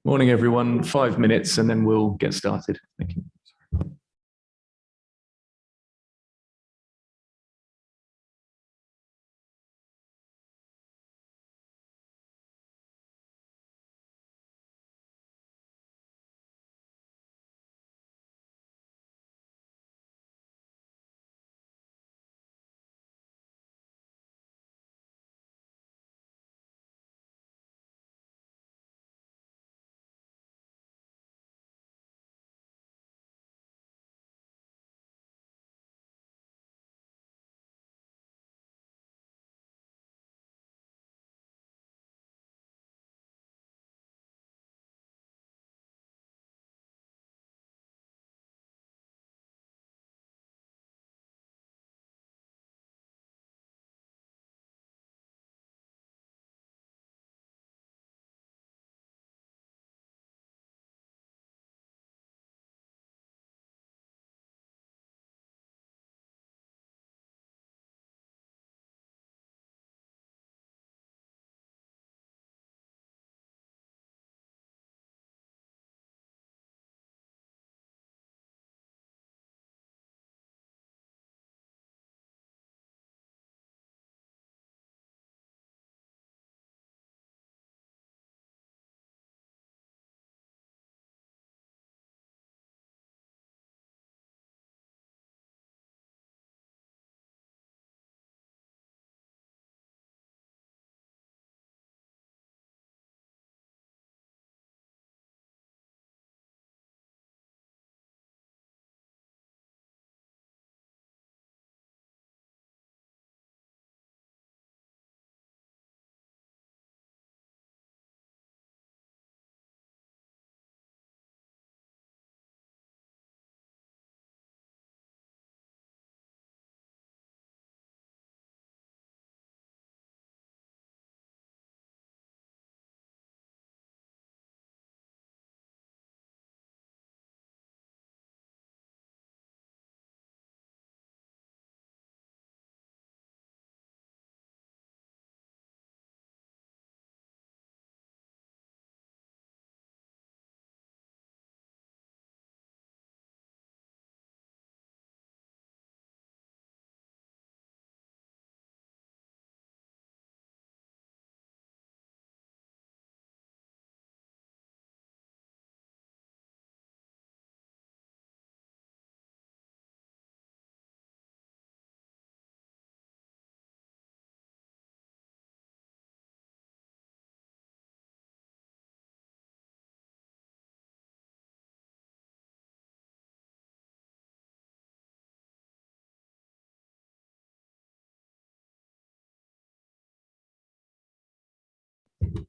Morning, everyone. 5 minutes and then we'll get started. Thank you.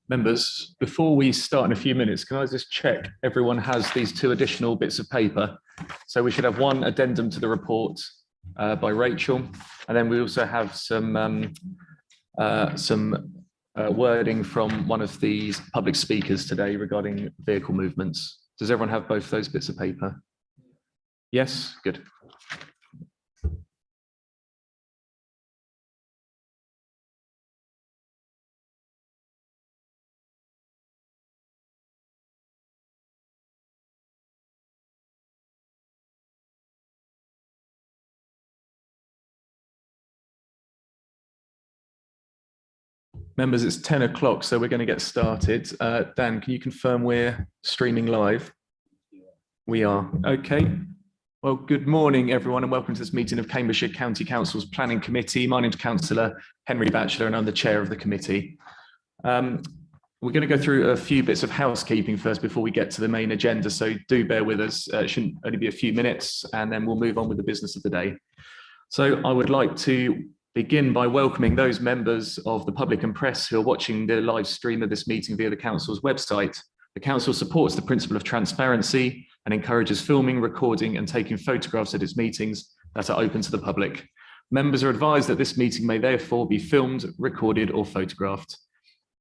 Members, before we start in a few minutes, can I just check everyone has these two additional bits of paper? So we should have one addendum to the report by Rachel, and then we also have some wording from one of these public speakers today regarding vehicle movements. Does everyone have both those bits of paper? Yes, good. Members, it's 10 o'clock, so we're going to get started. Dan, can you confirm we're streaming live? We are. Okay. Well, good morning, everyone, and welcome to this meeting of Cambridgeshire County Council's Planning Committee. My name's Councillor Henry Batchelor, and I'm the chair of the committee. We're going to go through a few bits of housekeeping first before we get to the main agenda, so do bear with us. It shouldn't only be a few minutes, and then we'll move on with the business of the day. So I would like to begin by welcoming those members of the public and press who are watching the live stream of this meeting via the council's website. The council supports the principle of transparency and encourages filming, recording and taking photographs at its meetings that are open to the public. Members are advised that this meeting may therefore be filmed, recorded or photographed.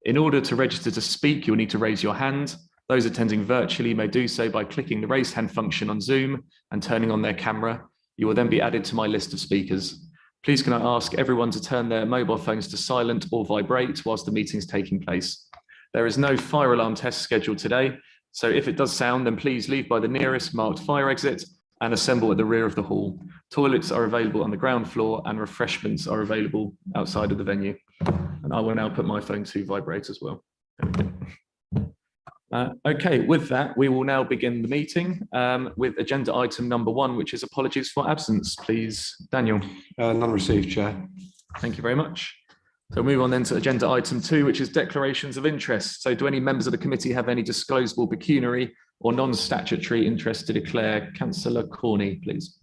In order to register to speak, you'll need to raise your hand. Those attending virtually may do so by clicking the raise hand function on Zoom and turning on their camera. You will then be added to my list of speakers. Please can I ask everyone to turn their mobile phones to silent or vibrate whilst the meeting is taking place. There is no fire alarm test scheduled today, So if it does sound, then please leave by the nearest marked fire exit and assemble at the rear of the hall. Toilets are available on the ground floor and refreshments are available outside of the venue. And I will now put my phone to vibrate as well. Okay, with that, we will now begin the meeting with agenda item number 1, which is apologies for absence. Please, Daniel. None received, Chair. Thank you very much. So we'll move on then to agenda item 2, which is declarations of interest. So do any members of the committee have any disclosable pecuniary or non-statutory interest to declare? Councillor Corney, please.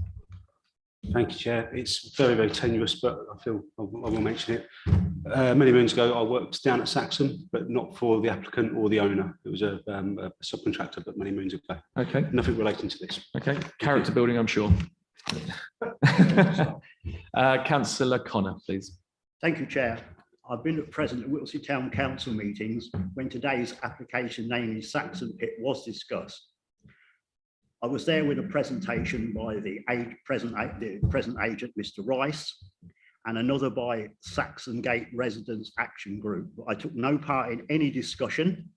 Thank you, Chair. It's very, very tenuous, but I feel I will mention it. Many moons ago, I worked down at Saxon, but not for the applicant or the owner. It was a subcontractor, but many moons ago. Okay. Nothing relating to this. Okay. Character building, I'm sure. Councillor Connor, please. Thank you, Chair. I've been present at Whittlesey Town Council meetings when today's application, namely Saxon Pit, was discussed. I was there with a presentation by the present agent, Mr. Rice, and another by Saxon Gate Residents Action Group. I took no part in any discussion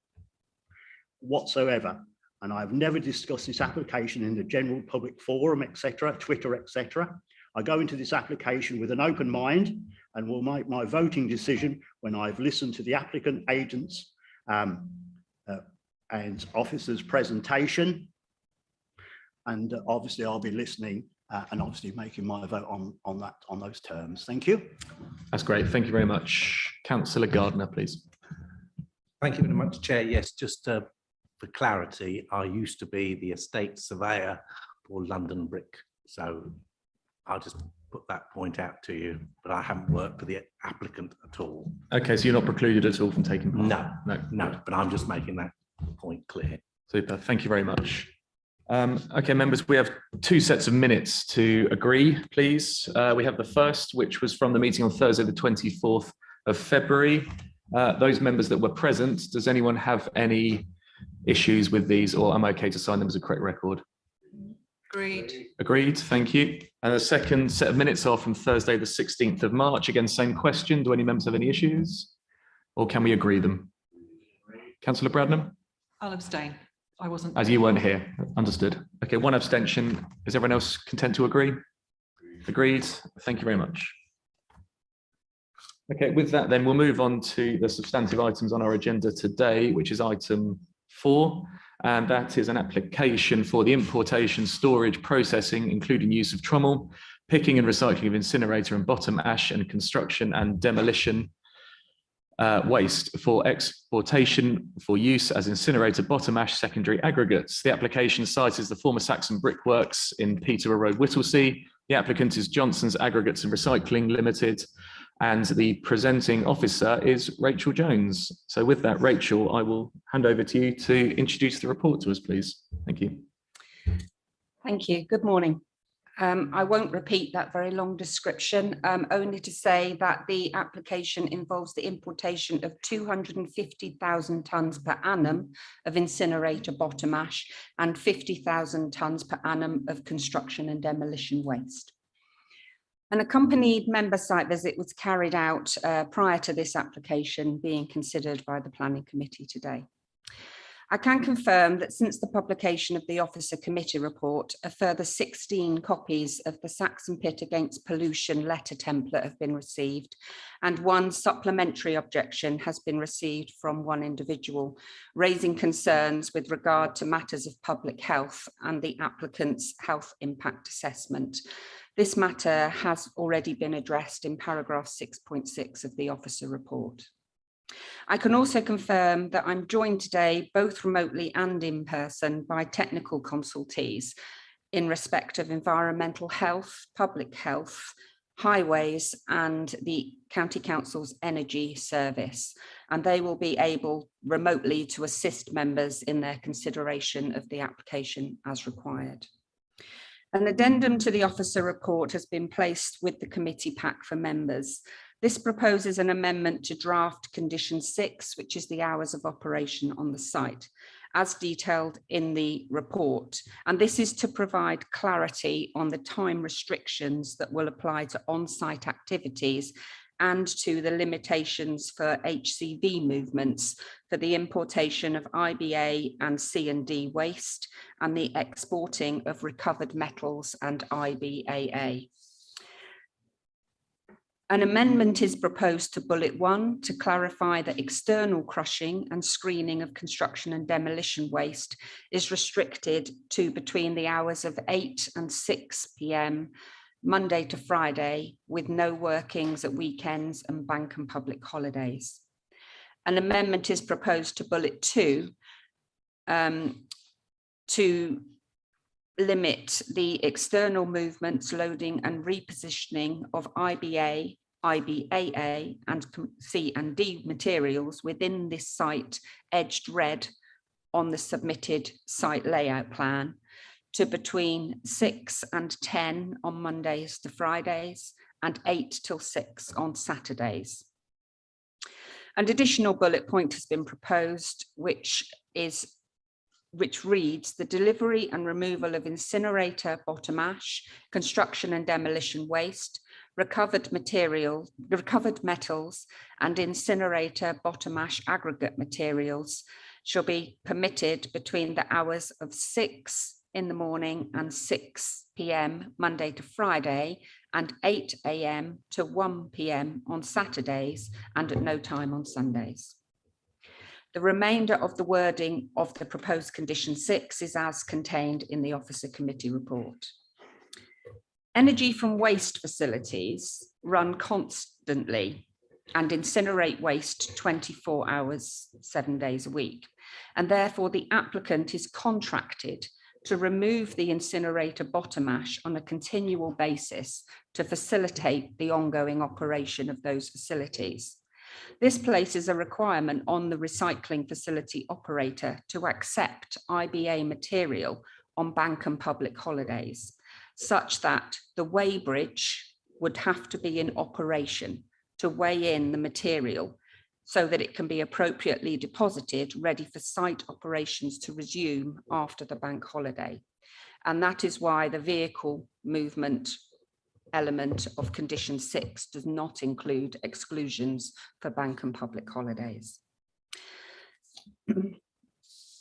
whatsoever, and I've never discussed this application in the general public forum, etc., Twitter, etc. I go into this application with an open mind and will make my voting decision when I've listened to the applicant, agents, and officers' presentation. And obviously I'll be listening and obviously making my vote on those terms. Thank you. That's great. Thank you very much. Councillor Gardner, please. Thank you very much, Chair. Yes, just for clarity, I used to be the estate surveyor for London Brick. So I'll just put that point out to you, but I haven't worked for the applicant at all. Okay, so you're not precluded at all from taking part? No, but I'm just making that point clear. Super, thank you very much. Okay, members, we have 2 sets of minutes to agree, please. We have the first, which was from the meeting on Thursday, the 24th of February. Those members that were present, does anyone have any issues with these, or am I okay to sign them as a correct record? Agreed. Agreed, thank you. And the second set of minutes are from Thursday, the 16th of March. Again, same question. Do any members have any issues? Or can we agree them? Councillor Bradnam? I'll abstain. I wasn't. As you weren't here. Understood. Okay, 1 abstention. Is everyone else content to agree? Agreed. Thank you very much. Okay, with that then we'll move on to the substantive items on our agenda today, which is item 4. And that is an application for the importation, storage, processing, including use of trommel, picking and recycling of incinerator and bottom ash, and construction and demolition waste for exportation for use as incinerator, bottom ash, secondary aggregates. The application site is the former Saxon Brickworks in Peterborough Road, Whittlesea. The applicant is Johnson's Aggregates and Recycling Limited, and the presenting officer is Rachel Jones. So with that, Rachel, I will hand over to you to introduce the report to us, please. Thank you. Thank you. Good morning. I won't repeat that very long description, only to say that the application involves the importation of 250,000 tonnes per annum of incinerator bottom ash and 50,000 tonnes per annum of construction and demolition waste. An accompanied member site visit was carried out prior to this application being considered by the Planning Committee today. I can confirm that since the publication of the Officer Committee report, a further 16 copies of the Saxon Pit Against Pollution letter template have been received, and 1 supplementary objection has been received from 1 individual, raising concerns with regard to matters of public health and the applicant's health impact assessment. This matter has already been addressed in paragraph 6.6 of the Officer report. I can also confirm that I'm joined today, both remotely and in person, by technical consultees in respect of environmental health, public health, highways, and the County Council's energy service. And they will be able remotely to assist members in their consideration of the application as required. An addendum to the officer report has been placed with the committee pack for members. This proposes an amendment to draft condition 6, which is the hours of operation on the site, as detailed in the report. And this is to provide clarity on the time restrictions that will apply to on-site activities and to the limitations for HCV movements for the importation of IBA and C&D waste and the exporting of recovered metals and IBAA. An amendment is proposed to bullet 1 to clarify that external crushing and screening of construction and demolition waste is restricted to between the hours of 8 and 6 p.m. Monday to Friday, with no workings at weekends and bank and public holidays. An amendment is proposed to bullet 2 to limit the external movements, loading and repositioning of IBA, IBAA and C&D materials within this site edged red on the submitted site layout plan to between 6 and 10 on Mondays to Fridays and 8 till 6 on Saturdays. An additional bullet point has been proposed, which reads the delivery and removal of incinerator bottom ash, construction and demolition waste, recovered metals and incinerator bottom ash aggregate materials shall be permitted between the hours of 6 in the morning and 6 p.m. Monday to Friday and 8 a.m. to 1 p.m. on Saturdays and at no time on Sundays. The remainder of the wording of the proposed condition 6 is as contained in the Officer Committee report. Energy from waste facilities run constantly and incinerate waste 24 hours, 7 days a week. And therefore the applicant is contracted to remove the incinerator bottom ash on a continual basis to facilitate the ongoing operation of those facilities. This places a requirement on the recycling facility operator to accept IBA material on bank and public holidays, such that the weighbridge would have to be in operation to weigh in the material so that it can be appropriately deposited, ready for site operations to resume after the bank holiday. And that is why the vehicle movement element of condition 6 does not include exclusions for bank and public holidays.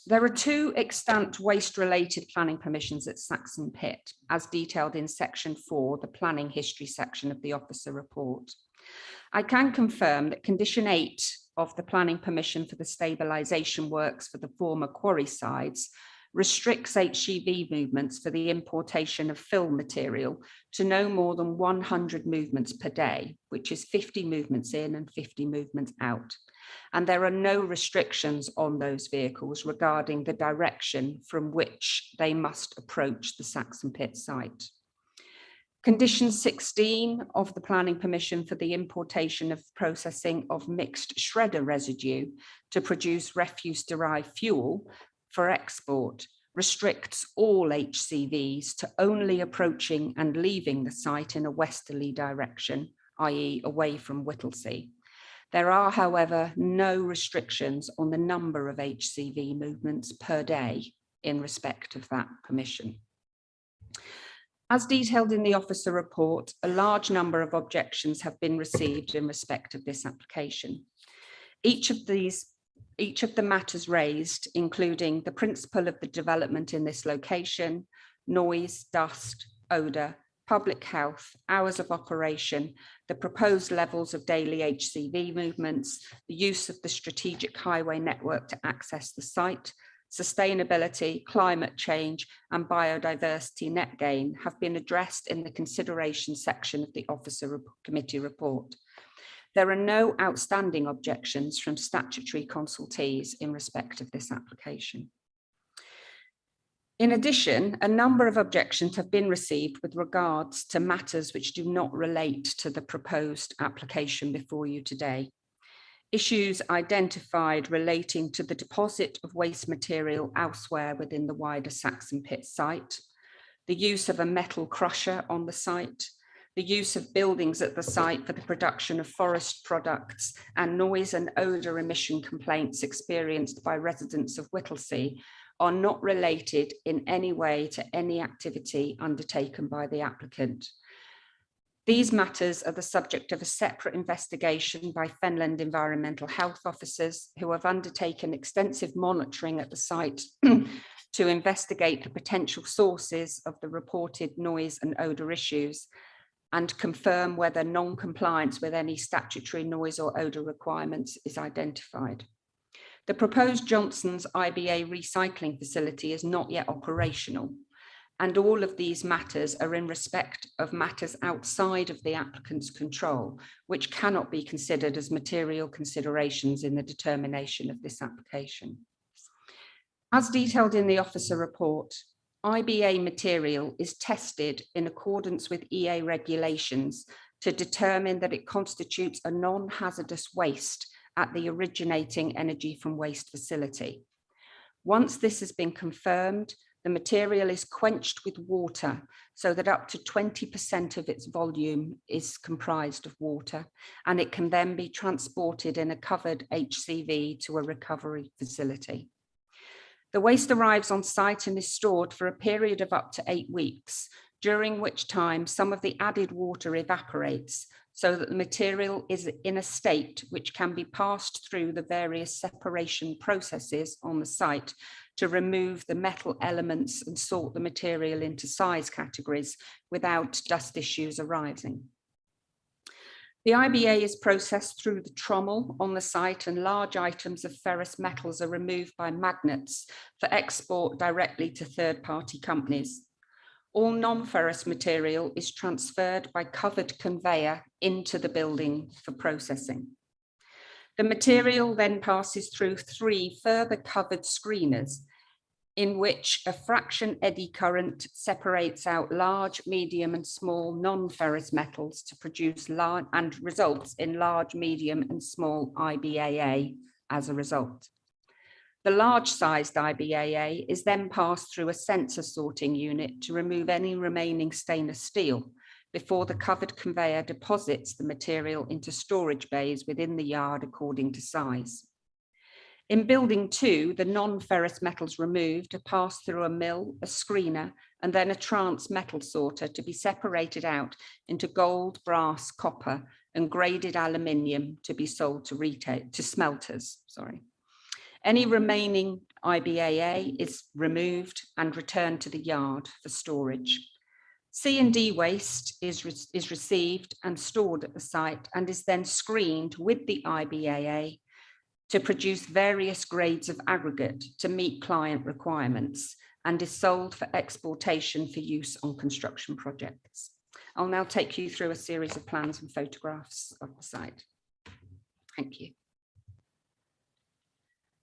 There are 2 extant waste-related planning permissions at Saxon Pit, as detailed in section 4, the planning history section of the officer report. I can confirm that condition 8 of the planning permission for the stabilisation works for the former quarry sides restricts HGV movements for the importation of fill material to no more than 100 movements per day, which is 50 movements in and 50 movements out. And there are no restrictions on those vehicles regarding the direction from which they must approach the Saxon Pit site. Condition 16 of the planning permission for the importation of processing of mixed shredder residue to produce refuse-derived fuel for export restricts all HCVs to only approaching and leaving the site in a westerly direction, i.e. away from Whittlesea. There are, however, no restrictions on the number of HCV movements per day in respect of that permission. As detailed in the officer report, a large number of objections have been received in respect of this application. Each of the matters raised, including the principle of the development in this location, noise, dust, odour, public health, hours of operation, the proposed levels of daily HCV movements, the use of the strategic highway network to access the site, sustainability, climate change, and biodiversity net gain have been addressed in the consideration section of the Officer Committee report. There are no outstanding objections from statutory consultees in respect of this application. In addition, a number of objections have been received with regards to matters which do not relate to the proposed application before you today. Issues identified relating to the deposit of waste material elsewhere within the wider Saxon Pit site, the use of a metal crusher on the site, the use of buildings at the site for the production of forest products, and noise and odour emission complaints experienced by residents of Whittlesea are not related in any way to any activity undertaken by the applicant. These matters are the subject of a separate investigation by Fenland environmental health officers who have undertaken extensive monitoring at the site to investigate the potential sources of the reported noise and odour issues and confirm whether non-compliance with any statutory noise or odour requirements is identified. The proposed Johnson's IBA recycling facility is not yet operational, and all of these matters are in respect of matters outside of the applicant's control, which cannot be considered as material considerations in the determination of this application. As detailed in the officer report, IBA material is tested in accordance with EA regulations to determine that it constitutes a non-hazardous waste at the originating energy from waste facility. Once this has been confirmed, the material is quenched with water so that up to 20% of its volume is comprised of water, and it can then be transported in a covered HCV to a recovery facility. The waste arrives on site and is stored for a period of up to 8 weeks, during which time some of the added water evaporates so that the material is in a state which can be passed through the various separation processes on the site to remove the metal elements and sort the material into size categories without dust issues arising. The IBA is processed through the trommel on the site, and large items of ferrous metals are removed by magnets for export directly to third-party companies. All non-ferrous material is transferred by covered conveyor into the building for processing. The material then passes through 3 further covered screeners in which a fraction eddy current separates out large, medium and small non-ferrous metals to produce large and results in large, medium and small IBAA as a result. The large-sized IBAA is then passed through a sensor sorting unit to remove any remaining stainless steel before the covered conveyor deposits the material into storage bays within the yard according to size. In building 2, the non-ferrous metals removed are passed through a mill, a screener, and then a trans metal sorter to be separated out into gold, brass, copper, and graded aluminium to be sold to smelters. Any remaining IBAA is removed and returned to the yard for storage. C&D waste is received and stored at the site and is then screened with the IBAA to produce various grades of aggregate to meet client requirements and is sold for exportation for use on construction projects. I'll now take you through a series of plans and photographs of the site. Thank you.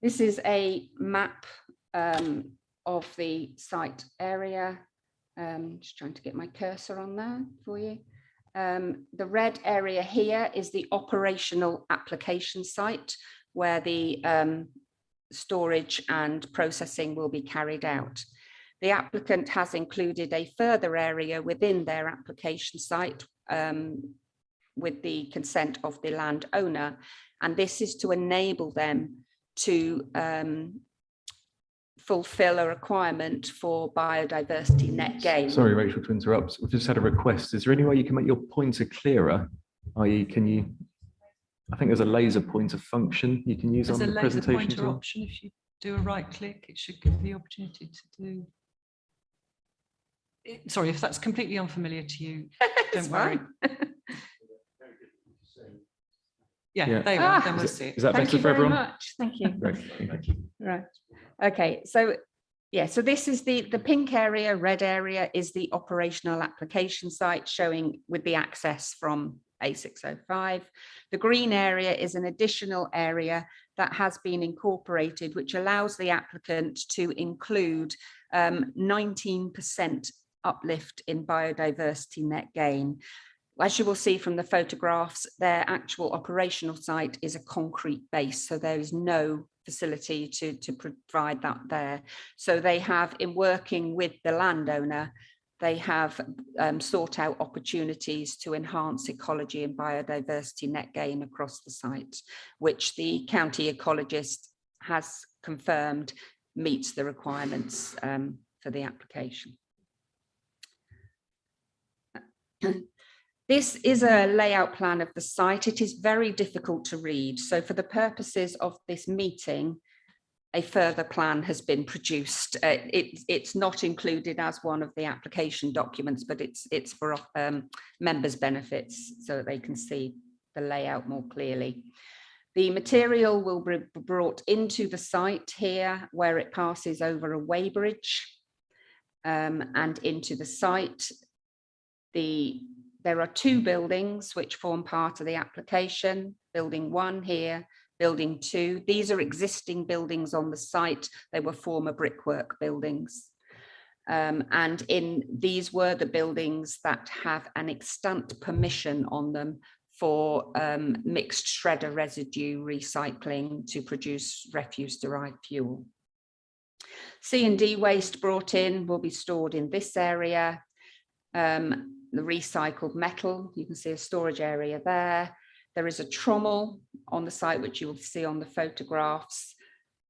This is a map of the site area. Just trying to get my cursor on there for you. The red area here is the operational application site where the storage and processing will be carried out. The applicant has included a further area within their application site with the consent of the landowner, and this is to enable them to fulfill a requirement for biodiversity net gain. Sorry, Rachel, to interrupt. We've just had a request. Is there any way you can make your pointer clearer? I.e., can you? I think there's a laser pointer function you can use on the presentation. There's a laser pointer tool. option. If you do a right click, it should give the opportunity to do. Sorry, if that's completely unfamiliar to you, don't worry. Yeah, there you are. Then we'll see it. Is that better for everyone? Thank you very much. Thank you. Great. Right. Okay. So, yeah. So this is the pink area. Red area is the operational application site showing with the access from A605. The green area is an additional area that has been incorporated, which allows the applicant to include 19% uplift in biodiversity net gain. As you will see from the photographs, their actual operational site is a concrete base, so there is no facility to provide that there. So they have, in working with the landowner, they have sought out opportunities to enhance ecology and biodiversity net gain across the site, which the county ecologist has confirmed meets the requirements for the application. This is a layout plan of the site. It is very difficult to read. So for the purposes of this meeting, a further plan has been produced. It's not included as one of the application documents, but it's for members' benefits so that they can see the layout more clearly. The material will be brought into the site here where it passes over a weighbridge and into the site. There are two buildings which form part of the application, building 1 here, building 2. These are existing buildings on the site. They were former brickwork buildings. And these were the buildings that have an extant permission on them for mixed shredder residue recycling to produce refuse-derived fuel. C&D waste brought in will be stored in this area. The recycled metal, you can see a storage area there. There is a trommel on the site, which you will see on the photographs.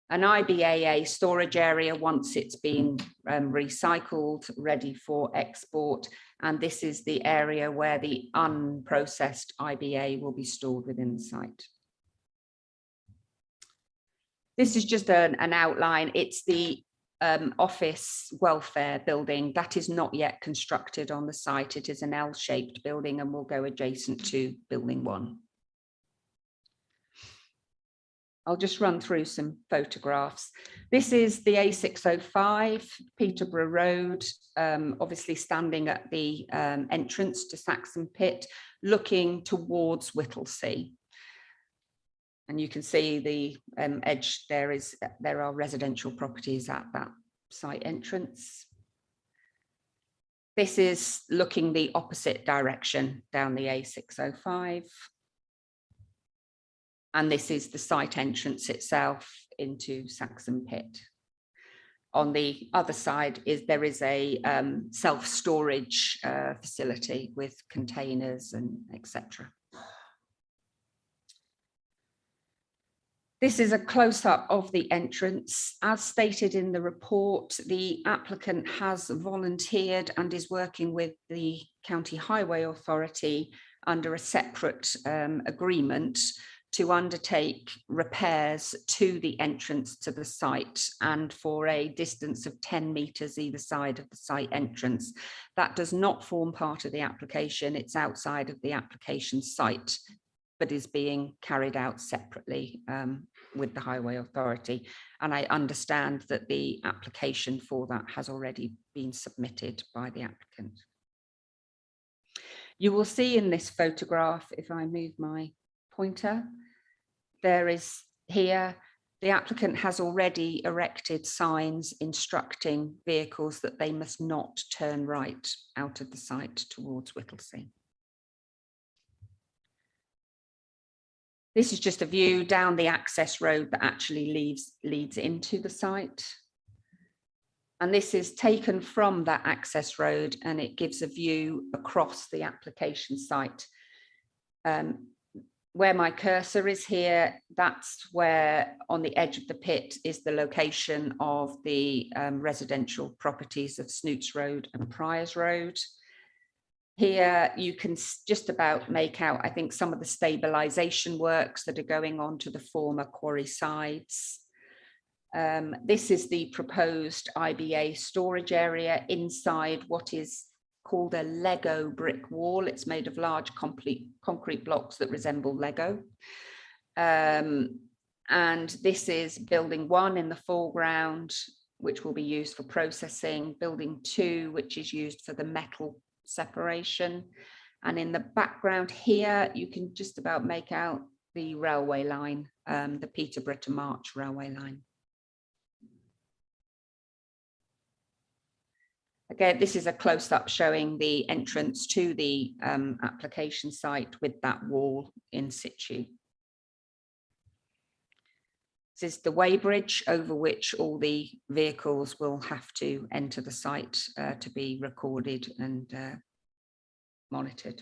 An IBAA storage area once it's been recycled, ready for export. And this is the area where the unprocessed IBA will be stored within the site. This is just an outline. It's the office welfare building that is not yet constructed on the site. It is an L-shaped building and will go adjacent to building 1. I'll just run through some photographs. This is the A605 Peterborough Road, obviously standing at the entrance to Saxon Pit, looking towards Whittlesea. And you can see the edge, there are residential properties at that site entrance. This is looking the opposite direction down the A605. And this is the site entrance itself into Saxon Pit. On the other side there is a self-storage facility with containers and etc. This is a close-up of the entrance. As stated in the report, the applicant has volunteered and is working with the County Highway Authority under a separate agreement to undertake repairs to the entrance to the site and for a distance of 10 metres either side of the site entrance. That does not form part of the application. It's outside of the application site, but is being carried out separately with the Highway Authority. And I understand that the application for that has already been submitted by the applicant. You will see in this photograph, if I move my pointer, there is here, the applicant has already erected signs instructing vehicles that they must not turn right out of the site towards Whittlesea. This is just a view down the access road that actually leads into the site. And this is taken from that access road and it gives a view across the application site. Where my cursor is here, that's where on the edge of the pit is the location of the residential properties of Snoots Road and Priors Road. Here you can just about make out, I think, some of the stabilisation works that are going on to the former quarry sides. This is the proposed IBA storage area inside what is called a Lego brick wall. It's made of large concrete blocks that resemble Lego. And this is building 1 in the foreground, which will be used for processing, building 2, which is used for the metal separation. And in the background here, you can just about make out the railway line, the Peterborough to March railway line. Again, this is a close-up showing the entrance to the application site with that wall in situ. This is the weighbridge over which all the vehicles will have to enter the site to be recorded and monitored.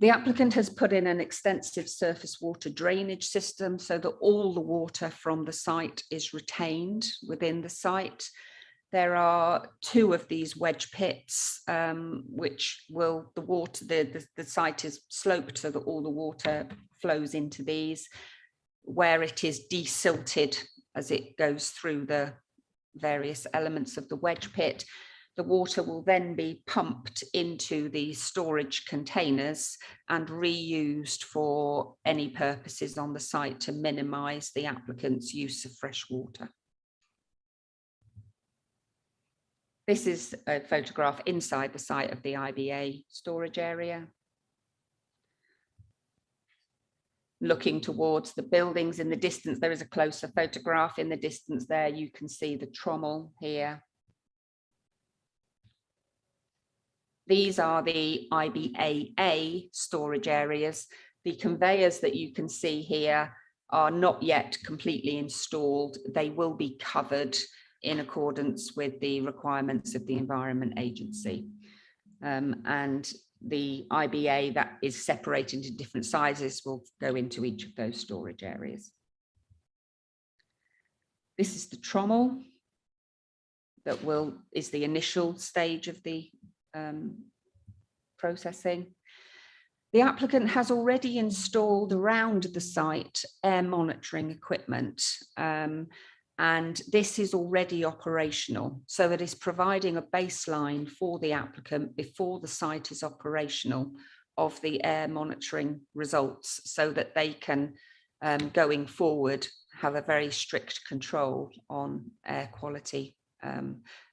The applicant has put in an extensive surface water drainage system so that all the water from the site is retained within the site. There are 2 of these wedge pits, which will, the site is sloped so that all the water flows into these, where it is desilted as it goes through the various elements of the wedge pit. The water will then be pumped into the storage containers and reused for any purposes on the site to minimise the applicant's use of fresh water. This is a photograph inside the site of the IBA storage area. Looking towards the buildings in the distance, there is a closer photograph in the distance there. You can see the trommel here. These are the IBAA storage areas. The conveyors that you can see here are not yet completely installed. They will be covered in accordance with the requirements of the Environment Agency. And the IBA that is separated into different sizes will go into each of those storage areas. This is the trommel that is the initial stage of the processing. The applicant has already installed around the site air monitoring equipment, and this is already operational, so that is providing a baseline for the applicant before the site is operational of the air monitoring results, so that they can, going forward, have a very strict control on air quality.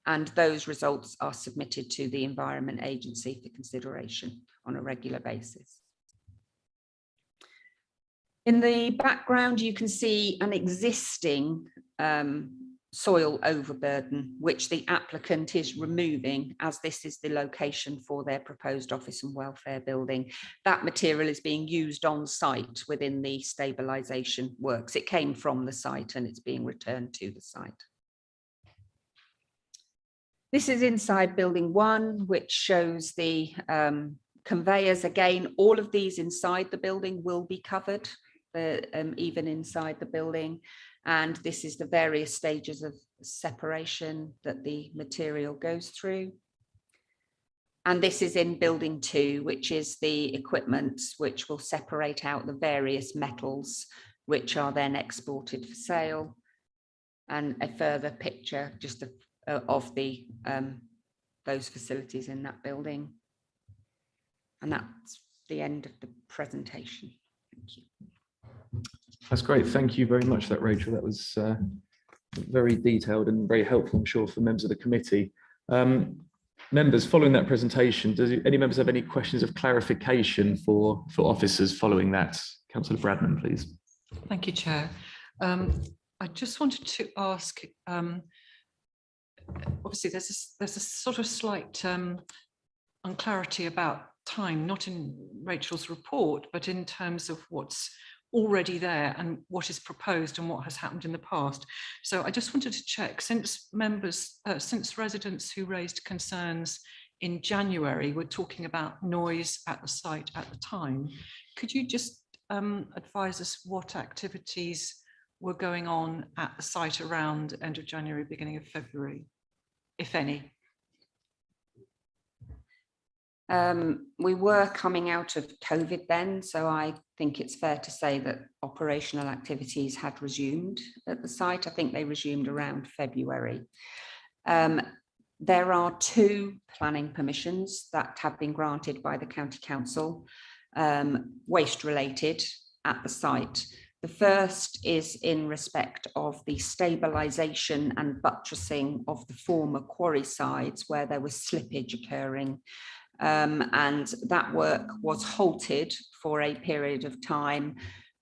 And those results are submitted to the Environment Agency for consideration on a regular basis. In the background, you can see an existing soil overburden, which the applicant is removing, as this is the location for their proposed office and welfare building. That material is being used on site within the stabilisation works. It came from the site and it's being returned to the site. This is inside building 1, which shows the conveyors. Again, all of these inside the building will be covered, even inside the building. And this is the various stages of separation that the material goes through. And this is in building 2, which is the equipment which will separate out the various metals, which are then exported for sale. And a further picture just of the those facilities in that building. And that's the end of the presentation. Thank you. That's great. Thank you very much, Rachel. That was very detailed and very helpful, I'm sure, for members of the committee. Members, following that presentation, does any members have any questions of clarification for officers following that? Councillor Bradman, please. Thank you, Chair. I just wanted to ask, obviously there's a sort of slight unclarity about time, not in Rachel's report, but in terms of what's already there and what is proposed and what has happened in the past. So I just wanted to check, since residents who raised concerns in January were talking about noise at the site at the time, could you just advise us what activities were going on at the site around end of January, beginning of February, if any? We were coming out of COVID then, so I think it's fair to say that operational activities had resumed at the site. I think they resumed around February. There are 2 planning permissions that have been granted by the County Council, waste related at the site. The first is in respect of the stabilisation and buttressing of the former quarry sides where there was slippage occurring. And that work was halted for a period of time,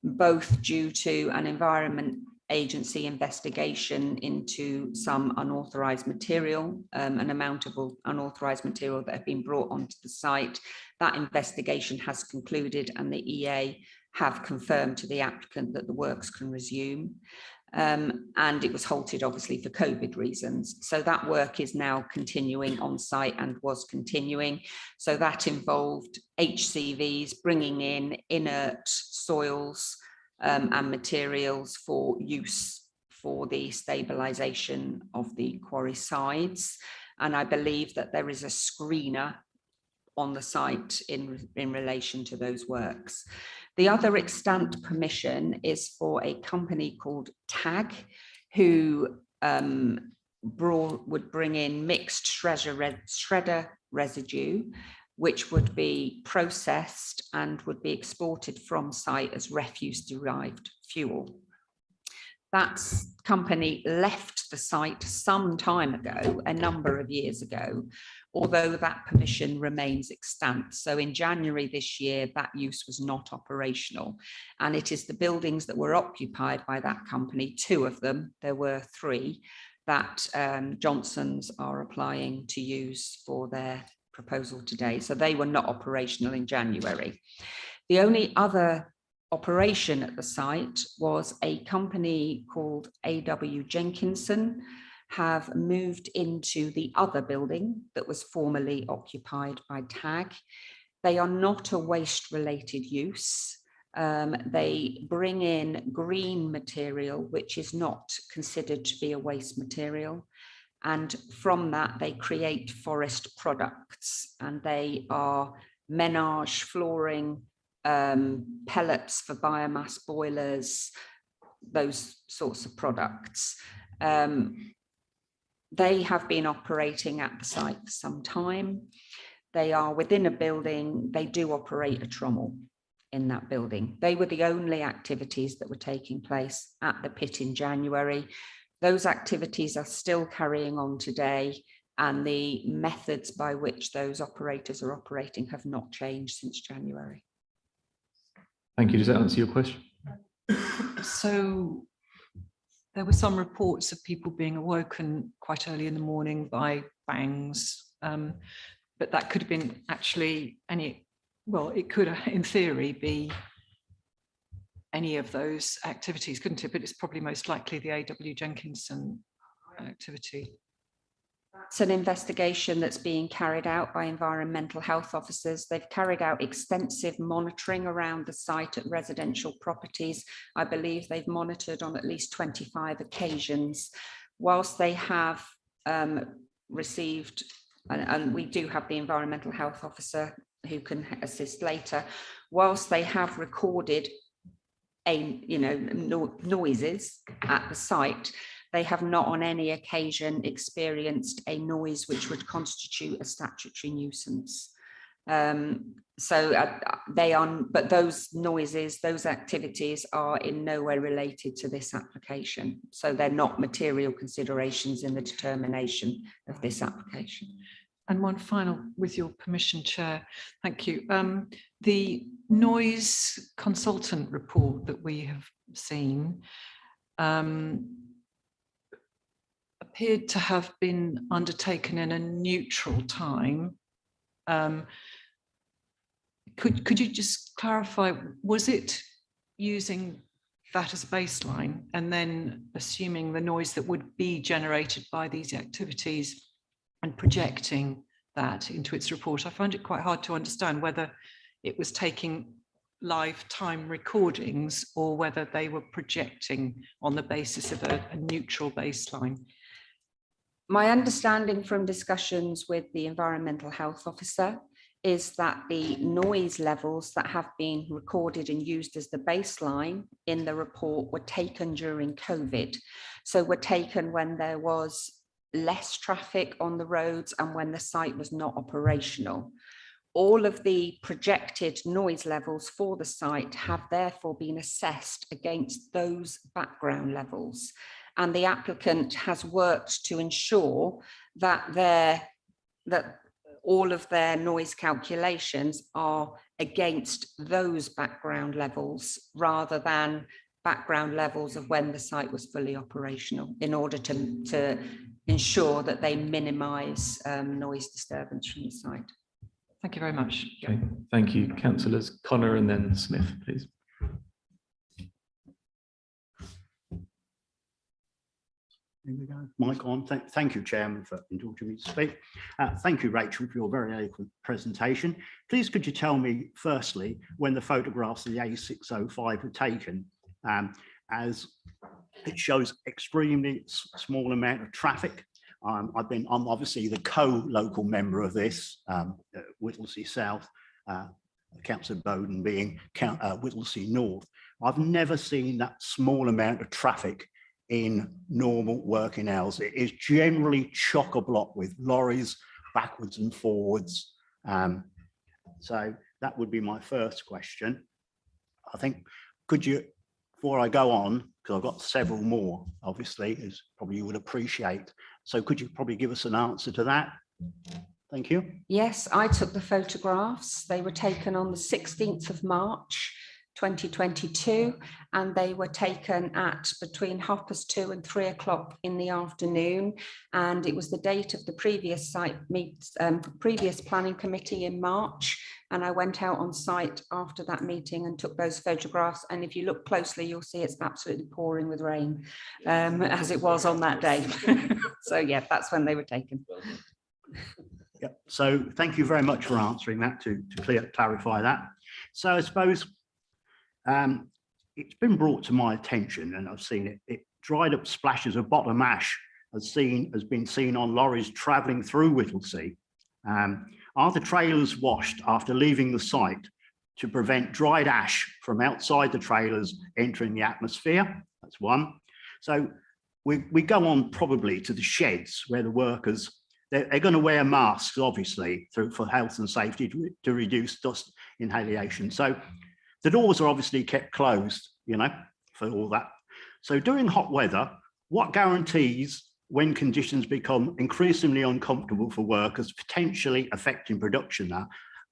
both due to an Environment Agency investigation into some unauthorised material, an amount of unauthorised material that had been brought onto the site. That investigation has concluded and the EA have confirmed to the applicant that the works can resume. And it was halted obviously for COVID reasons. So that work is now continuing on site and was continuing. So that involved HCVs bringing in inert soils and materials for use for the stabilisation of the quarry sides. And I believe that there is a screener on the site in relation to those works. The other extant permission is for a company called TAG, who would bring in mixed shredder residue, which would be processed and would be exported from site as refuse-derived fuel. That company left the site some time ago, a number of years ago, although that permission remains extant. So in January this year, that use was not operational. And it is the buildings that were occupied by that company, 2 of them, there were 3, that Johnson's are applying to use for their proposal today. So they were not operational in January. The only other operation at the site was a company called A.W. Jenkinson have moved into the other building that was formerly occupied by TAG. They are not a waste related use. They bring in green material, which is not considered to be a waste material. And from that, they create forest products, and they are menage flooring, pellets for biomass boilers, those sorts of products. They have been operating at the site for some time. They are within a building. They do operate a trommel in that building. They were the only activities that were taking place at the pit in January. Those activities are still carrying on today, and the methods by which those operators are operating have not changed since January. Thank you. Does that answer your question? So there were some reports of people being awoken quite early in the morning by bangs, but that could have been actually it could in theory be any of those activities, couldn't it? But it's probably most likely the A.W. Jenkinson activity. It's an investigation that's being carried out by environmental health officers. They've carried out extensive monitoring around the site at residential properties. I believe they've monitored on at least 25 occasions. Whilst they have received, and we do have the environmental health officer who can assist later, whilst they have recorded noises at the site, they have not on any occasion experienced a noise which would constitute a statutory nuisance. But those noises, those activities are in no way related to this application. So they're not material considerations in the determination of this application. And one final, with your permission, Chair, thank you. The noise consultant report that we have seen appeared to have been undertaken in a neutral time. Could you just clarify, was it using that as a baseline and then assuming the noise that would be generated by these activities and projecting that into its report? I find it quite hard to understand whether it was taking live time recordings or whether they were projecting on the basis of a neutral baseline. My understanding from discussions with the environmental health officer is that the noise levels that have been recorded and used as the baseline in the report were taken during COVID. So were taken when there was less traffic on the roads and when the site was not operational. All of the projected noise levels for the site have therefore been assessed against those background levels. And the applicant has worked to ensure that all of their noise calculations are against those background levels rather than background levels of when the site was fully operational, in order to ensure that they minimise noise disturbance from the site. Thank you very much. Okay, thank you. Councillors Connor and then Smith, please. Here we go. Mic on. Thank you, Chairman, for indulging me to speak. Thank you, Rachel, for your very eloquent presentation. Please, could you tell me, firstly, when the photographs of the A605 were taken? as it shows extremely small amount of traffic. I'm obviously the co-local member of this, Whittlesea South, Councillor Bowden being Whittlesea North. I've never seen that small amount of traffic in normal working hours. It is generally chock-a-block with lorries backwards and forwards. So that would be my first question. I think, could you, before I go on, because I've got several more, obviously, as probably you would appreciate. So could you probably give us an answer to that? Thank you. Yes, I took the photographs. They were taken on the 16th of March, 2022, and they were taken at between 2:30 and 3 o'clock in the afternoon. And it was the date of the previous previous planning committee in March. And I went out on site after that meeting and took those photographs. And if you look closely, you'll see it's absolutely pouring with rain, as it was on that day. So yeah, that's when they were taken. Yep. So thank you very much for answering that to clarify that. So I suppose it's been brought to my attention, and I've seen it, dried up splashes of bottom ash has been seen on lorries travelling through Whittlesea. Are the trailers washed after leaving the site to prevent dried ash from outside the trailers entering the atmosphere? That's one. So we go on probably to the sheds where the workers, they're going to wear masks, obviously, for health and safety to reduce dust inhalation. So the doors are obviously kept closed, you know, for all that. So during hot weather, what guarantees, when conditions become increasingly uncomfortable for workers, potentially affecting production,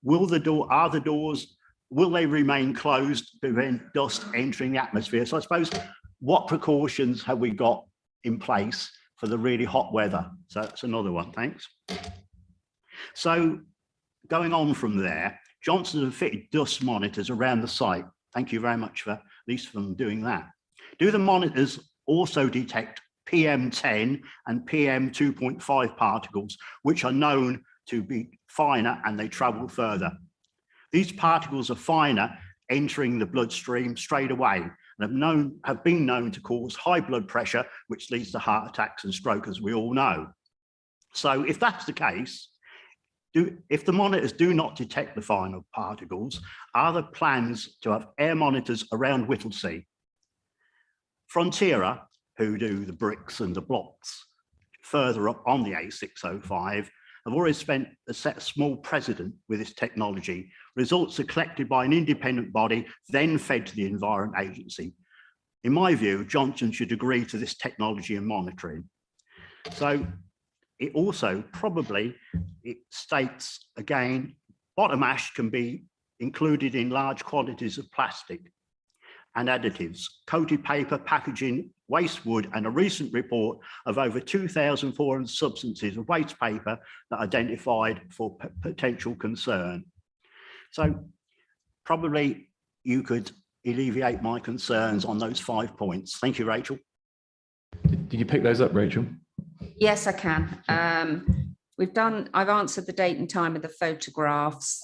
will the doors, will they remain closed to prevent dust entering the atmosphere? So I suppose, what precautions have we got in place for the really hot weather? So that's another one, thanks. So going on from there, Johnson have fitted dust monitors around the site. Thank you very much for at least for them doing that. Do the monitors also detect PM10 and PM 2.5 particles, which are known to be finer and they travel further? These particles are finer, entering the bloodstream straight away, and have been known to cause high blood pressure, which leads to heart attacks and stroke, as we all know. So if that's the case, if the monitors do not detect the finer particles, are there plans to have air monitors around Whittlesea? Frontiera, who do the bricks and the blocks further up on the A605, have already set a small precedent with this technology. Results are collected by an independent body, then fed to the Environment Agency. In my view, Johnson should agree to this technology and monitoring. So it also it states again, bottom ash can be included in large quantities of plastic and additives, coated paper, packaging, waste wood, and a recent report of over 2,400 substances of waste paper that identified for potential concern. So probably you could alleviate my concerns on those 5 points. Thank you, Rachel. Did you pick those up, Rachel? Yes, I can. I've answered the date and time of the photographs.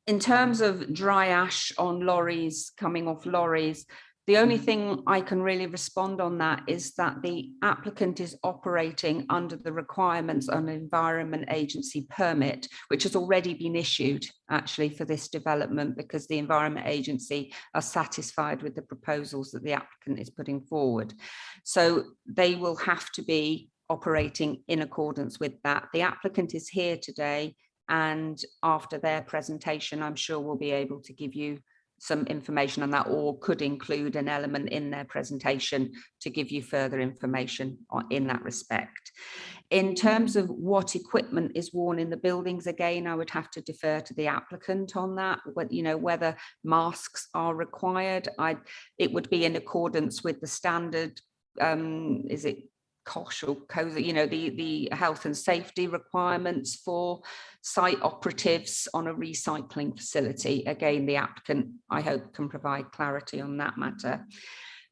In terms of dry ash on lorries, coming off lorries, the only thing I can really respond on that is that the applicant is operating under the requirements on an Environment Agency permit, which has already been issued actually for this development, because the Environment Agency are satisfied with the proposals that the applicant is putting forward. So they will have to be operating in accordance with that. The applicant is here today, and after their presentation, I'm sure we'll be able to give you some information on that, or could include an element in their presentation to give you further information in that respect. In terms of what equipment is worn in the buildings, again, I would have to defer to the applicant on that, whether masks are required. It would be in accordance with the standard, is it COSH or COSA, the health and safety requirements for site operatives on a recycling facility. Again, the applicant, I hope, can provide clarity on that matter.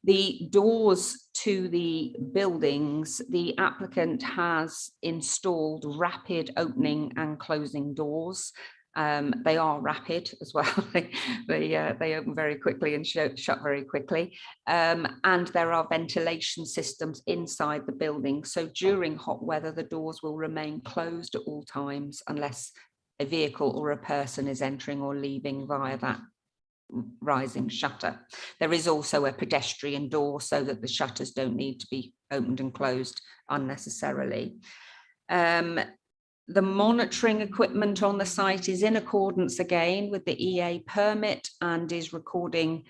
The doors to the buildings, the applicant has installed rapid opening and closing doors. They are rapid as well. They open very quickly and shut very quickly. And there are ventilation systems inside the building. So during hot weather, the doors will remain closed at all times unless a vehicle or a person is entering or leaving via that rising shutter. There is also a pedestrian door so that the shutters don't need to be opened and closed unnecessarily. The monitoring equipment on the site is in accordance again with the EA permit and is recording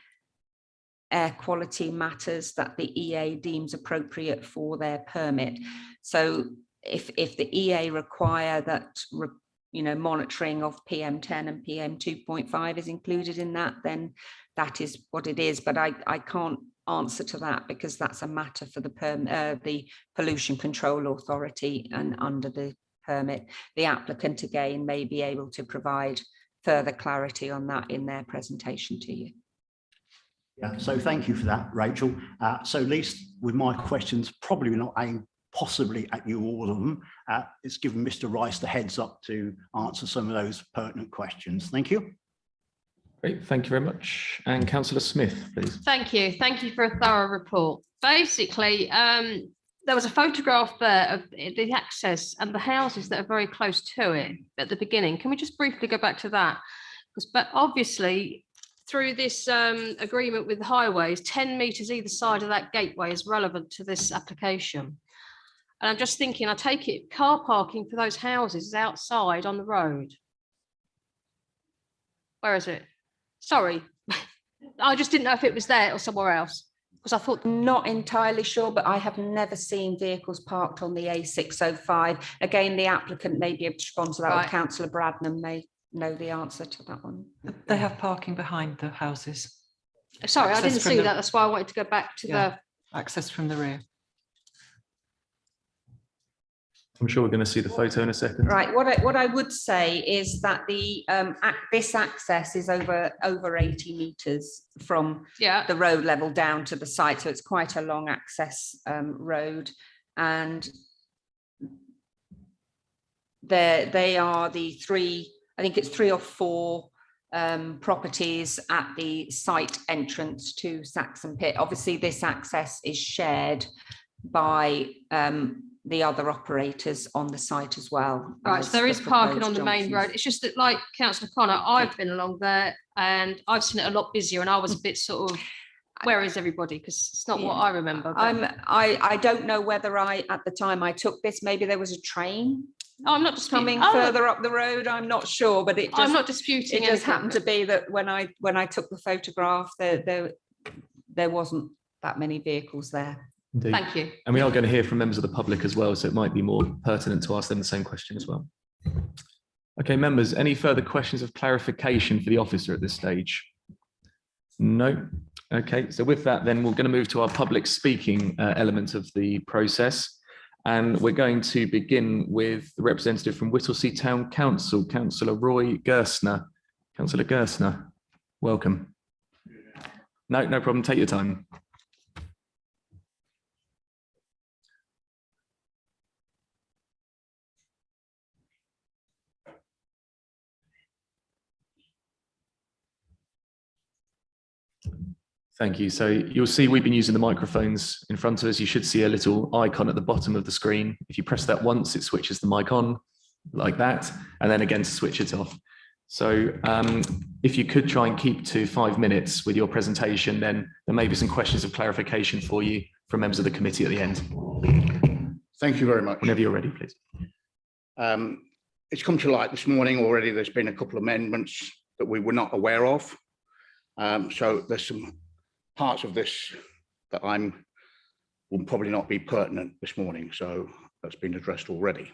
air quality matters that the EA deems appropriate for their permit. So if the EA require that monitoring of PM10 and PM2.5 is included in that, then that is what it is. But I can't answer to that because that's a matter for the Pollution Control Authority, and under the permit, the applicant again may be able to provide further clarity on that in their presentation to you. Yeah, so thank you for that, Rachel. So at least with my questions, probably not aimed possibly at you, all of them, it's given Mr. Rice the heads up to answer some of those pertinent questions. Thank you. Great, thank you very much. And Councillor Smith, please. Thank you. Thank you for a thorough report. Basically, there was a photograph there of the access and the houses that are very close to it at the beginning. Can we just briefly go back to that? But obviously, through this agreement with the highways, 10 metres either side of that gateway is relevant to this application. And I'm just thinking, I take it car parking for those houses is outside on the road. Where is it? Sorry, I just didn't know if it was there or somewhere else. Because I thought, not entirely sure, but I have never seen vehicles parked on the A605. Again, the applicant may be able to respond to that, Right. or Councillor Bradnam may know the answer to that one. They have parking behind the houses. sorry, I Access didn't from see the- that. That's why I wanted to go back to Yeah. Access from the rear. I'm sure we're going to see the photo in a second. Right, what I would say is that the this access is over 80 metres from yeah. the road level down to the site, so it's quite a long access road, and they are the three, I think it's 3 or 4 properties at the site entrance to Saxon Pit. Obviously, this access is shared by the other operators on the site as well. Right, so there is parking on the main road. Junction. It's just that, like Councillor Connor, I've been along there and I've seen it a lot busier, and I was a bit sort of, where is everybody? Because it's not what I remember. But I don't know whether at the time I took this, maybe there was a train I'm not disputing. coming further up the road. I'm not sure, but it just, I'm not disputing. it just anything, happened to be that when I took the photograph, there wasn't that many vehicles there. Indeed. Thank you. And we are going to hear from members of the public as well, so it might be more pertinent to ask them the same question as well. Okay, members, any further questions of clarification for the officer at this stage? No. Okay, so with that, then we're going to move to our public speaking element of the process. And we're going to begin with the representative from Whittlesea Town Council, Councillor Roy Gerstner. Councillor Gerstner, welcome. No problem, take your time. Thank you. So you'll see we've been using the microphones in front of us. You should see a little icon at the bottom of the screen. If you press that once, it switches the mic on like that, and then again to switch it off. So if you could try and keep to 5 minutes with your presentation, then there may be some questions of clarification for you from members of the committee at the end. Thank you very much. Whenever you're ready, please. It's come to light this morning already. There's been a couple of amendments that we were not aware of. So there's some parts of this that will probably not be pertinent this morning. So that's been addressed already.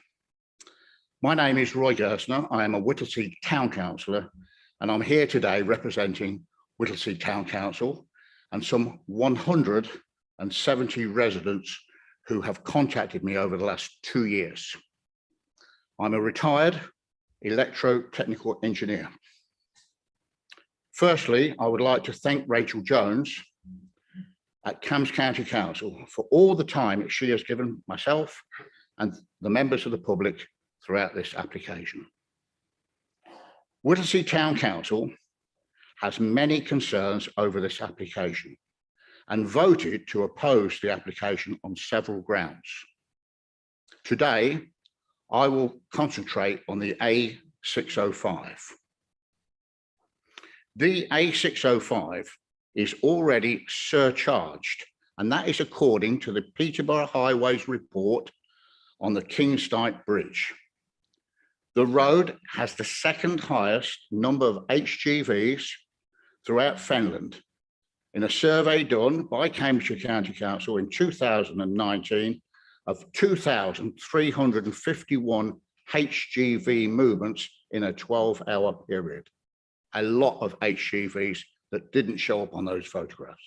My name is Roy Gerstner. I am a Whittlesea Town Councillor, and I'm here today representing Whittlesea Town Council and some 170 residents who have contacted me over the last 2 years. I'm a retired electrotechnical engineer. Firstly, I would like to thank Rachel Jones at Cambs County Council for all the time that she has given myself and the members of the public throughout this application. Whittlesea Town Council has many concerns over this application and voted to oppose the application on several grounds. Today, I will concentrate on the A605. The A605 is already surcharged, and that is according to the Peterborough Highways report on the Kingstyke Bridge. The road has the second highest number of HGVs throughout Fenland. In a survey done by Cambridgeshire County Council in 2019 of 2,351 HGV movements in a 12-hour period. A lot of HGVs that didn't show up on those photographs.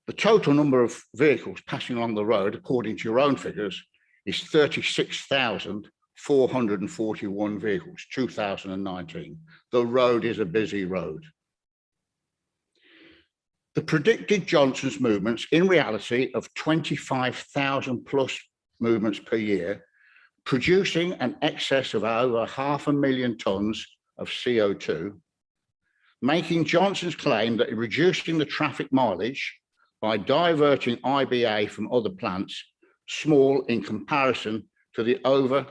The total number of vehicles passing along the road, according to your own figures, is 36,441 vehicles, 2019. The road is a busy road. The predicted Johnson's movements in reality of 25,000 plus movements per year, producing an excess of over 500,000 tonnes of CO2, making Johnson's claim that reducing the traffic mileage by diverting IBA from other plants small in comparison to the overall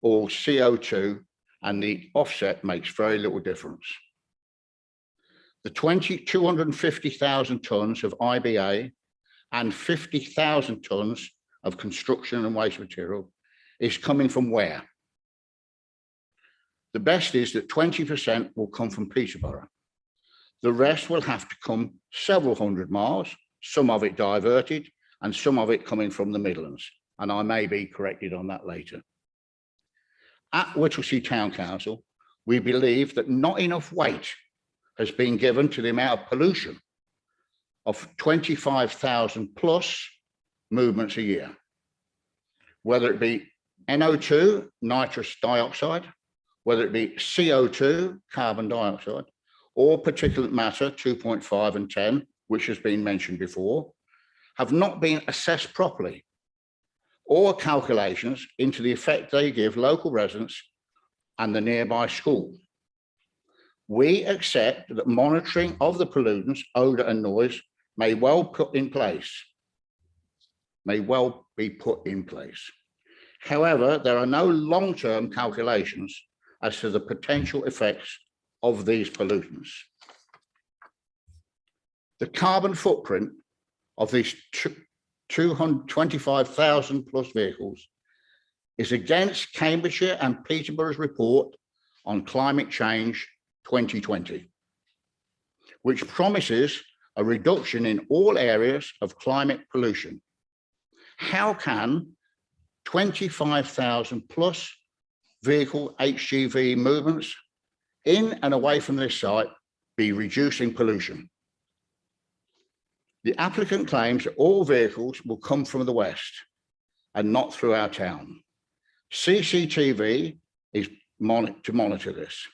CO2, and the offset makes very little difference. The 250,000 tonnes of IBA and 50,000 tonnes of construction and waste material is coming from where? The best is that 20% will come from Peterborough. The rest will have to come several hundred miles, some of it diverted and some of it coming from the Midlands. And I may be corrected on that later. At Whittlesea Town Council, we believe that not enough weight has been given to the amount of pollution of 25,000 plus movements a year, whether it be NO2, nitrous dioxide, whether it be CO2, carbon dioxide, or particulate matter 2.5 and 10, which has been mentioned before, have not been assessed properly, or calculations into the effect they give local residents and the nearby school. We accept that monitoring of the pollutants, odour and noise may well be put in place. However, there are no long-term calculations as to the potential effects of these pollutants. The carbon footprint of these 225,000 plus vehicles is against Cambridgeshire and Peterborough's report on climate change 2020, which promises a reduction in all areas of climate pollution. How can 25,000 plus vehicle HGV movements in and away from this site be reducing pollution? The applicant claims that all vehicles will come from the west and not through our town. CCTV is to monitor this.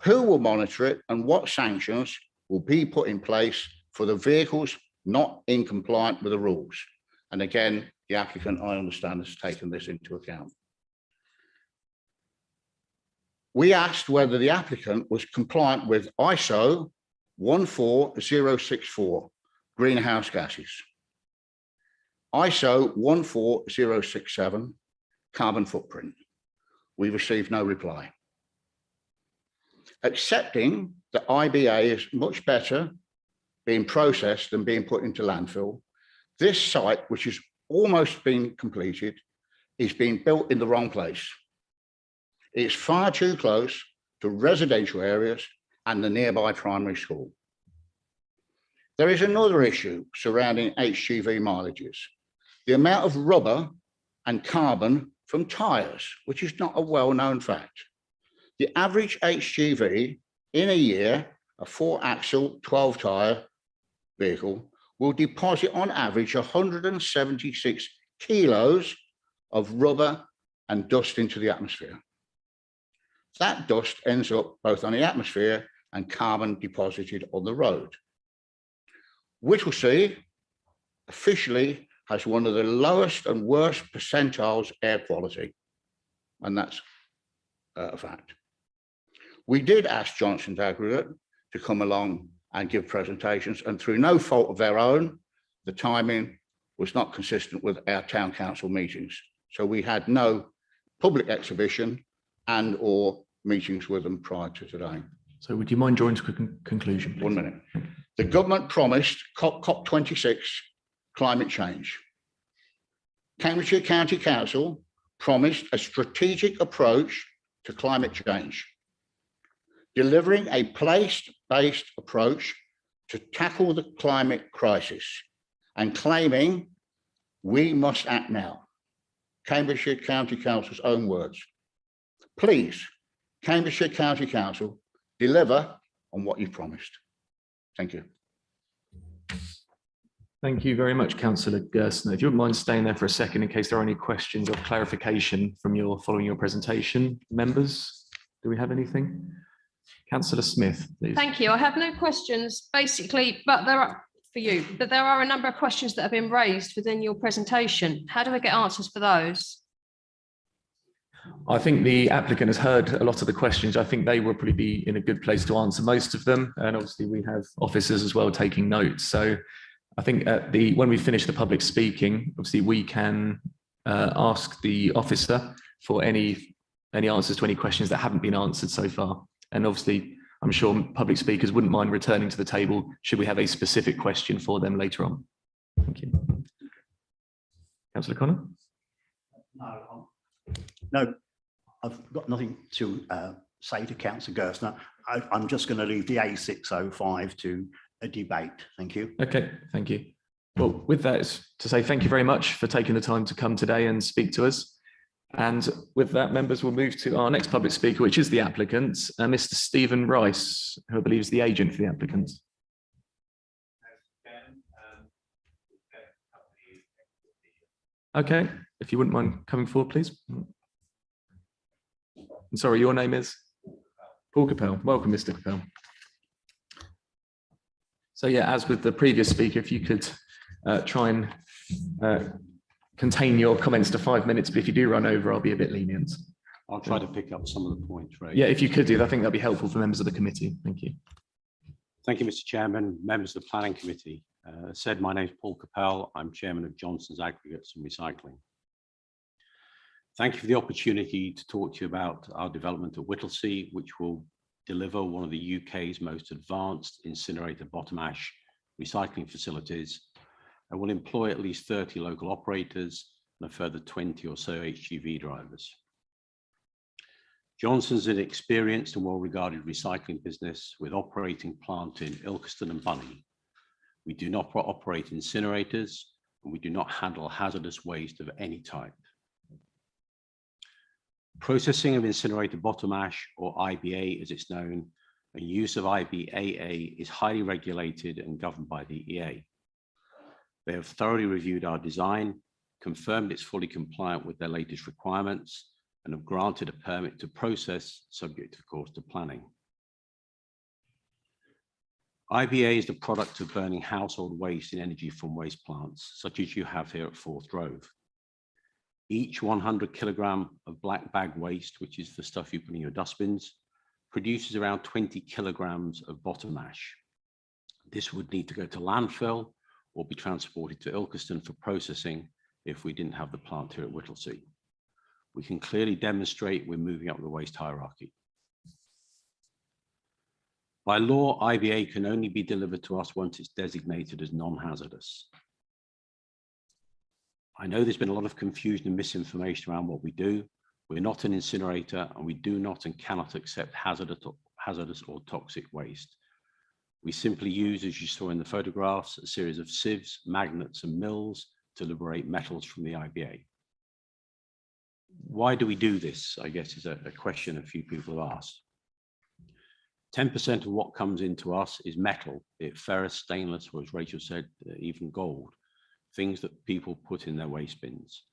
Who will monitor it and what sanctions will be put in place for the vehicles not in compliance with the rules? And again, the applicant, I understand, has taken this into account. We asked whether the applicant was compliant with ISO 14064, greenhouse gases, ISO 14067, carbon footprint. We received no reply. Accepting that IBA is much better being processed than being put into landfill, this site, which has almost been completed, is being built in the wrong place. It's far too close to residential areas and the nearby primary school. There is another issue surrounding HGV mileages, the amount of rubber and carbon from tyres, which is not a well-known fact. The average HGV in a year, a 4-axle, 12-tyre vehicle, will deposit on average 176 kilos of rubber and dust into the atmosphere. That dust ends up both on the atmosphere and carbon deposited on the road. Whittlesea officially has one of the lowest and worst percentiles air quality, and that's fact. We did ask Johnson's Aggregate to come along and give presentations, and through no fault of their own, the timing was not consistent with our town council meetings. So we had no public exhibition and or meetings with them prior to today. So would you mind drawing to a conclusion, please? 1 minute. The government promised COP26 climate change. Cambridgeshire County Council promised a strategic approach to climate change, delivering a place-based approach to tackle the climate crisis and claiming we must act now. Cambridgeshire County Council's own words. Please, Cambridgeshire County Council, deliver on what you promised. Thank you. Thank you very much, Councillor Gerstner. If you wouldn't mind staying there for a second in case there are any questions or clarification from following your presentation. Members, do we have anything? Councillor Smith, please. Thank you. I have no questions, basically, but there are for you, but there are a number of questions that have been raised within your presentation. How do I get answers for those? I think the applicant has heard a lot of the questions. I think they will probably be in a good place to answer most of them. And obviously we have officers as well taking notes. So I think when we finish the public speaking, obviously we can ask the officer for any answers to any questions that haven't been answered so far. And obviously, I'm sure public speakers wouldn't mind returning to the table should we have a specific question for them later on. Thank you. Councillor Connor? No, I've got nothing to say to Councillor Gerstner. I'm just going to leave the A605 to a debate. Thank you. Okay, thank you. Well, with that, is to say thank you very much for taking the time to come today and speak to us. And with that, members, we'll move to our next public speaker, which is the applicant, Mr. Stephen Rice, who I believe is the agent for the applicant. Okay, if you wouldn't mind coming forward, please. I'm sorry, your name is? Paul Capel. Welcome, Mr. Capel. So yeah, as with the previous speaker, if you could try and contain your comments to 5 minutes, but if you do run over, I'll be a bit lenient. I'll try to pick up some of the points, right? Yeah, if you could do, I think that'd be helpful for members of the committee. Thank you. Thank you, Mr. Chairman, members of the Planning Committee. Said, my name is Paul Capel. I'm Chairman of Johnson's Aggregates and Recycling. Thank you for the opportunity to talk to you about our development at Whittlesea, which will deliver one of the UK's most advanced incinerator bottom ash recycling facilities, and will employ at least 30 local operators and a further 20 or so HGV drivers. Johnson's an experienced and well-regarded recycling business with operating plant in Ilkeston and Bunny. We do not operate incinerators, and we do not handle hazardous waste of any type. Processing of incinerated bottom ash, or IBA as it's known, and use of IBAA is highly regulated and governed by the EA. They have thoroughly reviewed our design, confirmed it's fully compliant with their latest requirements, and have granted a permit to process, subject of course to planning. IBA is the product of burning household waste and energy from waste plants, such as you have here at Forth Grove. Each 100 kilogram of black bag waste, which is the stuff you put in your dustbins, produces around 20 kilograms of bottom ash. This would need to go to landfill or be transported to Ilkeston for processing if we didn't have the plant here at Whittlesea. We can clearly demonstrate we're moving up the waste hierarchy. By law, IBA can only be delivered to us once it's designated as non-hazardous. I know there's been a lot of confusion and misinformation around what we do. We're not an incinerator, and we do not and cannot accept hazardous or toxic waste. We simply use, as you saw in the photographs, a series of sieves, magnets, and mills to liberate metals from the IBA. Why do we do this, I guess, is a question a few people have asked. 10% of what comes into us is metal, be it ferrous, stainless, or as Rachel said, even gold, things that people put in their waste bins.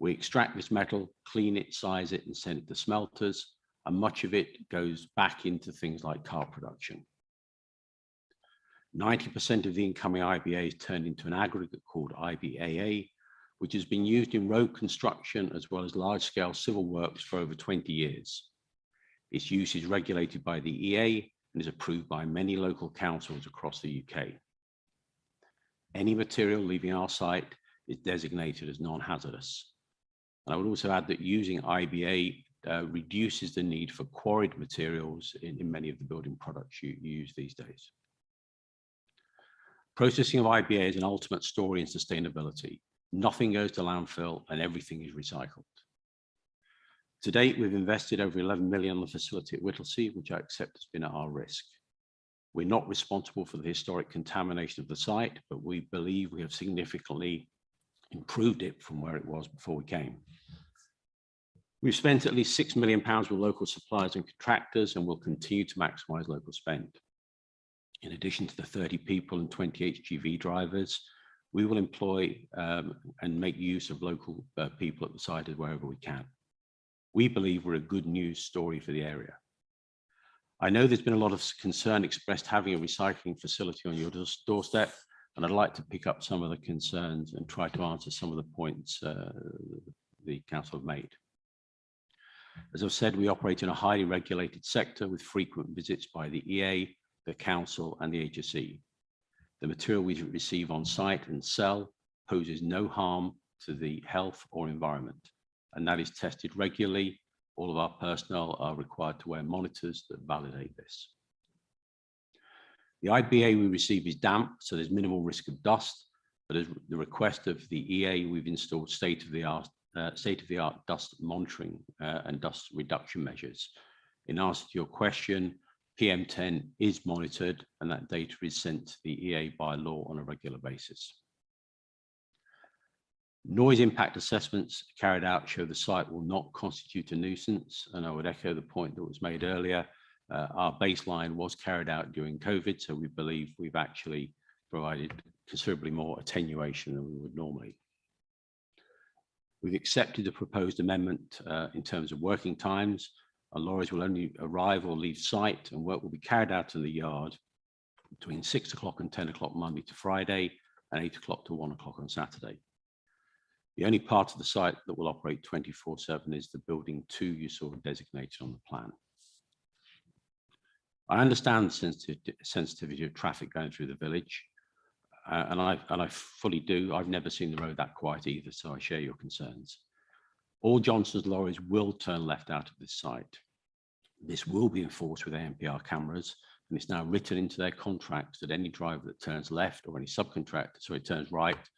We extract this metal, clean it, size it, and send it to smelters, and much of it goes back into things like car production. 90% of the incoming IBA is turned into an aggregate called IBAA, which has been used in road construction as well as large-scale civil works for over 20 years. Its use is regulated by the EA and is approved by many local councils across the UK. Any material leaving our site is designated as non-hazardous. And I would also add that using IBA reduces the need for quarried materials in many of the building products you use these days. Processing of IBA is an ultimate story in sustainability. Nothing goes to landfill and everything is recycled. To date, we've invested over 11 million on the facility at Whittlesea, which I accept has been at our risk. We're not responsible for the historic contamination of the site, but we believe we have significantly improved it from where it was before we came. We've spent at least £6 million with local suppliers and contractors and will continue to maximise local spend. In addition to the 30 people and 20 HGV drivers, we will employ and make use of local people at the site wherever we can. We believe we're a good news story for the area. I know there's been a lot of concern expressed having a recycling facility on your doorstep, and I'd like to pick up some of the concerns and try to answer some of the points the council have made. As I've said, we operate in a highly regulated sector with frequent visits by the EA, the council and the HSE. The material we receive on site and sell poses no harm to the health or environment, and that is tested regularly. All of our personnel are required to wear monitors that validate this. The IBA we receive is damp, so there's minimal risk of dust, but at the request of the EA, we've installed state-of-the-art dust monitoring and dust reduction measures. In answer to your question, PM10 is monitored and that data is sent to the EA by law on a regular basis. Noise impact assessments carried out show the site will not constitute a nuisance, and I would echo the point that was made earlier. Our baseline was carried out during COVID, so we believe we've actually provided considerably more attenuation than we would normally. We've accepted the proposed amendment in terms of working times. Our lorries will only arrive or leave site, and work will be carried out in the yard between 6 o'clock and 10 o'clock Monday to Friday, and 8 o'clock to 1 o'clock on Saturday. The only part of the site that will operate 24/7 is the building 2 you saw designated on the plan. I understand the sensitivity of traffic going through the village, and I fully do. I've never seen the road that quiet either, so I share your concerns. All Johnson's lorries will turn left out of this site. This will be enforced with ANPR cameras, and it's now written into their contracts that any driver that turns left or any subcontractor, so it turns right,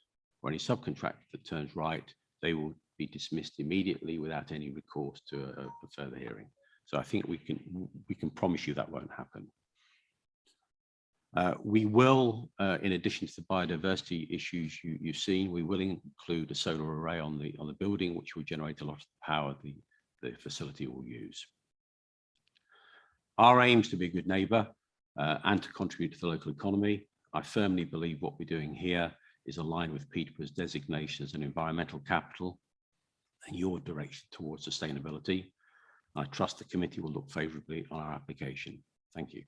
or any subcontractor that turns right, they will be dismissed immediately without any recourse to a further hearing. So I think we can promise you that won't happen. We will, in addition to the biodiversity issues you've seen, we will include a solar array on the building, which will generate a lot of the power the facility will use. Our aim is to be a good neighbour and to contribute to the local economy. I firmly believe what we're doing here is aligned with Peterborough's designation as an environmental capital and your direction towards sustainability. I trust the committee will look favourably on our application. Thank you.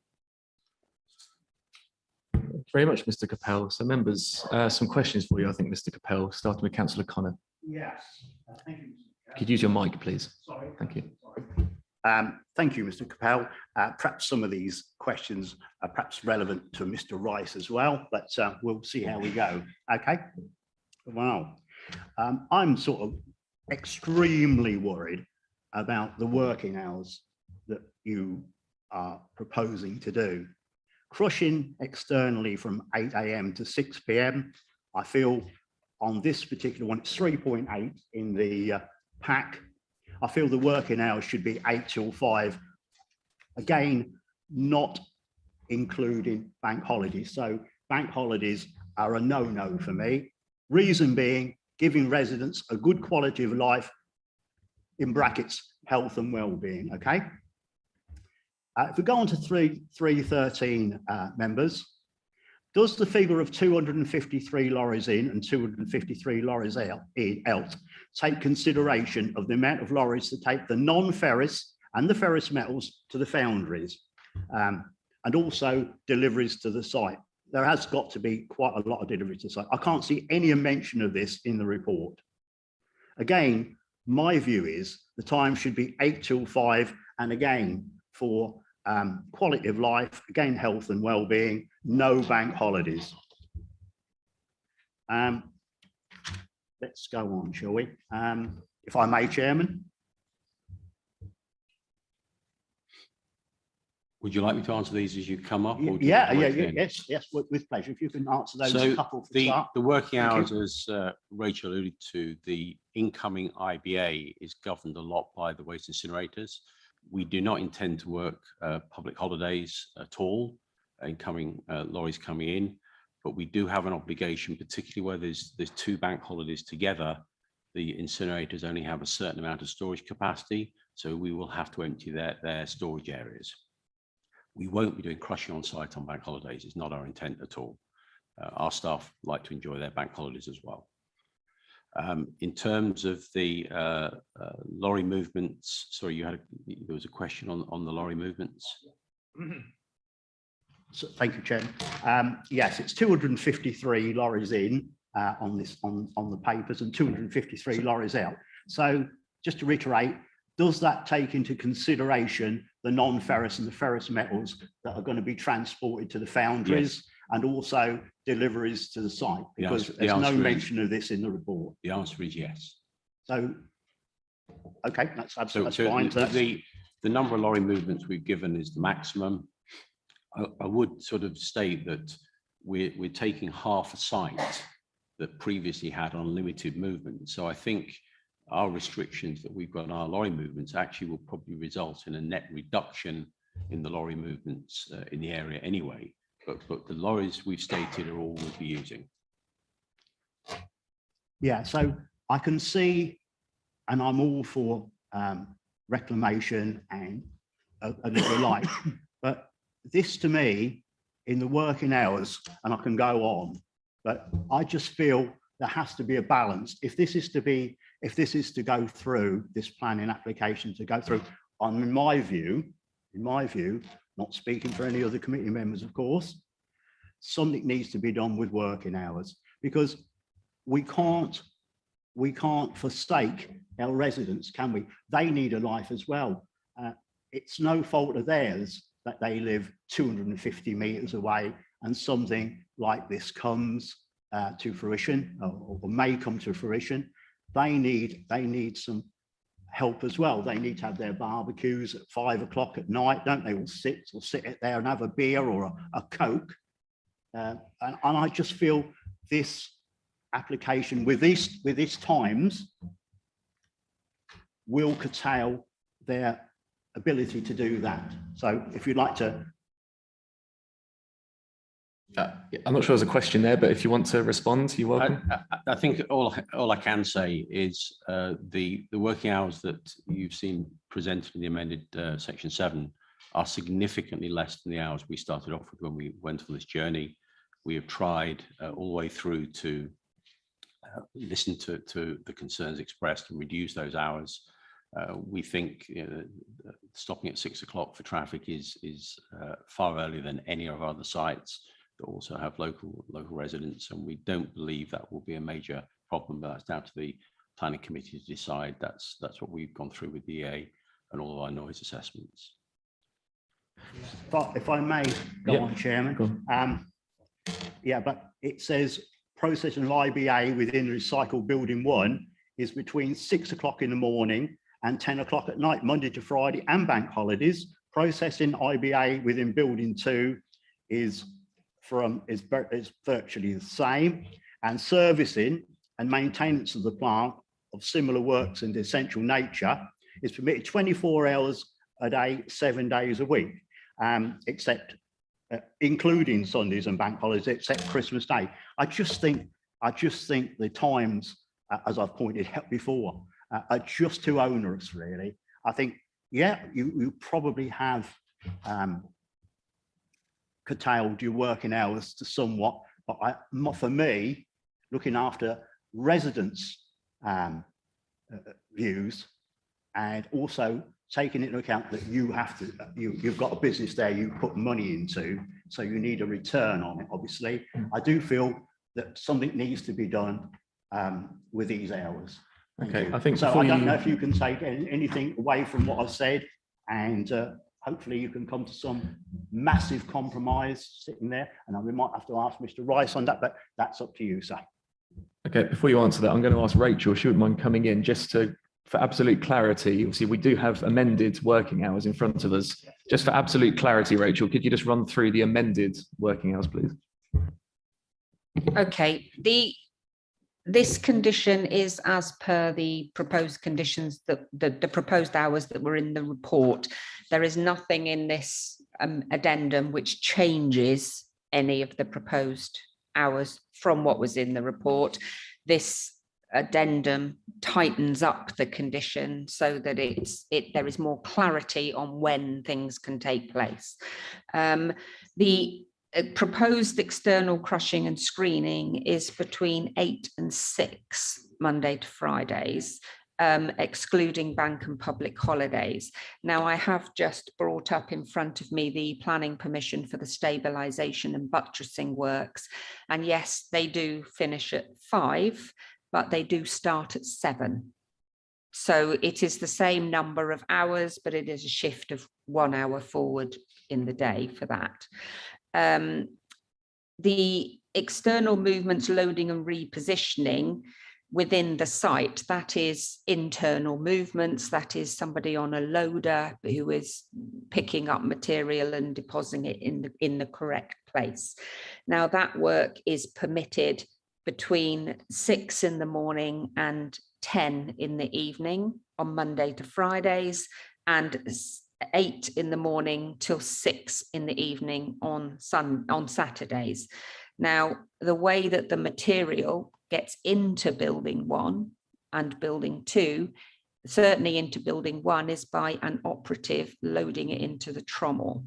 Thank you very much, Mr. Capel. So members, some questions for you, I think, Mr. Capel, starting with Councillor Connor. Yes, thank you. Could you use your mic, please? Sorry. Thank you. Thank you, Mr. Capel. Perhaps some of these questions are perhaps relevant to Mr. Rice as well, but we'll see how we go. Okay. Wow. I'm sort of extremely worried about the working hours that you are proposing to do. Crushing externally from 8 AM to 6 PM. I feel on this particular one, it's 3.8 in the pack. I feel the working hours should be 8 till 5. Again, not including bank holidays. So bank holidays are a no-no for me. Reason being, giving residents a good quality of life, in brackets, health and well-being, okay? If we go on to 313 members, does the figure of 253 lorries in and 253 lorries out take consideration of the amount of lorries to take the non-ferrous and the ferrous metals to the foundries, and also deliveries to the site? There has got to be quite a lot of deliveries to the site. I can't see any mention of this in the report. Again, my view is the time should be 8 till 5, and again, for quality of life, again, health and well-being, no bank holidays. Let's go on, shall we? If I may, Chairman. Would you like me to answer these as you come up? Or Yes, with pleasure. If you can answer those So a couple for the start. the working Thank hours, as Rachel alluded to, the incoming IBA is governed a lot by the waste incinerators. We do not intend to work public holidays at all, incoming lorries coming in, but we do have an obligation, particularly where there's two bank holidays together. The incinerators only have a certain amount of storage capacity, so we will have to empty their storage areas. We won't be doing crushing on site on bank holidays. It's not our intent at all. Our staff like to enjoy their bank holidays as well. In terms of the lorry movements, sorry, there was a question on the lorry movements. So, thank you, Chairman. Yes, it's 253 lorries in on the papers and 253 lorries out. So just to reiterate, does that take into consideration the non-ferrous and the ferrous metals that are going to be transported to the foundries? Yes. And also deliveries to the site? Because there's no mention of this in the report. The answer is yes. So, okay, that's fine. The number of lorry movements we've given is the maximum. I would sort of state that we're taking half a site that previously had unlimited movement. So I think our restrictions that we've got on our lorry movements actually will probably result in a net reduction in the lorry movements in the area anyway. But the lorries we've stated are all we'll be using. Yeah, so I can see, and I'm all for reclamation and a little like, but this to me, in the working hours, and I can go on, but I just feel there has to be a balance. If this is to go through, this planning application to go through, in my view, not speaking for any other committee members, of course, something needs to be done with working hours, because we can't forsake our residents, can we? They need a life as well. It's no fault of theirs that they live 250 meters away and something like this comes to fruition or may come to fruition. They need some help as well. They need to have their barbecues at 5 o'clock at night, don't they? Will sit there and have a beer or a Coke. And I just feel this application with these times will curtail their ability to do that. So if you'd like to. I'm not sure there's a question there, but if you want to respond, you're welcome. I think all I can say is the working hours that you've seen presented in the amended section 7 are significantly less than the hours we started off with when we went on this journey. We have tried all the way through to listen to the concerns expressed and reduce those hours. We think stopping at 6 o'clock for traffic is far earlier than any of our other sites that also have local residents, and we don't believe that will be a major problem. But that's down to the planning committee to decide. That's what we've gone through with the EA and all of our noise assessments. But if I may go on, Chairman. Go on. Yeah, but it says processing of IBA within recycled building 1 is between 6 o'clock in the morning and 10 o'clock at night, Monday to Friday and bank holidays. Processing IBA within building 2 is virtually the same, and servicing and maintenance of the plant of similar works and essential nature is permitted 24 hours a day, 7 days a week, except including Sundays and bank holidays, except Christmas Day. I just think the times, as I've pointed out before, are just too onerous, really. I think, yeah, you probably have curtailed your working hours to somewhat, but for me, looking after residents' views, and also taking into account that you've got a business there you put money into, so you need a return on it, obviously. I do feel that something needs to be done with these hours. Okay, I think so. I don't know if you can take anything away from what I've said, and hopefully you can come to some massive compromise sitting there. And we might have to ask Mr. Rice on that, but that's up to you, sir. Okay, before you answer that, I'm going to ask Rachel, she wouldn't mind coming in just for absolute clarity. Obviously, we do have amended working hours in front of us. Just for absolute clarity, Rachel, could you just run through the amended working hours, please? Okay, this condition is as per the proposed conditions, that the proposed hours that were in the report. There is nothing in this addendum which changes any of the proposed hours from what was in the report. This addendum tightens up the condition so that there is more clarity on when things can take place. The proposed external crushing and screening is between 8 and 6 Monday to Fridays, excluding bank and public holidays. Now, I have just brought up in front of me the planning permission for the stabilisation and buttressing works. And yes, they do finish at 5, but they do start at 7. So it is the same number of hours, but it is a shift of 1 hour forward in the day for that. The external movements, loading and repositioning within the site, that is internal movements, that is somebody on a loader who is picking up material and depositing it in the correct place. Now, that work is permitted between 6 in the morning and 10 in the evening on Monday to Fridays, and 8 in the morning till 6 in the evening on Saturdays. Now, the way that the material gets into building 1 and building 2, certainly into building 1, is by an operative loading it into the trommel.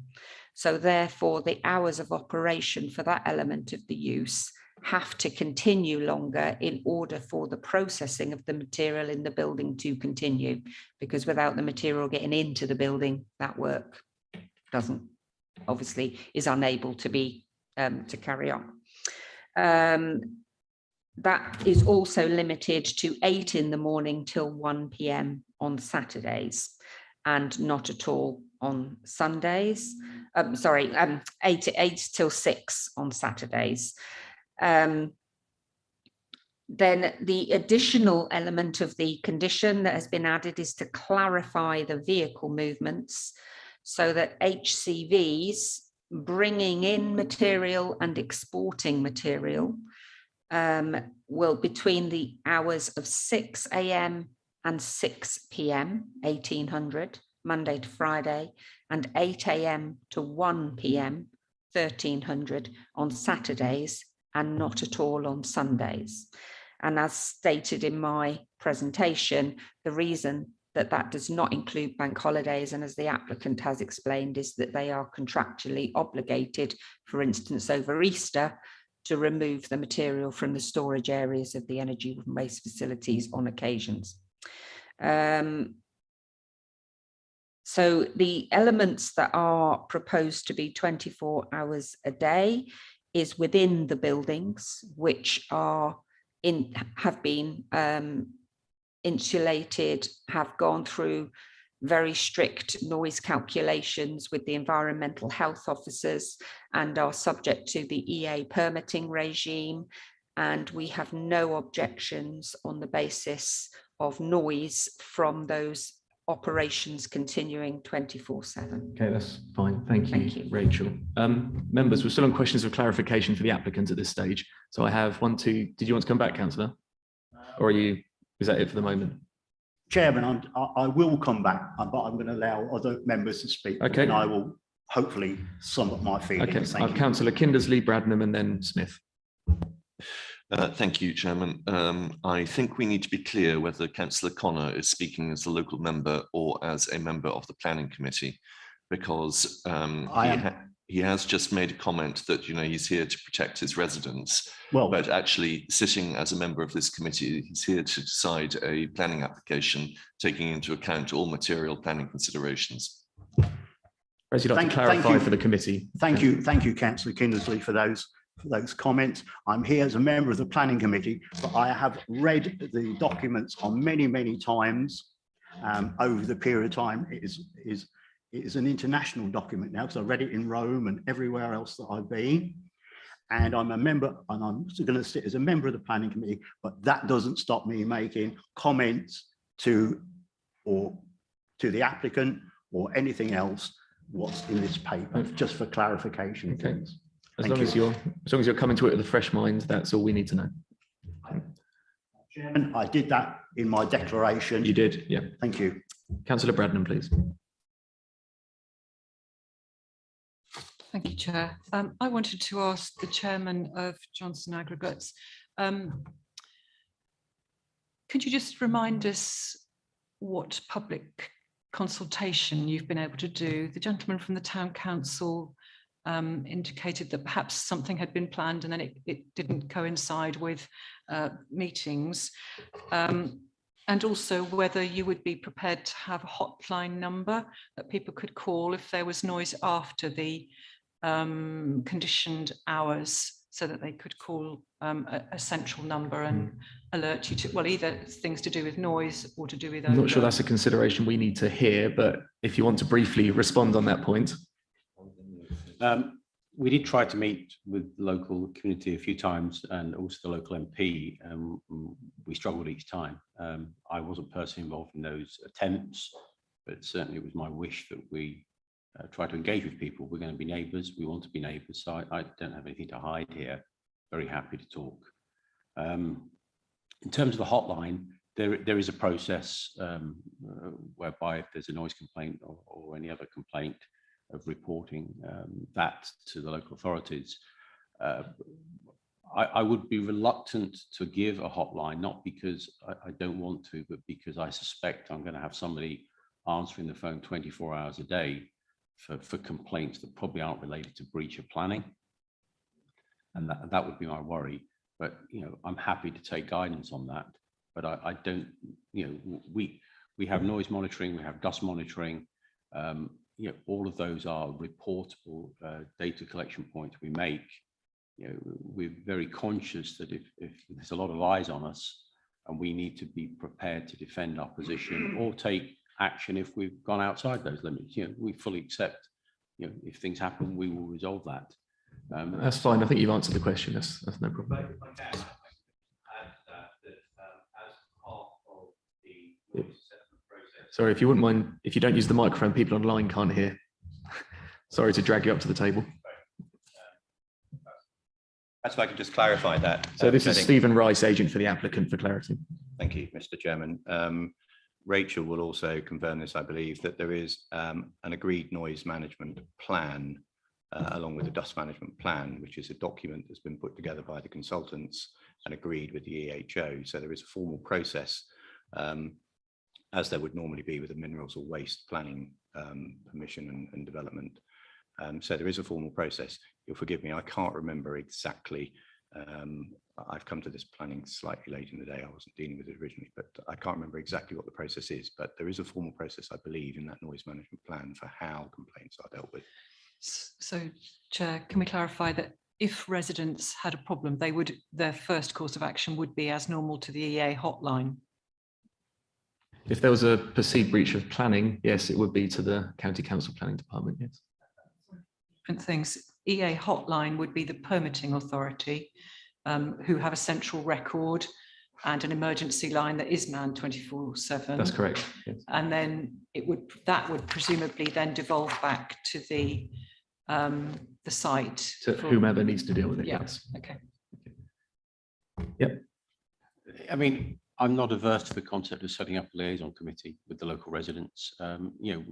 So therefore, the hours of operation for that element of the use have to continue longer in order for the processing of the material in the building to continue, because without the material getting into the building, that work is unable to be to carry on. That is also limited to 8 in the morning till 1 p.m. on Saturdays, and not at all on Sundays. 8 till 6 on Saturdays. Then the additional element of the condition that has been added is to clarify the vehicle movements so that HCVs bringing in material and exporting material will, between the hours of 6 a.m. and 6 p.m. 1800 Monday to Friday, and 8 a.m. to 1 p.m. 1300 on Saturdays, and not at all on Sundays. And as stated in my presentation, the reason that does not include bank holidays, and as the applicant has explained, is that they are contractually obligated, for instance, over Easter, to remove the material from the storage areas of the energy waste facilities on occasions. So the elements that are proposed to be 24 hours a day is within the buildings, which have been insulated, have gone through very strict noise calculations with the environmental health officers, and are subject to the EA permitting regime. And we have no objections on the basis of noise from those operations continuing 24/7. Okay, that's fine. Thank you, Rachel. Members, we're still on questions of clarification for the applicant at this stage. So I have 1, 2. Did you want to come back, Councillor? Or is that it for the moment? Chairman, I will come back, but I'm going to allow other members to speak. Okay. And I will hopefully sum up my feelings. Okay, Thank you. Councillor Kindersley, Bradnam, and then Smith. Thank you, Chairman. I think we need to be clear whether Councillor Connor is speaking as a local member or as a member of the Planning Committee, because he has just made a comment that, you know, he's here to protect his residents. Well, but actually sitting as a member of this committee, he's here to decide a planning application, taking into account all material planning considerations. As you'd like to clarify for the committee. Thank you, Councillor Kindersley, for those comments. I'm here as a member of the Planning Committee, but I have read the documents on many times over the period of time it is It is an international document now because I read it in Rome and everywhere else that I've been. And I'm a member, and I'm going to sit as a member of the planning committee, but that doesn't stop me making comments to the applicant or anything else what's in this paper, just for clarification. Okay. As long as you're coming to it with a fresh mind, that's all we need to know. Chairman, I did that in my declaration. You did, yeah. Thank you. Councillor Bradnam, please. Thank you, Chair. I wanted to ask the chairman of Johnson Aggregates, could you just remind us what public consultation you've been able to do? The gentleman from the town council indicated that perhaps something had been planned and then it didn't coincide with meetings. And also whether you would be prepared to have a hotline number that people could call if there was noise after the conditioned hours, so that they could call a central number and alert you to, well, either things to do with noise or to do with. I'm not sure that's a consideration we need to hear, but if you want to briefly respond on that point. We did try to meet with the local community a few times and also the local MP. We struggled each time. I wasn't personally involved in those attempts, but certainly it was my wish that we try to engage with people. We're going to be neighbours. We want to be neighbours. So I don't have anything to hide here. Very happy to talk. In terms of the hotline, there is a process whereby if there's a noise complaint or any other complaint, of reporting that to the local authorities. I would be reluctant to give a hotline, not because I don't want to, but because I suspect I'm going to have somebody answering the phone 24 hours a day for complaints that probably aren't related to breach of planning. And that would be my worry. But, you know, I'm happy to take guidance on that. But I don't, you know, we have noise monitoring, we have dust monitoring. You know, all of those are reportable data collection points we make. You know, we're very conscious that if there's a lot of eyes on us and we need to be prepared to defend our position or take action if we've gone outside those limits, you know, we fully accept, you know, if things happen, we will resolve that. That's fine. I think you've answered the question. That's no problem. Sorry, if you wouldn't mind, if you don't use the microphone, people online can't hear. Sorry to drag you up to the table. Perhaps if I could just clarify that. So this is Stephen Rice, agent for the applicant, for clarity. Thank you, Mr. Chairman. Rachel will also confirm this, I believe, that there is an agreed noise management plan along with the dust management plan, which is a document that's been put together by the consultants and agreed with the EHO. So there is a formal process, as there would normally be with a minerals or waste planning permission and development. So there is a formal process. You'll forgive me, I can't remember exactly. I've come to this planning slightly late in the day. I wasn't dealing with it originally, but I can't remember exactly what the process is. But there is a formal process, I believe, in that noise management plan for how complaints are dealt with. So, Chair, can we clarify that if residents had a problem, their first course of action would be as normal to the EA hotline? If there was a perceived breach of planning, yes, it would be to the County Council Planning Department, yes. Different things. EA hotline would be the permitting authority, who have a central record and an emergency line that is manned 24/7. That's correct. Yes. And then that would presumably then devolve back to the site. To whomever needs to deal with it. Yeah. Yes. Okay. Yep. I mean, I'm not averse to the concept of setting up a liaison committee with the local residents. You know,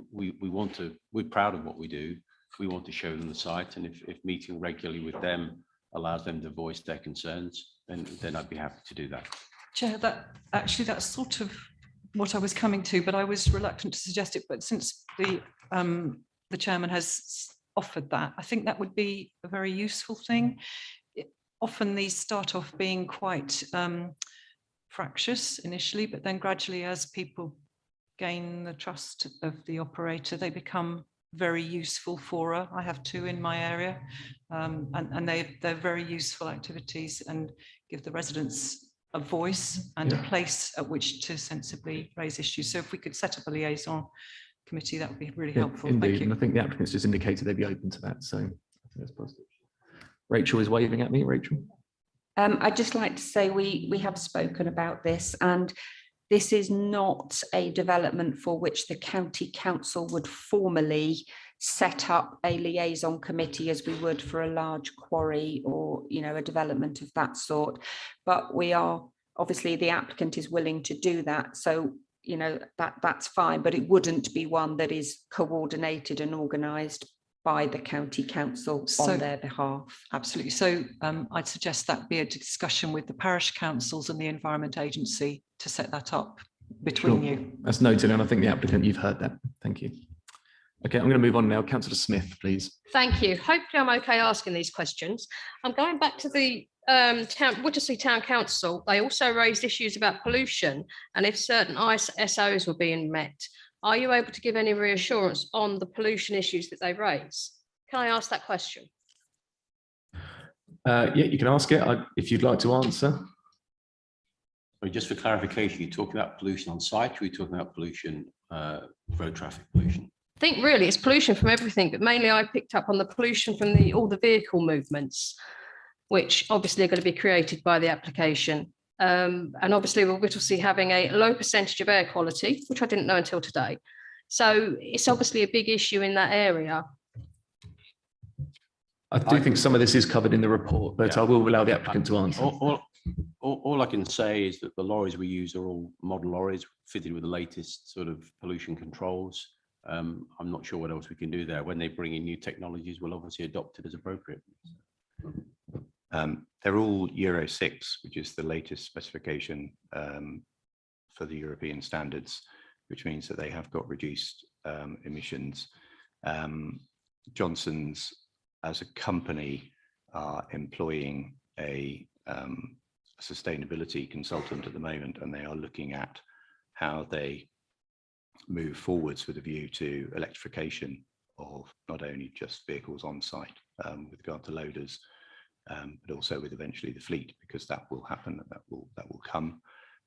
we're proud of what we do. We want to show them the site, and if meeting regularly with them allows them to voice their concerns, then I'd be happy to do that. Chair, that's sort of what I was coming to, but I was reluctant to suggest it. But since the chairman has offered that, I think that would be a very useful thing. Often these start off being quite fractious initially, but then gradually, as people gain the trust of the operator, they become very useful fora. I have two in my area, and they're very useful activities and give the residents a voice and a place at which to sensibly raise issues. So if we could set up a liaison committee, that would be really Yeah, helpful. Thank indeed, you. and I think the applicants just indicated they'd be open to that, so I think that's positive. Rachel is waving at me. Rachel. I'd just like to say we have spoken about this, and this is not a development for which the county council would formally set up a liaison committee as we would for a large quarry or, you know, a development of that sort. But we are, obviously the applicant is willing to do that. So, you know, that's fine, but it wouldn't be one that is coordinated and organised by the county council on their behalf. Absolutely. So I'd suggest that be a discussion with the parish councils and the Environment Agency to set that up between you. That's noted, and I think the applicant, you've heard that. Thank you. Okay, I'm going to move on now. Councillor Smith, please. Thank you. Hopefully I'm okay asking these questions. I'm going back to the Whittlesea Town Council. They also raised issues about pollution and if certain ISOs were being met. Are you able to give any reassurance on the pollution issues that they raise? Can I ask that question? Yeah, you can ask it if you'd like to answer. So just for clarification, you're talking about pollution on site, or are you talking about pollution, road traffic pollution? I think really it's pollution from everything, but mainly I picked up on the pollution from all the vehicle movements, which obviously are going to be created by the application. And obviously with Whittlesea having a low percentage of air quality, which I didn't know until today. So it's obviously a big issue in that area. I do think some of this is covered in the report, but I will allow the applicant to answer. All I can say is that the lorries we use are all modern lorries fitted with the latest sort of pollution controls. I'm not sure what else we can do there. When they bring in new technologies, we'll obviously adopt it as appropriate. They're all Euro 6, which is the latest specification for the European standards, which means that they have got reduced emissions. Johnson's, as a company, are employing a sustainability consultant at the moment, and they are looking at how they move forwards with a view to electrification of not only just vehicles on site with regard to loaders, but also with eventually the fleet, because that will happen, that will come.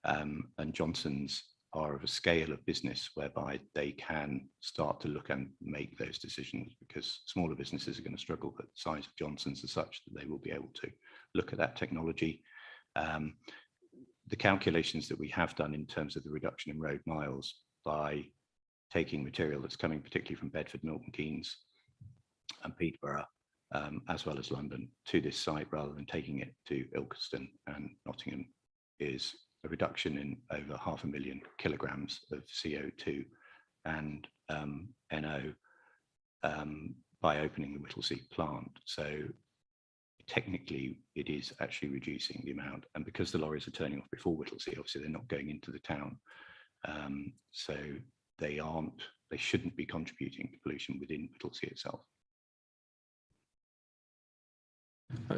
And Johnson's are of a scale of business whereby they can start to look and make those decisions, because smaller businesses are going to struggle, but the size of Johnson's is such that they will be able to look at that technology. The calculations that we have done in terms of the reduction in road miles by taking material that's coming particularly from Bedford, Milton Keynes and Peterborough, as well as London, to this site rather than taking it to Ilkeston and Nottingham, is a reduction in over 500,000 kilograms of CO2 and NO by opening the Whittlesea plant. So technically it is actually reducing the amount, and because the lorries are turning off before Whittlesea, obviously they're not going into the town, so they shouldn't be contributing to pollution within Whittlesea itself.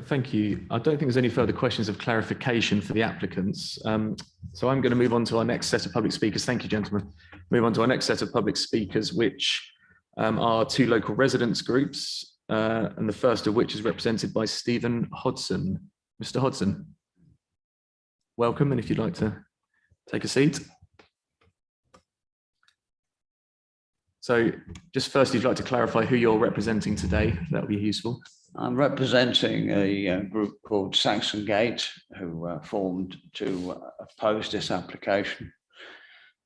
Thank you. I don't think there's any further questions of clarification for the applicants. So I'm going to move on to our next set of public speakers. Thank you, gentlemen. Move on to our next set of public speakers, which are two local residents groups, and the first of which is represented by Stephen Hodson. Mr. Hodson, welcome, and if you'd like to take a seat. So just first, you'd like to clarify who you're representing today. That would be useful. I'm representing a group called Saxon Gate, who formed to oppose this application.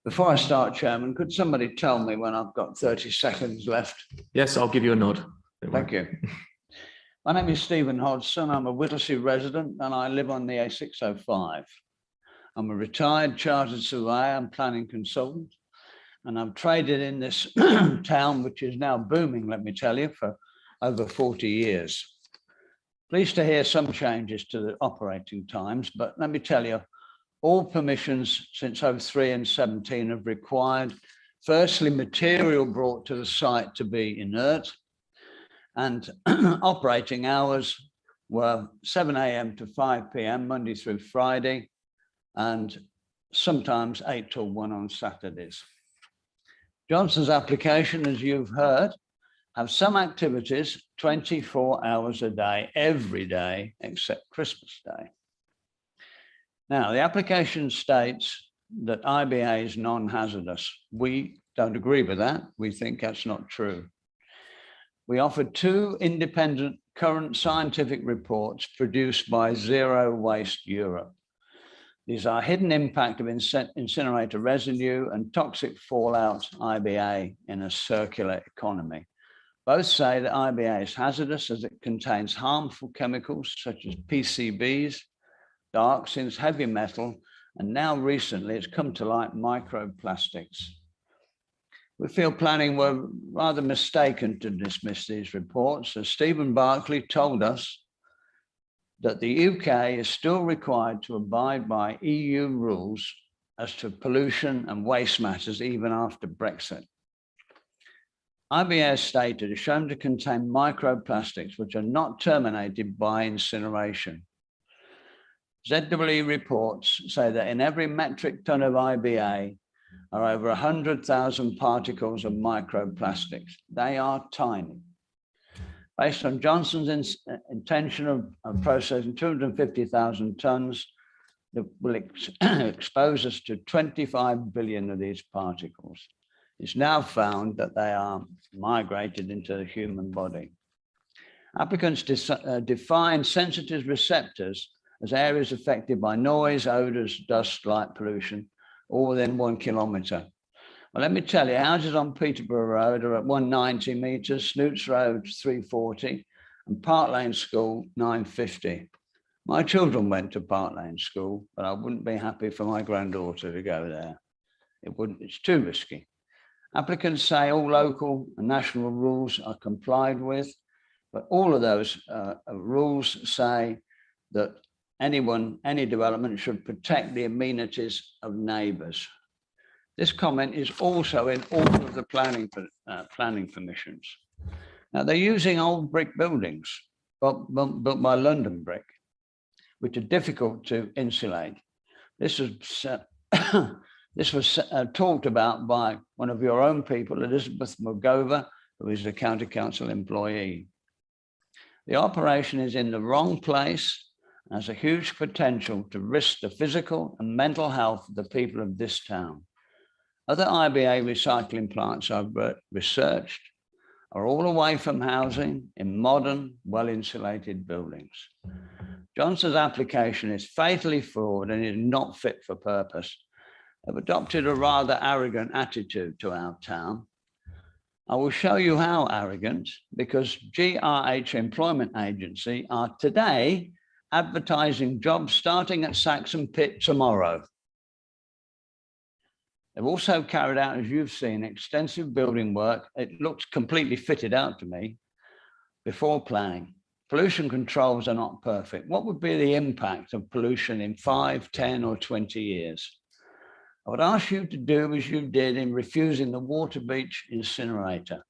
Before I start, Chairman, could somebody tell me when I've got 30 seconds left? Yes, I'll give you a nod. Thank you. My name is Stephen Hodson. I'm a Whittlesea resident and I live on the A605. I'm a retired chartered surveyor and planning consultant, and I've traded in this town, which is now booming, let me tell you, for over 40 years. Pleased to hear some changes to the operating times, but let me tell you, all permissions since 03 and 17 have required, firstly, material brought to the site to be inert, and operating hours were 7 a.m. to 5 p.m. Monday through Friday, and sometimes 8 till 1 on Saturdays. Johnson's application, as you've heard, have some activities 24 hours a day, every day, except Christmas Day. Now, the application states that IBA is non-hazardous. We don't agree with that. We think that's not true. We offered 2 independent current scientific reports produced by Zero Waste Europe. These are hidden impact of incinerator residue and toxic fallout IBA in a circular economy. Both say that IBA is hazardous as it contains harmful chemicals such as PCBs, dioxins, heavy metal, and now recently it's come to light microplastics. We feel planning were rather mistaken to dismiss these reports, as Stephen Barclay told us that the UK is still required to abide by EU rules as to pollution and waste matters even after Brexit. IBA stated is shown to contain microplastics which are not terminated by incineration. ZWE reports say that in every metric ton of IBA are over 100,000 particles of microplastics. They are tiny. Based on Johnson's intention of processing 250,000 tons, that will expose us to 25 billion of these particles. It's now found that they are migrated into the human body. Applicants define sensitive receptors as areas affected by noise, odors, dust, light pollution, all within 1 kilometre. Well, let me tell you, houses on Peterborough Road are at 190 metres, Snoots Road 340, and Park Lane School 950. My children went to Park Lane School, but I wouldn't be happy for my granddaughter to go there. It's too risky. Applicants say all local and national rules are complied with, but all of those rules say that any development should protect the amenities of neighbours. This comment is also in all of the planning permissions. Now, they're using old brick buildings built by London Brick, which are difficult to insulate. This was talked about by one of your own people, Elizabeth Mogova, who is a county council employee. The operation is in the wrong place and has a huge potential to risk the physical and mental health of the people of this town. Other IBA recycling plants I've researched are all away from housing in modern, well-insulated buildings. Johnson's application is fatally flawed and is not fit for purpose. They've adopted a rather arrogant attitude to our town. I will show you how arrogant, because GRH Employment Agency are today advertising jobs starting at Saxon Pit tomorrow. They've also carried out, as you've seen, extensive building work. It looks completely fitted out to me before planning. Pollution controls are not perfect. What would be the impact of pollution in 5, 10 or 20 years? I would ask you to do as you did in refusing the Waterbeach incinerator,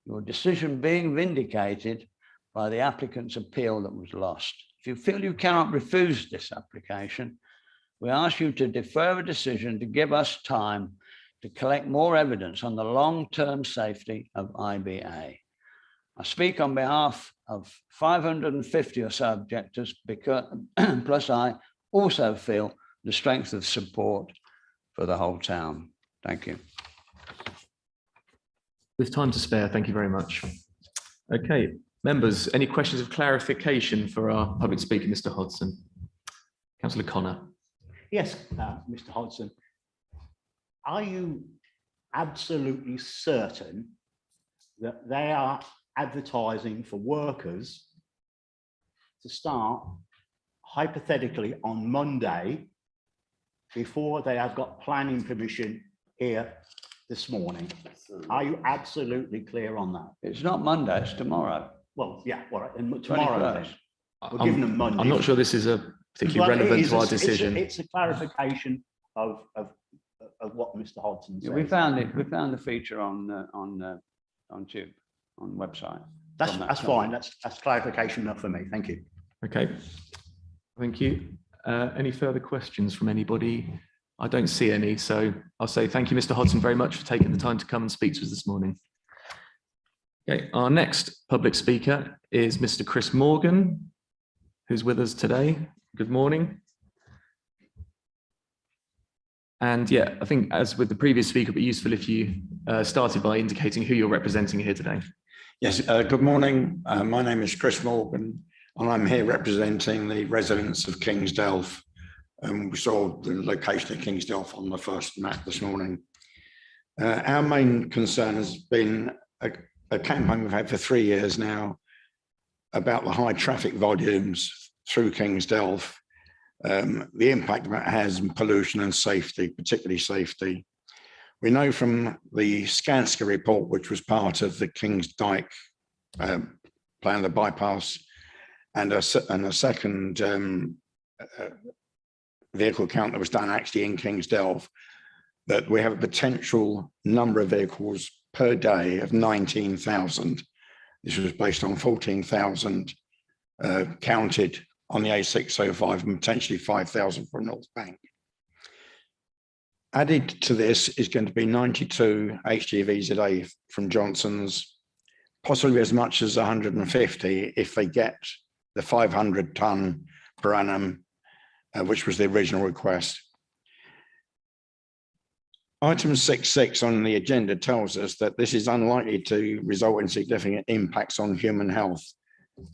your decision being vindicated by the applicant's appeal that was lost. If you feel you cannot refuse this application, we ask you to defer a decision to give us time to collect more evidence on the long-term safety of IBA. I speak on behalf of 550 or so objectors, because, plus I also feel the strength of support for the whole town. Thank you. With time to spare, thank you very much. Okay, members, any questions of clarification for our public speaker, Mr. Hodson? Councillor Connor. Yes, Mr. Hodson. Are you absolutely certain that they are advertising for workers to start hypothetically on Monday before they have got planning permission here this morning? Are you absolutely clear on that? It's not Monday, it's tomorrow. Well, yeah, all right, and tomorrow then. We're giving them Monday. I'm not sure this is particularly relevant to our decision. It's a clarification of what Mr. Hodson said. Yeah, we found it. We found the feature on Tube, on website. That's fine. That's clarification enough for me. Thank you. Okay, thank you. Any further questions from anybody? I don't see any, so I'll say thank you, Mr. Hodson, very much for taking the time to come and speak to us this morning. Okay, our next public speaker is Mr. Chris Morgan, who's with us today. Good morning. And yeah, I think as with the previous speaker, it'd be useful if you started by indicating who you're representing here today. Yes, good morning. My name is Chris Morgan, and I'm here representing the residents of Kingsdelph. We saw the location of Kingsdelph on the first map this morning. Our main concern has been a campaign we've had for 3 years now about the high traffic volumes through Kingsdelph, the impact that has on pollution and safety, particularly safety. We know from the Skanska report, which was part of the Kings Dyke plan, the bypass, and a second vehicle count that was done actually in Kingsdelph, that we have a potential number of vehicles per day of 19,000. This was based on 14,000 counted on the A605 and potentially 5,000 from North Bank. Added to this is going to be 92 HGVs a day from Johnson's, possibly as much as 150 if they get the 500 tonne per annum, which was the original request. Item 6.6 on the agenda tells us that this is unlikely to result in significant impacts on human health.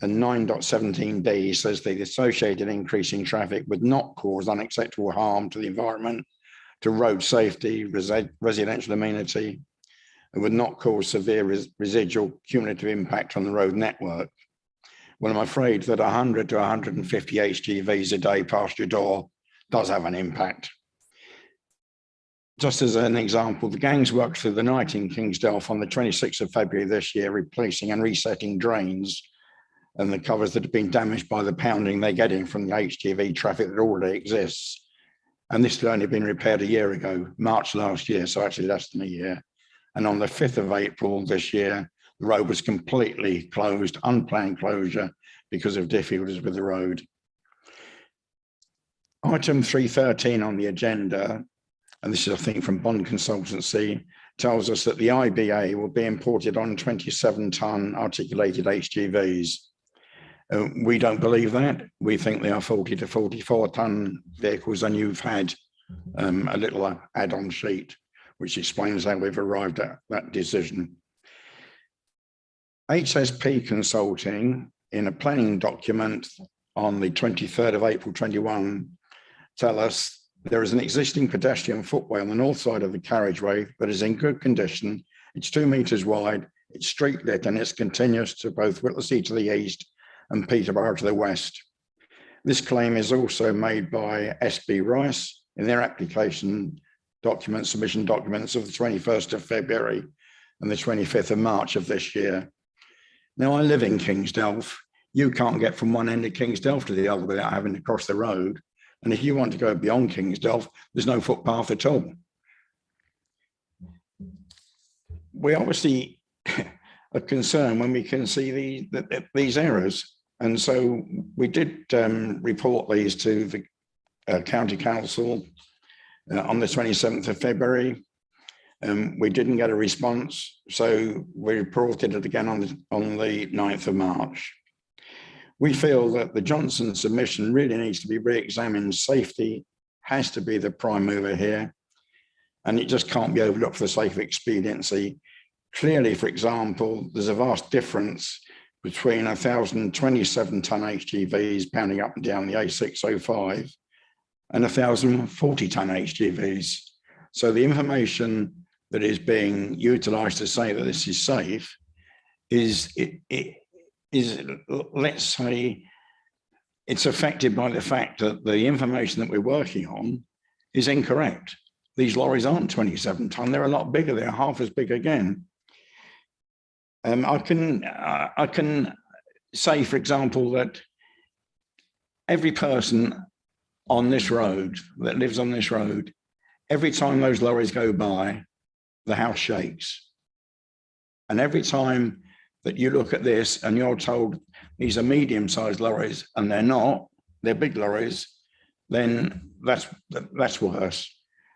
And 9.17d says the associated increase in traffic would not cause unacceptable harm to the environment, to road safety, residential amenity, and would not cause severe residual cumulative impact on the road network. Well, I'm afraid that 100 to 150 HGVs a day past your door does have an impact. Just as an example, the gangs worked through the night in Kingsdelph on the 26th of February this year, replacing and resetting drains and the covers that have been damaged by the pounding they're getting from the HGV traffic that already exists. And this had only been repaired a year ago, March last year, so actually less than a year. And on the 5th of April this year, the road was completely closed, unplanned closure because of difficulties with the road. Item 313 on the agenda, and this is I think from Bond Consultancy, tells us that the IBA will be imported on 27-tonne articulated HGVs. We don't believe that. We think they are 40 to 44-tonne vehicles, and you've had a little add-on sheet which explains how we've arrived at that decision. HSP Consulting, in a planning document on the 23rd of April 21, tell us there is an existing pedestrian footway on the north side of the carriageway that is in good condition. It's 2 metres wide, it's street lit, and it's continuous to both Whittlesey to the east and Peterborough to the west. This claim is also made by SB Rice in their application document, submission documents of the 21st of February and the 25th of March of this year. Now, I live in Kingsdelph. You can't get from one end of Kingsdelph to the other without having to cross the road. And if you want to go beyond Kingsdelph, there's no footpath at all. We obviously are concerned when we can see these errors. And so we did report these to the County Council on the 27th of February. We didn't get a response, so we reported it again on the 9th of March. We feel that the Johnson submission really needs to be re-examined. Safety has to be the prime mover here, and it just can't be overlooked for the sake of expediency. Clearly, for example, there's a vast difference between 1,027-tonne HGVs pounding up and down the A605 and 1,040-tonne HGVs. So the information that is being utilised to say that this is safe is, let's say, it's affected by the fact that the information that we're working on is incorrect. These lorries aren't 27 tonne, they're a lot bigger, they're half as big again. I can say, for example, that every person on this road, that lives on this road, every time those lorries go by, the house shakes. And every time that you look at this and you're told these are medium-sized lorries and they're not, they're big lorries, then that's worse.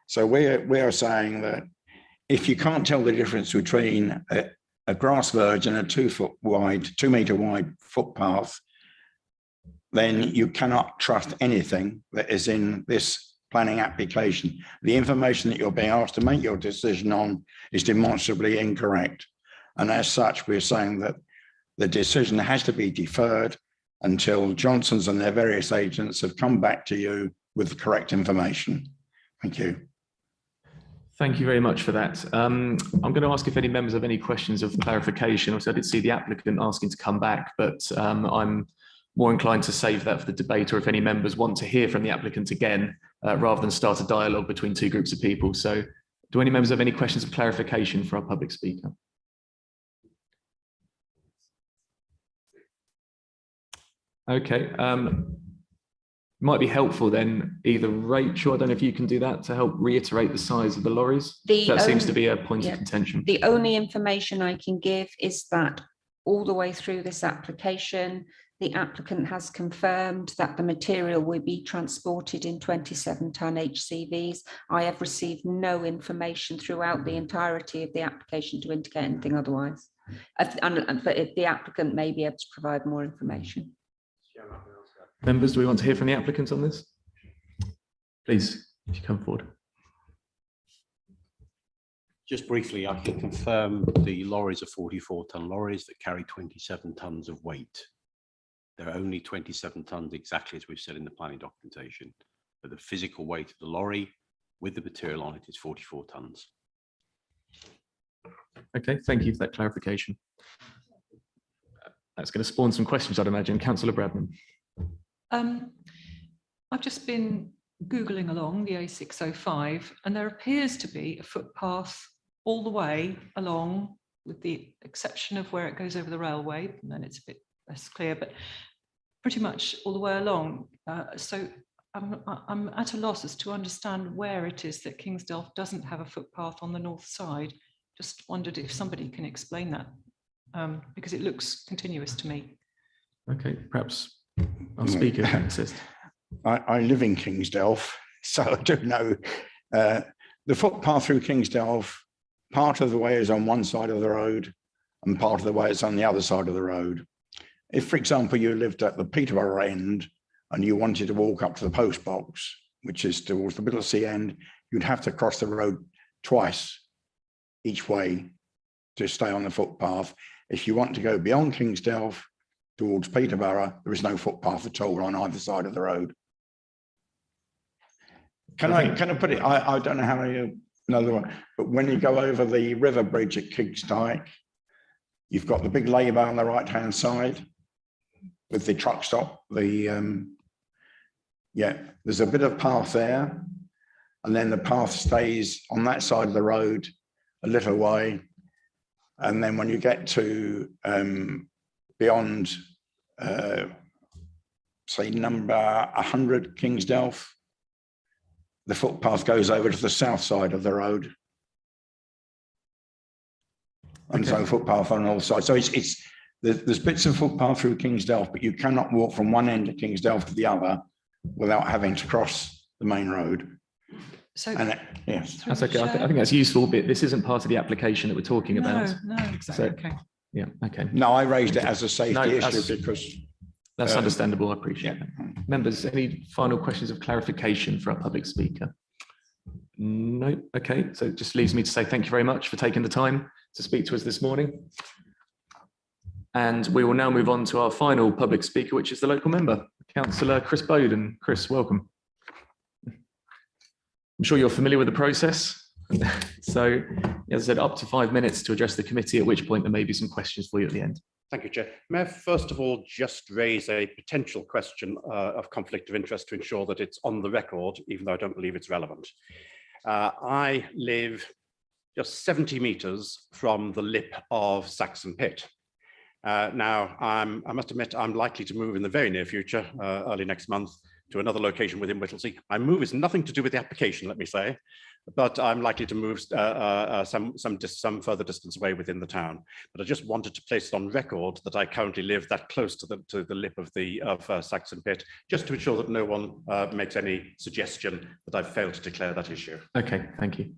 So we are saying that if you can't tell the difference between a grass verge and a 2 metre wide footpath, then you cannot trust anything that is in this planning application. The information that you're being asked to make your decision on is demonstrably incorrect. And as such, we're saying that the decision has to be deferred until Johnson's and their various agents have come back to you with the correct information. Thank you. Thank you very much for that. I'm going to ask if any members have any questions of clarification. Also, I did see the applicant asking to come back, but I'm more inclined to save that for the debate, or if any members want to hear from the applicant again, rather than start a dialogue between two groups of people. So do any members have any questions of clarification for our public speaker? Okay, might be helpful then, either Rachel, I don't know if you can do that to help reiterate the size of the lorries. That seems to be a point of contention. The only information I can give is that all the way through this application, the applicant has confirmed that the material will be transported in 27-ton HCVs. I have received no information throughout the entirety of the application to indicate anything otherwise. But the applicant may be able to provide more information. Members, do we want to hear from the applicant on this? Please, if you come forward. Just briefly, I can confirm the lorries are 44-ton lorries that carry 27 tons of weight. They're only 27 tons exactly as we've said in the planning documentation, but the physical weight of the lorry with the material on it is 44 tons. Okay, thank you for that clarification. That's going to spawn some questions, I'd imagine. Councillor Bradman. I've just been Googling along the A605, and there appears to be a footpath all the way along, with the exception of where it goes over the railway, and then it's a bit less clear, but pretty much all the way along. So I'm at a loss as to understand where it is that Kingsdelph doesn't have a footpath on the north side. Just wondered if somebody can explain that, because it looks continuous to me. Okay, perhaps our speaker can assist. I live in Kingsdelph, so I do know the footpath through Kingsdelph. Part of the way is on one side of the road and part of the way is on the other side of the road. If, for example, you lived at the Peterborough end and you wanted to walk up to the post box, which is towards the Whittlesea end, you'd have to cross the road twice each way to stay on the footpath. If you want to go beyond Kingsdelph towards Peterborough, there is no footpath at all on either side of the road. Can I put it? I don't know how you another one, but when you go over the river bridge at Kingsdyke, you've got the big lay-by on the right-hand side with the truck stop. There's a bit of path there, and then the path stays on that side of the road a little way, and then when you get to beyond say number 100 Kingsdelph, the footpath goes over to the south side of the road. And so footpath on all sides. So there's bits of footpath through Kingsdelph, but you cannot walk from one end of Kingsdelph to the other without having to cross the main road. So yes, that's okay. I think that's useful, but this isn't part of the application that we're talking about. No, exactly. So, okay. Yeah, okay. No, I raised it as a safety issue because that's understandable. I appreciate it. Members, any final questions of clarification for our public speaker? No. Okay, so it just leaves me to say thank you very much for taking the time to speak to us this morning. And we will now move on to our final public speaker, which is the local member, Councillor Chris Bowden. Chris, welcome. I'm sure you're familiar with the process. So, as I said, up to 5 minutes to address the committee, at which point there may be some questions for you at the end. Thank you, Chair. May I first of all just raise a potential question of conflict of interest to ensure that it's on the record, even though I don't believe it's relevant. I live just 70 metres from the lip of Saxon Pit. Now, I must admit, I'm likely to move in the very near future, early next month, to another location within Whittlesea. My move is nothing to do with the application, let me say, but I'm likely to move some further distance away within the town. But I just wanted to place it on record that I currently live that close to the lip of Saxon Pit, just to ensure that no one makes any suggestion that I've failed to declare that issue. Okay, thank you.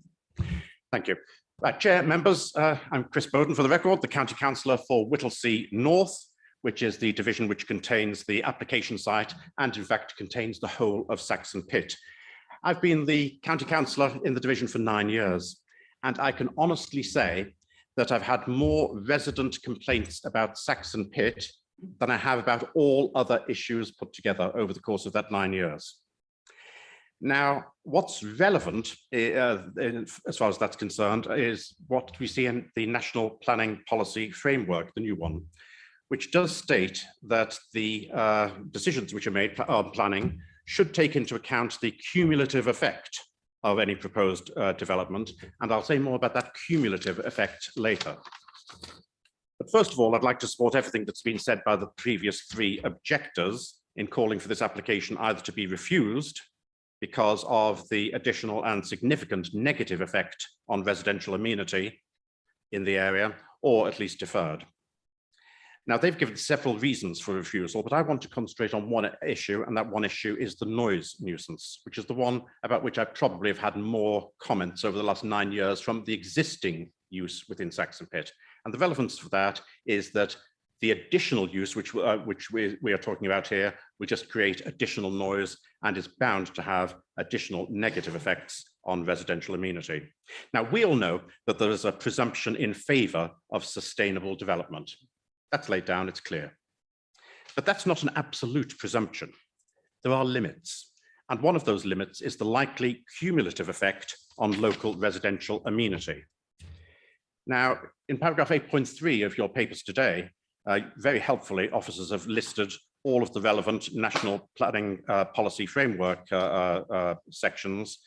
Thank you. Chair, members, I'm Chris Bowden, for the record, the County Councillor for Whittlesea North, which is the division which contains the application site and in fact contains the whole of Saxon Pit. I've been the county councillor in the division for 9 years, and I can honestly say that I've had more resident complaints about Saxon Pit than I have about all other issues put together over the course of that 9 years. Now, what's relevant as far as that's concerned is what we see in the National Planning Policy Framework, the new one, which does state that the decisions which are made on planning should take into account the cumulative effect of any proposed development. And I'll say more about that cumulative effect later. But first of all, I'd like to support everything that's been said by the previous 3 objectors in calling for this application either to be refused because of the additional and significant negative effect on residential amenity in the area, or at least deferred. Now, they've given several reasons for refusal, but I want to concentrate on one issue, and that one issue is the noise nuisance, which is the one about which I probably have had more comments over the last 9 years from the existing use within Saxon Pit. And the relevance for that is that the additional use, which we are talking about here, will just create additional noise and is bound to have additional negative effects on residential amenity. Now, we all know that there is a presumption in favour of sustainable development. That's laid down, it's clear. But that's not an absolute presumption. There are limits. And one of those limits is the likely cumulative effect on local residential amenity. Now, in paragraph 8.3 of your papers today, very helpfully, officers have listed all of the relevant national planning policy framework sections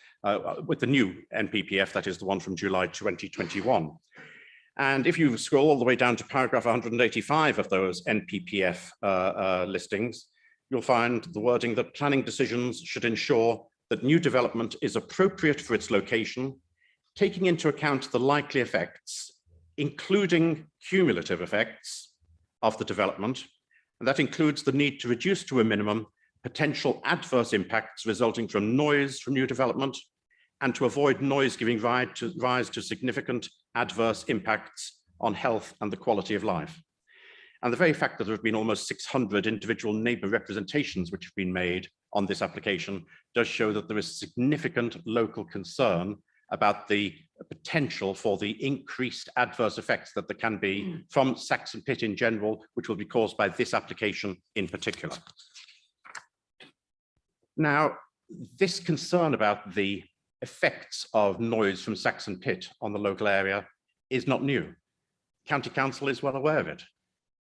with the new NPPF, that is the one from July 2021. And if you scroll all the way down to paragraph 185 of those NPPF listings, you'll find the wording that planning decisions should ensure that new development is appropriate for its location, taking into account the likely effects, including cumulative effects of the development. And that includes the need to reduce to a minimum potential adverse impacts resulting from noise from new development, and to avoid noise giving rise to significant adverse impacts on health and the quality of life. And the very fact that there have been almost 600 individual neighbour representations which have been made on this application does show that there is significant local concern about the potential for the increased adverse effects that there can be from Saxon Pit in general, which will be caused by this application in particular. Now, this concern about the effects of noise from Saxon Pit on the local area is not new. County Council is well aware of it.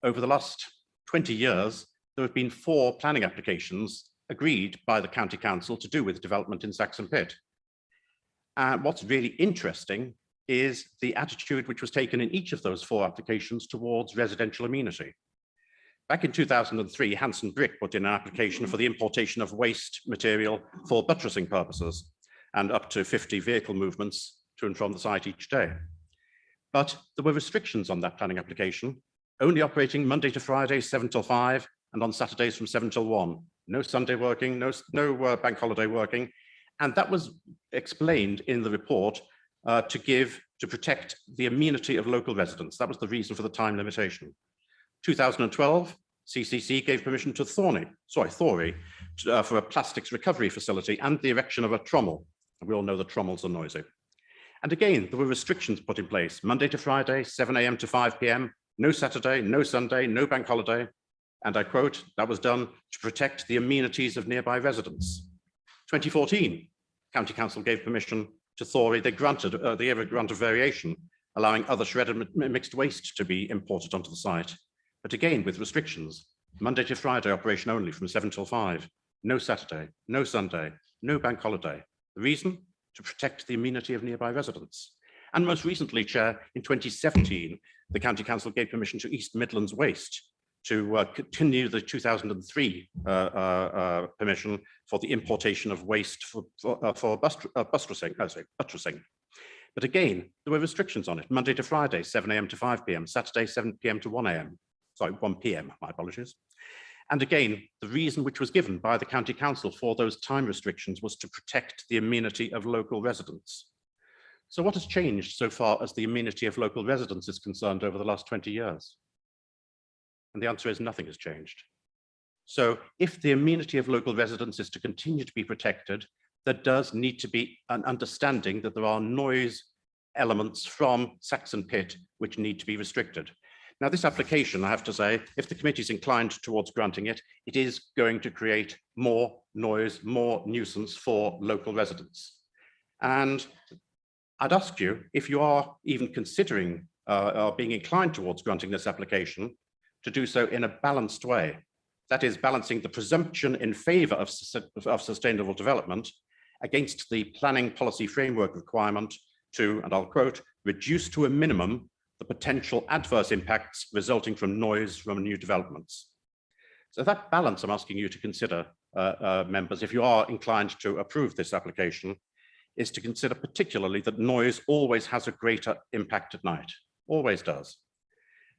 Over the last 20 years, there have been 4 planning applications agreed by the County Council to do with development in Saxon Pit. And what's really interesting is the attitude which was taken in each of those 4 applications towards residential amenity. Back in 2003, Hodson Brick put in an application for the importation of waste material for buttressing purposes, and up to 50 vehicle movements to and from the site each day. But there were restrictions on that planning application, only operating Monday to Friday, 7 till 5, and on Saturdays from 7 till 1. No Sunday working, no bank holiday working. And that was explained in the report to protect the amenity of local residents. That was the reason for the time limitation. 2012, CCC gave permission to Thorry for a plastics recovery facility and the erection of a trommel. We all know that trommels are noisy. And again, there were restrictions put in place, Monday to Friday, 7 a.m. to 5 p.m, no Saturday, no Sunday, no bank holiday. And I quote, that was done to protect the amenities of nearby residents. 2014, County Council gave permission to Thorry. They granted the grant of variation, allowing other shredded mixed waste to be imported onto the site. But again, with restrictions, Monday to Friday operation only from 7 till 5, no Saturday, no Sunday, no bank holiday. The reason? To protect the amenity of nearby residents. And most recently, Chair, in 2017, the County Council gave permission to East Midlands Waste to continue the 2003 permission for the importation of waste for buttressing. But again, there were restrictions on it. Monday to Friday, 7 a.m. to 5 p.m, Saturday, 7 p.m. to 1 a.m. Sorry, 1 p.m, my apologies. And again, the reason which was given by the County Council for those time restrictions was to protect the amenity of local residents. So what has changed so far as the amenity of local residents is concerned over the last 20 years? And the answer is nothing has changed. So if the amenity of local residents is to continue to be protected, there does need to be an understanding that there are noise elements from Saxon Pit which need to be restricted. Now, this application, I have to say, if the committee is inclined towards granting it, it is going to create more noise, more nuisance for local residents. And I'd ask you, if you are even considering or being inclined towards granting this application, to do so in a balanced way. That is, balancing the presumption in favor of sustainable development against the planning policy framework requirement to, and I'll quote, reduce to a minimum the potential adverse impacts resulting from noise from new developments. So that balance I'm asking you to consider, members, if you are inclined to approve this application, is to consider particularly that noise always has a greater impact at night, always does.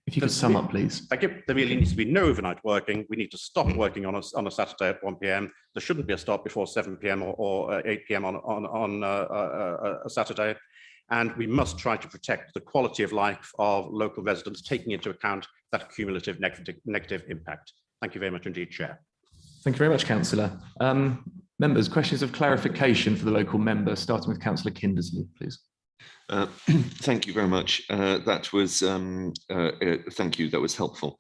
If you could sum up, please. Thank you. There really needs to be no overnight working. We need to stop working on a Saturday at 1 p.m. There shouldn't be a stop before 7 p.m. or 8 p.m. on a Saturday. And we must try to protect the quality of life of local residents, taking into account that cumulative negative impact. Thank you very much indeed, Chair. Thank you very much, Councillor. Members, questions of clarification for the local member, starting with Councillor Kindersley, please. Thank you very much. That was, thank you, that was helpful.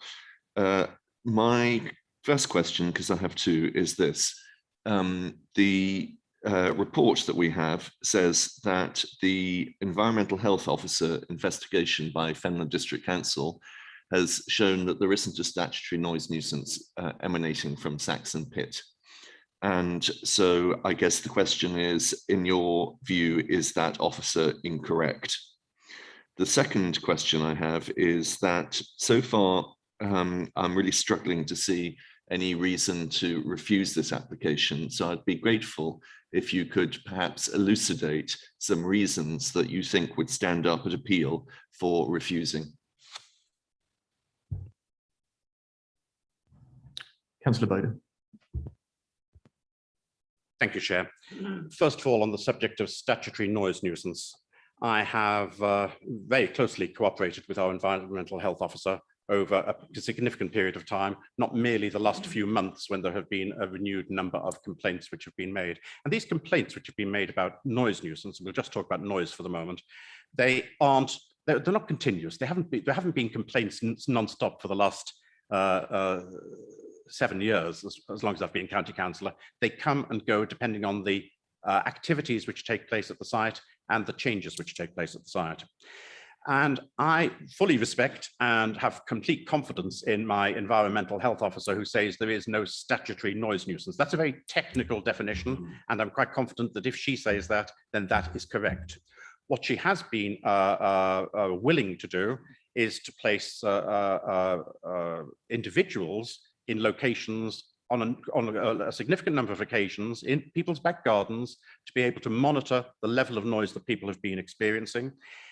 My first question, because I have two, is this. The report that we have says that the Environmental Health Officer investigation by Fenland District Council has shown that there isn't a statutory noise nuisance emanating from Saxon Pit. And so I guess the question is, in your view, is that officer incorrect? The second question I have is that so far, I'm really struggling to see any reason to refuse this application. So I'd be grateful if you could perhaps elucidate some reasons that you think would stand up at appeal for refusing. Councillor Bowden. Thank you, Chair. First of all, on the subject of statutory noise nuisance, I have very closely cooperated with our Environmental Health Officer over a significant period of time, not merely the last few months when there have been a renewed number of complaints which have been made. And these complaints which have been made about noise nuisance, and we'll just talk about noise for the moment, they're not continuous. There haven't been complaints non-stop for the last 7 years, as long as I've been county councillor. They come and go depending on the activities which take place at the site and the changes which take place at the site. And I fully respect and have complete confidence in my Environmental Health Officer who says there is no statutory noise nuisance. That's a very technical definition, and I'm quite confident that if she says that, then that is correct. What she has been willing to do is to place individuals in locations on a significant number of occasions in people's back gardens to be able to monitor the level of noise that people have been experiencing.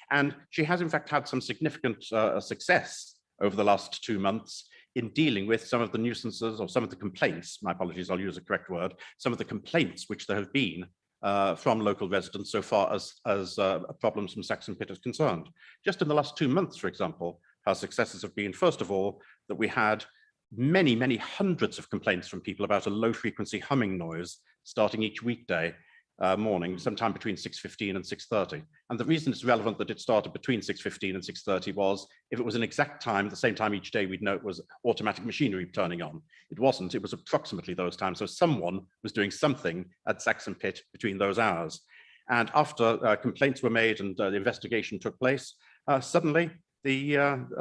And she has in fact had some significant success over the last 2 months in dealing with some of the nuisances or some of the complaints, my apologies, I'll use a correct word, some of the complaints which there have been from local residents so far as problems from Saxon Pit is concerned. Just in the last 2 months, for example, her successes have been, first of all, that we had many hundreds of complaints from people about a low frequency humming noise starting each weekday morning, sometime between 6:15 and 6:30. And the reason it's relevant that it started between 6:15 and 6:30 was if it was an exact time, the same time each day, we'd know it was automatic machinery turning on. It wasn't, it was approximately those times. So someone was doing something at Saxon Pit between those hours. And after complaints were made and the investigation took place, suddenly and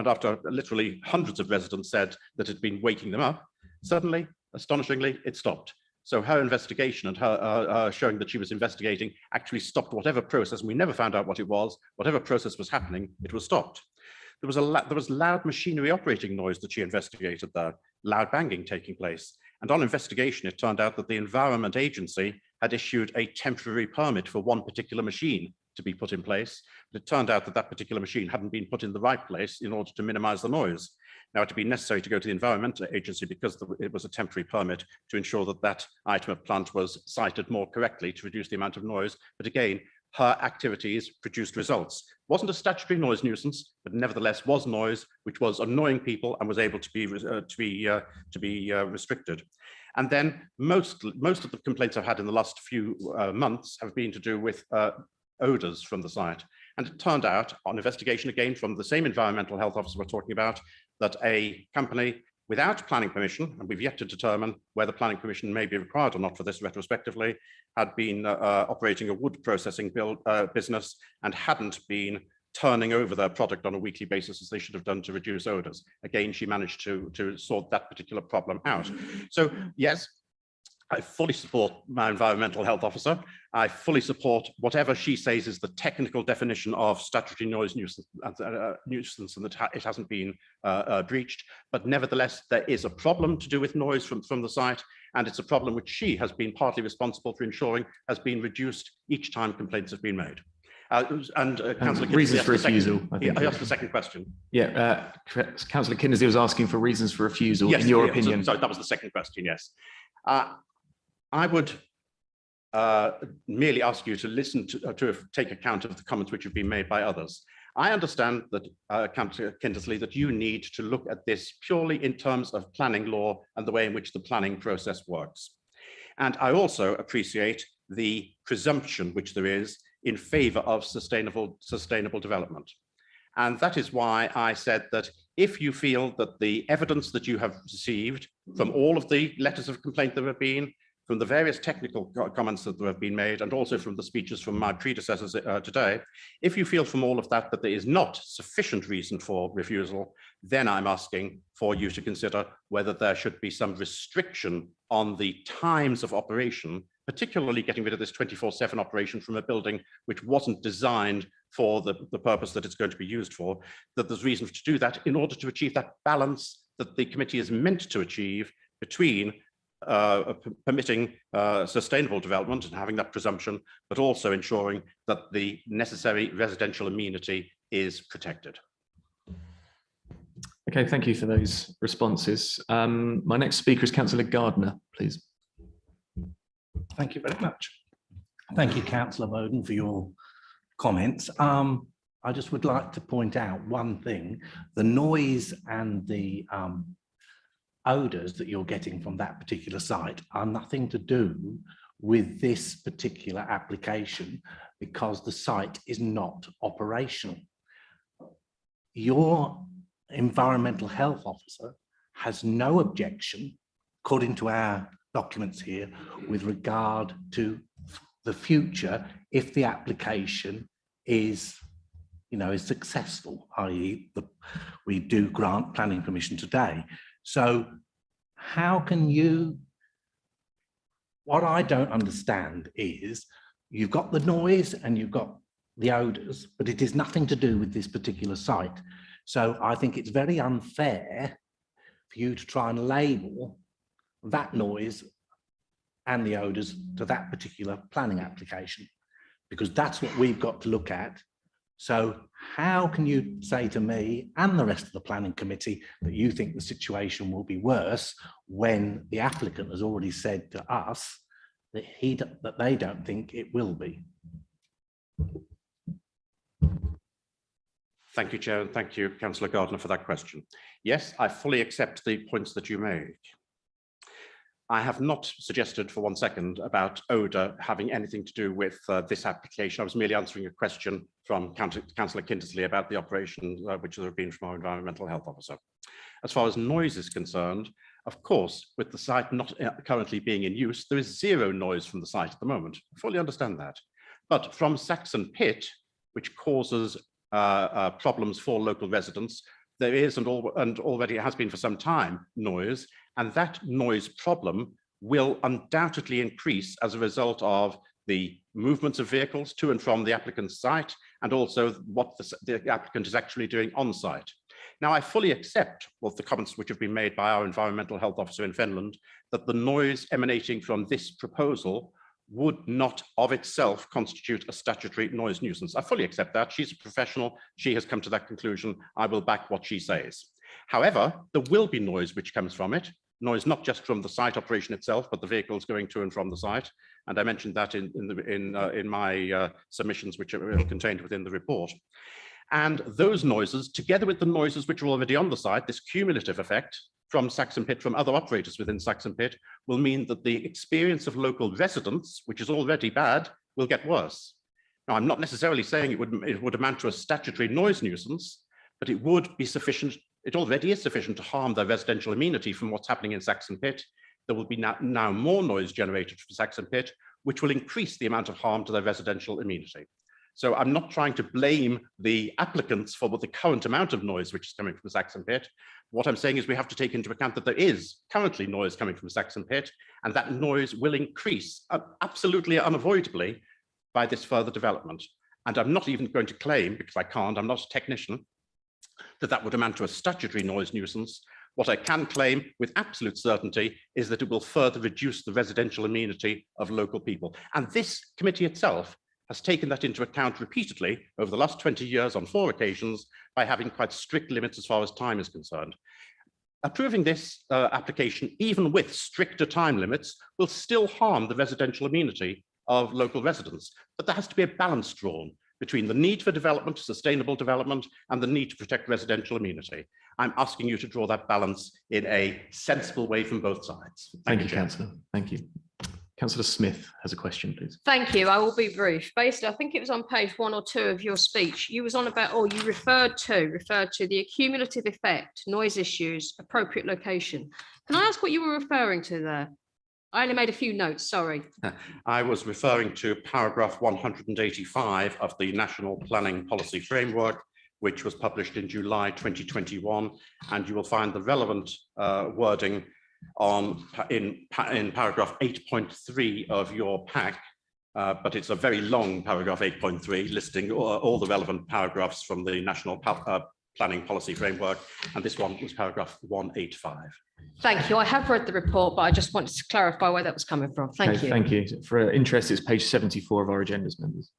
after literally hundreds of residents said that it had been waking them up, suddenly, astonishingly, it stopped. So her investigation and her showing that she was investigating actually stopped whatever process, and we never found out what it was, whatever process was happening, it was stopped. There was loud machinery operating noise that she investigated there, loud banging taking place. And on investigation, it turned out that the Environment Agency had issued a temporary permit for one particular machine to be put in place. But it turned out that that particular machine hadn't been put in the right place in order to minimize the noise. Now, it would be necessary to go to the Environmental Agency because it was a temporary permit to ensure that that item of plant was sited more correctly to reduce the amount of noise. But again, her activities produced results. Wasn't a statutory noise nuisance, but nevertheless was noise which was annoying people and was able to be restricted. And then most of the complaints I've had in the last few months have been to do with odors from the site. And it turned out, on investigation again from the same environmental health officer we're talking about, that a company without planning permission, and we've yet to determine whether planning permission may be required or not for this retrospectively, had been operating a wood processing business and hadn't been turning over their product on a weekly basis as they should have done to reduce odors. Again, she managed to sort that particular problem out. So yes, I fully support my environmental health officer. I fully support whatever she says is the technical definition of statutory noise nuisance and that it hasn't been breached. But nevertheless, there is a problem to do with noise from the site, and it's a problem which she has been partly responsible for ensuring has been reduced each time complaints have been made. Councillor reasons for refusal. I asked the second question. Yeah, Councillor Kindersley was asking for reasons for refusal. Yes, in your yeah, opinion. So that was the second question. Yes, I would merely ask you to listen to take account of the comments which have been made by others. I understand that, Councillor Kindersley, that you need to look at this purely in terms of planning law and the way in which the planning process works. And I also appreciate the presumption which there is in favor of sustainable development. And that is why I said that if you feel that the evidence that you have received from all of the letters of complaint that have been, from the various technical comments that have been made, and also from the speeches from my predecessors today, if you feel from all of that that there is not sufficient reason for refusal, then I'm asking for you to consider whether there should be some restriction on the times of operation, particularly getting rid of this 24/7 operation from a building which wasn't designed for the purpose that it's going to be used for, that there's reason to do that in order to achieve that balance that the committee is meant to achieve between permitting sustainable development and having that presumption, but also ensuring that the necessary residential amenity is protected. Okay, thank you for those responses. My next speaker is Councillor Gardner, please. Thank you very much. Thank you, Councillor Bowden, for your comments. I just would like to point out one thing: the noise and the odours that you're getting from that particular site are nothing to do with this particular application, because the site is not operational. Your environmental health officer has no objection, according to our documents here, with regard to the future if the application is, is successful, i.e. we do grant planning permission today. So how can you, what I don't understand is you've got the noise and you've got the odours, but it is nothing to do with this particular site. So I think it's very unfair for you to try and label that noise and the odours to that particular planning application, because that's what we've got to look at. So how can you say to me and the rest of the planning committee that you think the situation will be worse when the applicant has already said to us that they don't think it will be? Thank you, Chair, and thank you, Councillor Gardner, for that question. Yes, I fully accept the points that you make. I have not suggested for 1 second about odour having anything to do with this application. I was merely answering a question from Councillor Kindersley about the operations which have been from our environmental health officer. As far as noise is concerned, of course, with the site not currently being in use, there is zero noise from the site at the moment. I fully understand that. But from Saxon Pit, which causes problems for local residents, there is and already has been for some time noise, and that noise problem will undoubtedly increase as a result of the movements of vehicles to and from the applicant's site, and also what the applicant is actually doing on site. Now, I fully accept the comments which have been made by our environmental health officer in Finland, that the noise emanating from this proposal would not of itself constitute a statutory noise nuisance. I fully accept that. She's a professional. She has come to that conclusion. I will back what she says. However, there will be noise which comes from it. Noise not just from the site operation itself, but the vehicles going to and from the site. And I mentioned that in my submissions, which are contained within the report. And those noises, together with the noises which are already on the site, this cumulative effect from Saxon Pit, from other operators within Saxon Pit, will mean that the experience of local residents, which is already bad, will get worse. Now, I'm not necessarily saying it would amount to a statutory noise nuisance, but it would be sufficient. It already is sufficient to harm their residential amenity from what's happening in Saxon Pit. There will be now more noise generated from Saxon Pit, which will increase the amount of harm to their residential amenity. So I'm not trying to blame the applicants for the current amount of noise which is coming from Saxon Pit. What I'm saying is we have to take into account that there is currently noise coming from Saxon Pit, and that noise will increase absolutely unavoidably by this further development. And I'm not even going to claim, because I can't, I'm not a technician, that would amount to a statutory noise nuisance. What I can claim with absolute certainty is that it will further reduce the residential amenity of local people. And this committee itself has taken that into account repeatedly over the last 20 years on 4 occasions by having quite strict limits as far as time is concerned. Approving this application, even with stricter time limits, will still harm the residential amenity of local residents. But there has to be a balance drawn between the need for development, sustainable development, and the need to protect residential amenity. I'm asking you to draw that balance in a sensible way from both sides. Thank you, Councillor. Thank you. Councillor Smith has a question, please. Thank you. I will be brief. Basically, I think it was on page 1 or 2 of your speech. You was on about, or you referred to the accumulative effect, noise issues, appropriate location. Can I ask what you were referring to there? I only made a few notes, sorry. I was referring to paragraph 185 of the National Planning Policy Framework, which was published in July 2021, and you will find the relevant wording in paragraph 8.3 of your pack, but it's a very long paragraph 8.3 listing all the relevant paragraphs from the National Planning Policy Framework, and this one was paragraph 185. Thank you. I have read the report, but I just wanted to clarify where that was coming from. Thank you. Thank you. For interest, it's page 74 of our agendas, members.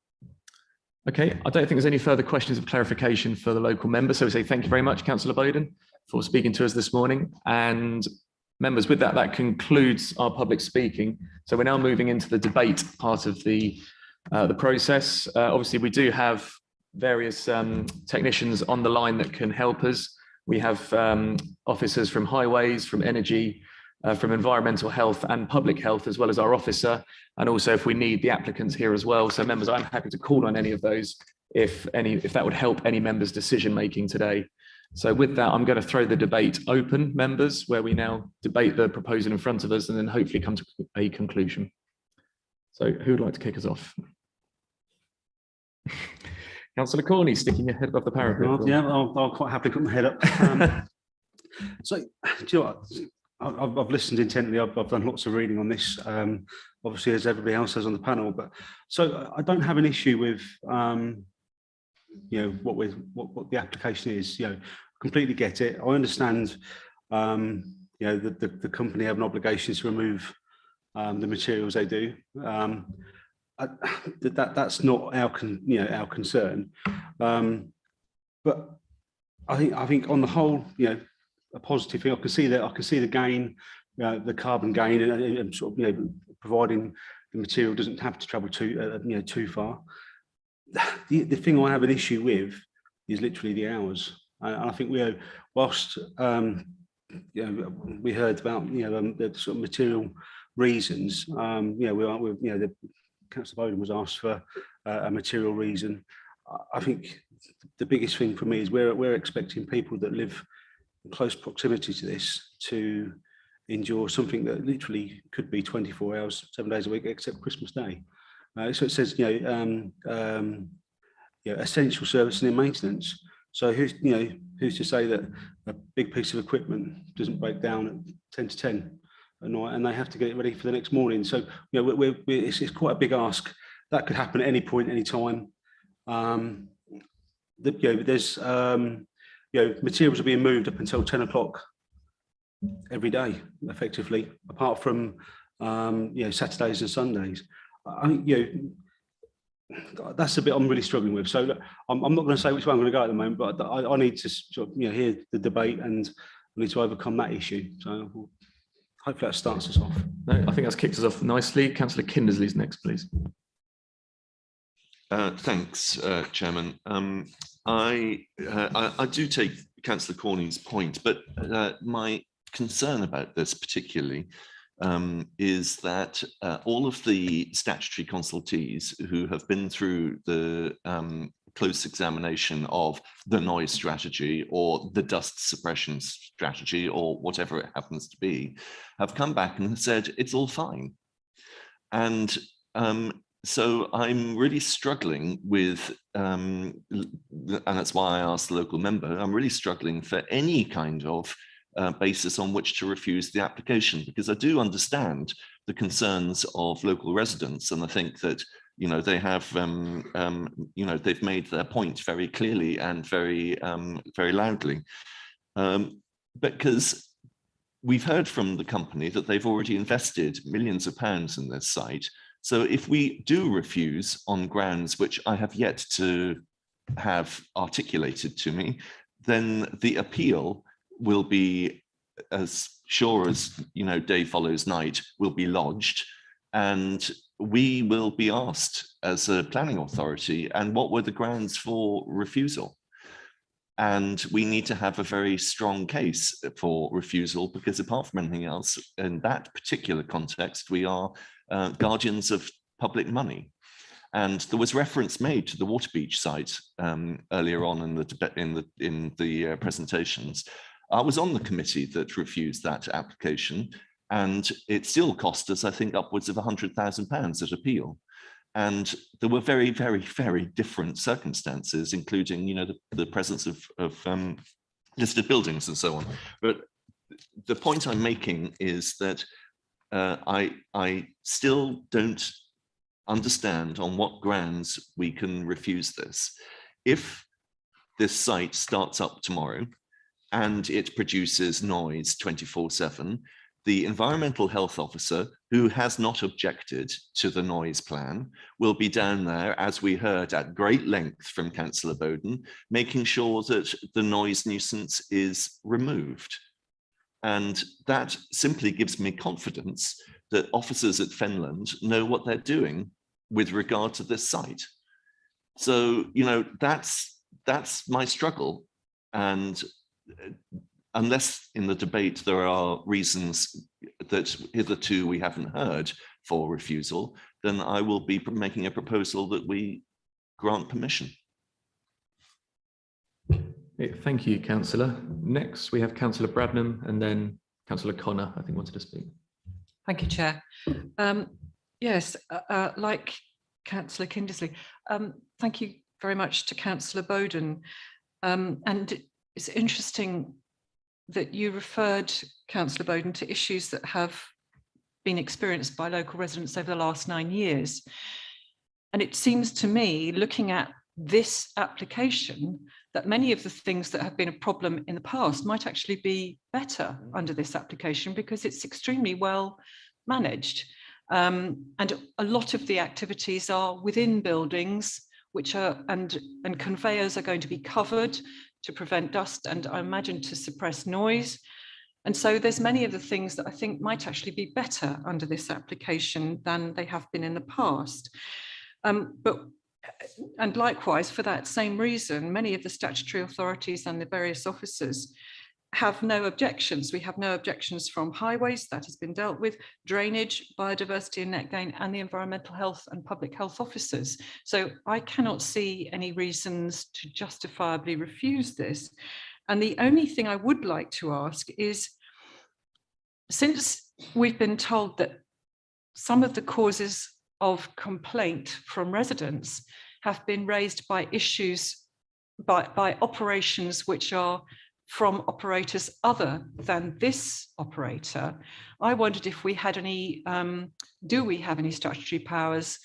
Okay, I don't think there's any further questions of clarification for the local members. So we say thank you very much, Councillor Bowden, for speaking to us this morning. And members, with that, that concludes our public speaking. So we're now moving into the debate part of the process. Obviously, we do have various technicians on the line that can help us. We have officers from highways, from energy, from environmental health and public health, as well as our officer. And also if we need the applicants here as well. So members, I'm happy to call on any of those if that would help any members' decision making today. So with that, I'm going to throw the debate open, members, where we now debate the proposal in front of us and then hopefully come to a conclusion. So who would like to kick us off? Councillor Corney, sticking your head above the parapet. Yeah, I'll quite happily put my head up. So, do you know what? I've listened intently. I've done lots of reading on this, obviously, as everybody else has on the panel. But so I don't have an issue with, you know, what the application is. You know, completely get it. I understand. You know, the company have an obligation to remove the materials they do. That's not our concern. But I think on the whole, you know, a positive thing. I can see the gain, the carbon gain, and sort of, you know, providing the material doesn't have to travel too far. The thing I have an issue with is literally the hours, and I think whilst you know, we heard about, you know, the sort of material reasons. You know, the Councillor Bowden was asked for a material reason. I think the biggest thing for me is we're expecting people that live in close proximity to this to endure something that literally could be 24 hours, 7 days a week, except Christmas Day. So it says, you know, essential service and maintenance. So who's to say that a big piece of equipment doesn't break down at 10 to 10 at night and they have to get it ready for the next morning? So, you know, it's quite a big ask. That could happen at any point, any time. There's materials are being moved up until 10 o'clock every day, effectively, apart from Saturdays and Sundays. I think, you know, that's the bit I'm really struggling with. So I'm not going to say which way I'm going to go at the moment, but I need to sort of, you know, hear the debate and I need to overcome that issue. So hopefully that starts us off. No, I think that's kicked us off nicely. Councillor Kindersley's next, please. Thanks, Chairman. I do take Councillor Corney's point, but my concern about this particularly is that all of the statutory consultees who have been through the close examination of the noise strategy or the dust suppression strategy or whatever it happens to be, have come back and said it's all fine. And so I'm really struggling with, and that's why I asked the local member, I'm really struggling for any kind of basis on which to refuse the application, because I do understand the concerns of local residents, and I think that they have they've made their point very clearly and very loudly, because we've heard from the company that they've already invested millions of pounds in this site. So if we do refuse on grounds which I have yet to have articulated to me, then the appeal will be, as sure as day follows night, will be lodged, and we will be asked as a planning authority, and what were the grounds for refusal? And we need to have a very strong case for refusal, because apart from anything else, in that particular context, we are guardians of public money. And there was reference made to the Waterbeach site earlier on in the presentations. I was on the committee that refused that application, and it still cost us, I think, upwards of £100,000 at appeal. And there were very, very, very different circumstances, including, the presence of listed buildings and so on. But the point I'm making is that I still don't understand on what grounds we can refuse this. If this site starts up tomorrow and it produces noise 24/7, the environmental health officer, who has not objected to the noise plan, will be down there, as we heard at great length from Councillor Bowden, making sure that the noise nuisance is removed. And that simply gives me confidence that officers at Fenland know what they're doing with regard to this site. So, that's my struggle. And unless in the debate there are reasons that hitherto we haven't heard for refusal, then I will be making a proposal that we grant permission. Thank you, Councillor. Next, we have Councillor Bradnam, and then Councillor Connor, I think, wanted to speak. Thank you, Chair. Yes, like Councillor Kindersley, thank you very much to Councillor Bowden. And it's interesting that you referred, Councillor Bowden, to issues that have been experienced by local residents over the last 9 years. And it seems to me, looking at this application, that many of the things that have been a problem in the past might actually be better under this application, because it's extremely well managed. And a lot of the activities are within buildings, which are, and conveyors are going to be covered to prevent dust and, I imagine, to suppress noise. And so there's many of the things that I think might actually be better under this application than they have been in the past. And likewise, for that same reason, many of the statutory authorities and the various officers have no objections. We have no objections from highways, that has been dealt with, drainage, biodiversity and net gain, and the environmental health and public health officers. So I cannot see any reasons to justifiably refuse this. And the only thing I would like to ask is, since we've been told that some of the causes of complaint from residents have been raised by issues, by operations which are from operators other than this operator, I wondered if we had any, do we have any statutory powers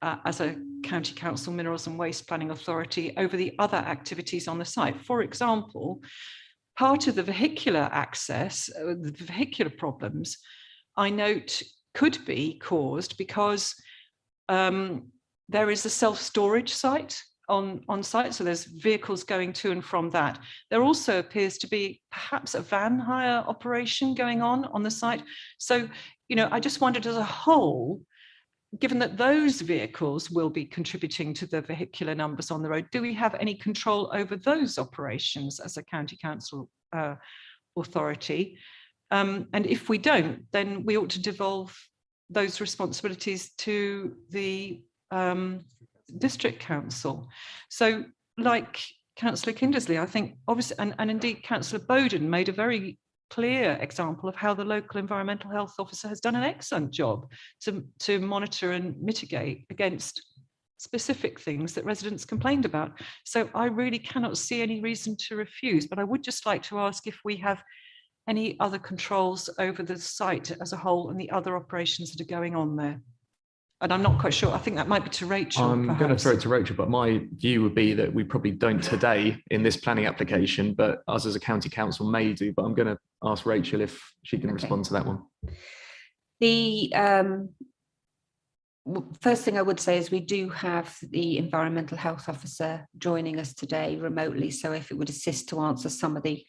as a county council minerals and waste planning authority over the other activities on the site? For example, part of the vehicular access, the vehicular problems, I note could be caused because there is a self-storage site on site, so there's vehicles going to and from that. There also appears to be perhaps a van hire operation going on the site. So, I just wondered, as a whole, given that those vehicles will be contributing to the vehicular numbers on the road, do we have any control over those operations as a county council authority? And if we don't, then we ought to devolve those responsibilities to the district council. So like Councillor Kindersley, I think obviously, and indeed Councillor Bowden made a very clear example of how the local environmental health officer has done an excellent job to monitor and mitigate against specific things that residents complained about. So I really cannot see any reason to refuse, but I would just like to ask if we have any other controls over the site as a whole and the other operations that are going on there. And I'm not quite sure. I think that might be to Rachel. I'm going to throw it to Rachel, but my view would be that we probably don't today in this planning application, but us as a county council may do. But I'm going to ask Rachel if she can respond to that one. The first thing I would say is we do have the environmental health officer joining us today remotely. So if it would assist to answer some of the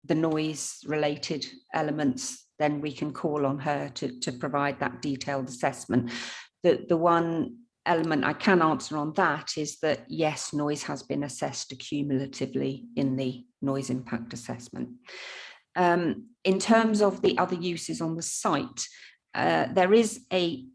noise related elements, then we can call on her to provide that detailed assessment. The one element I can answer on that is that yes, noise has been assessed cumulatively in the noise impact assessment. In terms of the other uses on the site, there is a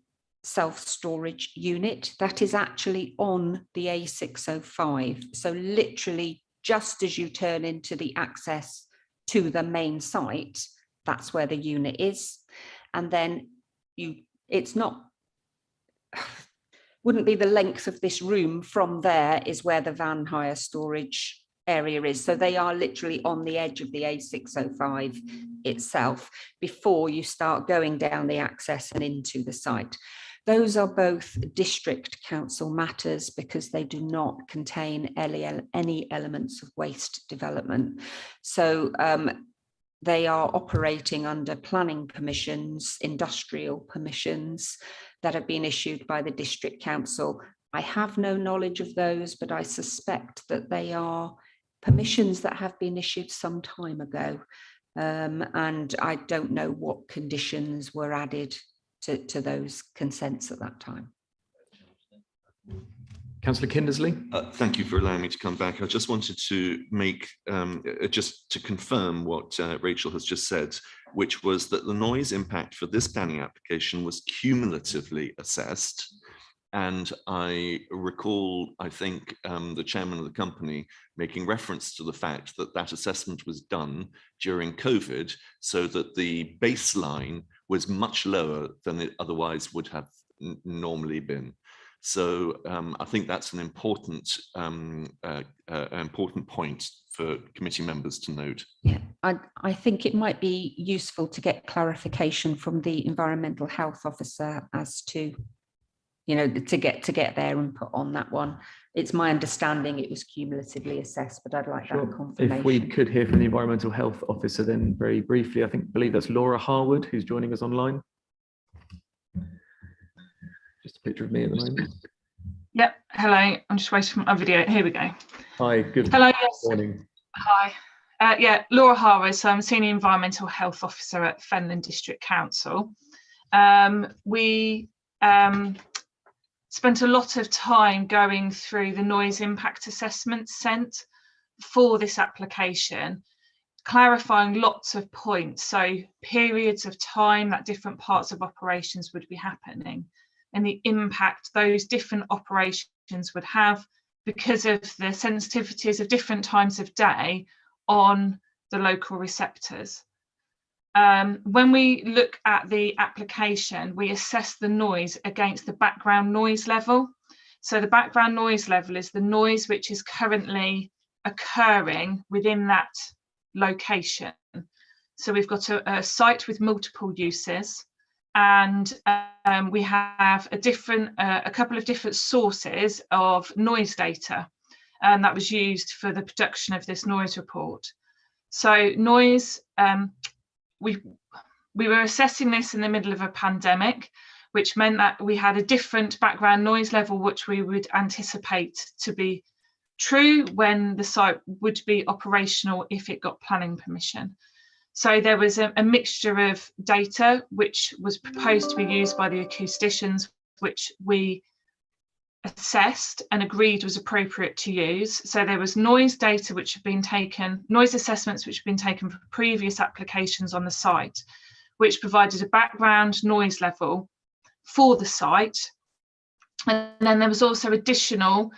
self-storage unit that is actually on the A605. So literally just as you turn into the access to the main site, that's where the unit is. And then it's not, wouldn't be the length of this room from there is where the van hire storage area is. So they are literally on the edge of the A605 itself before you start going down the access and into the site. Those are both district council matters because they do not contain any elements of waste development. So they are operating under planning permissions, industrial permissions that have been issued by the district council. I have no knowledge of those, but I suspect that they are permissions that have been issued some time ago. And I don't know what conditions were added to those consents at that time. Councillor Kindersley. Thank you for allowing me to come back. I just wanted to make, just to confirm what Rachel has just said, which was that the noise impact for this planning application was cumulatively assessed. And I recall, I think, the chairman of the company making reference to the fact that that assessment was done during COVID, so that the baseline was much lower than it otherwise would have normally been. So I think that's an important point for committee members to note. Yeah, I think it might be useful to get clarification from the environmental health officer as to, you know, to get their input on that one. It's my understanding it was cumulatively assessed, but I'd like that confirmation. If we could hear from the environmental health officer, then very briefly, I believe that's Laura Harwood who's joining us online. Just a picture of me at the moment. Yep. Hello. I'm just waiting for my video. Here we go. Hi. Good morning. Hi. Yeah, Laura Harwood. So I'm Senior Environmental Health Officer at Fenland District Council. We spent a lot of time going through the noise impact assessment sent for this application, clarifying lots of points. So periods of time that different parts of operations would be happening, and the impact those different operations would have because of the sensitivities of different times of day on the local receptors. When we look at the application, we assess the noise against the background noise level. So the background noise level is the noise which is currently occurring within that location. So we've got a site with multiple uses, and we have a couple of different sources of noise data that was used for the production of this noise report. So noise, we were assessing this in the middle of a pandemic, which meant that we had a different background noise level, which we would anticipate to be true when the site would be operational if it got planning permission. So there was a mixture of data which was proposed to be used by the acousticians, which we assessed and agreed was appropriate to use. So there was noise data which had been taken, noise assessments which had been taken for previous applications on the site, which provided a background noise level for the site. And then there was also additional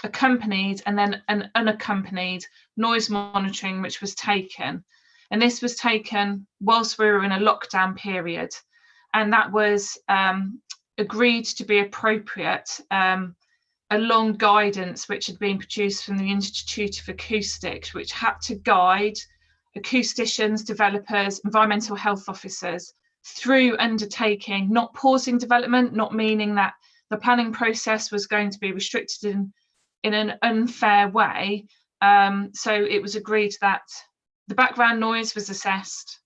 accompanied and then an unaccompanied noise monitoring which was taken. And this was taken whilst we were in a lockdown period. And that was agreed to be appropriate along guidance which had been produced from the Institute of Acoustics, which had to guide acousticians, developers, environmental health officers through undertaking, not pausing development, not meaning that the planning process was going to be restricted in an unfair way. So it was agreed that the background noise was assessed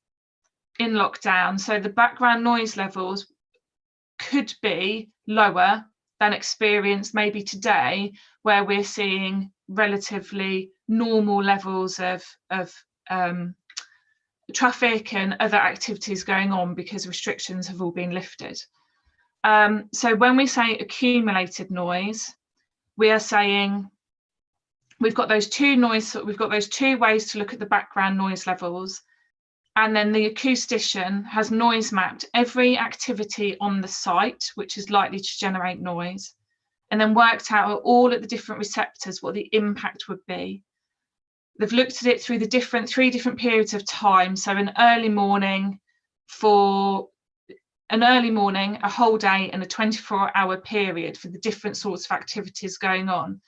in lockdown. So the background noise levels could be lower than experienced maybe today, where we're seeing relatively normal levels of traffic and other activities going on because restrictions have all been lifted. So when we say accumulated noise, we are saying we've got those two ways to look at the background noise levels. And then the acoustician has noise mapped every activity on the site, which is likely to generate noise, and then worked out all at the different receptors what the impact would be. They've looked at it through the three different periods of time. So an early morning, a whole day, and a 24-hour period for the different sorts of activities going on.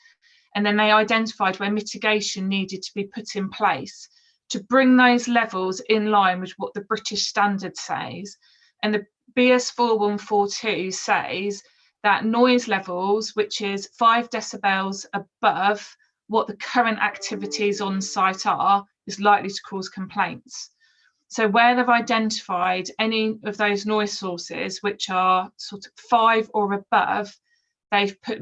And then they identified where mitigation needed to be put in place to bring those levels in line with what the British standard says. And the BS 4142 says that noise levels, which is 5 decibels above what the current activities on site are, is likely to cause complaints. So where they've identified any of those noise sources which are sort of 5 or above, they've put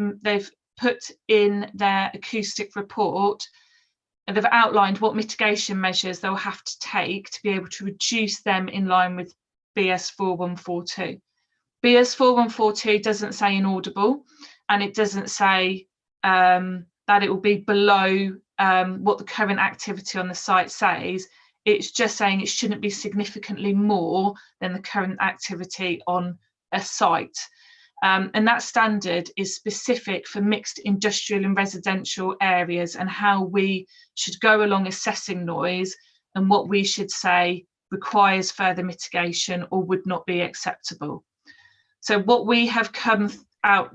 in their acoustic report, and they've outlined what mitigation measures they'll have to take to be able to reduce them in line with BS 4142. BS 4142 doesn't say inaudible, and it doesn't say that it will be below what the current activity on the site says. It's just saying it shouldn't be significantly more than the current activity on a site. And that standard is specific for mixed industrial and residential areas, and how we should go along assessing noise and what we should say requires further mitigation or would not be acceptable. So what we have come out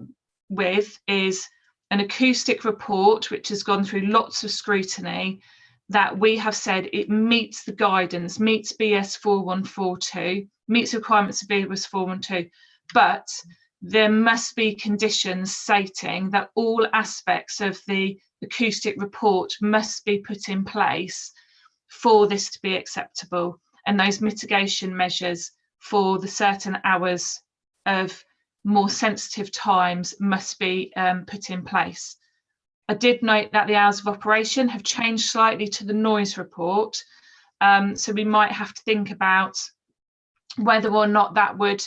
with is an acoustic report which has gone through lots of scrutiny, that we have said it meets the guidance, meets BS 4142, meets the requirements of BS 412, but there must be conditions stating that all aspects of the acoustic report must be put in place for this to be acceptable, and those mitigation measures for the certain hours of more sensitive times must be put in place. I did note that the hours of operation have changed slightly to the noise report, so we might have to think about whether or not that would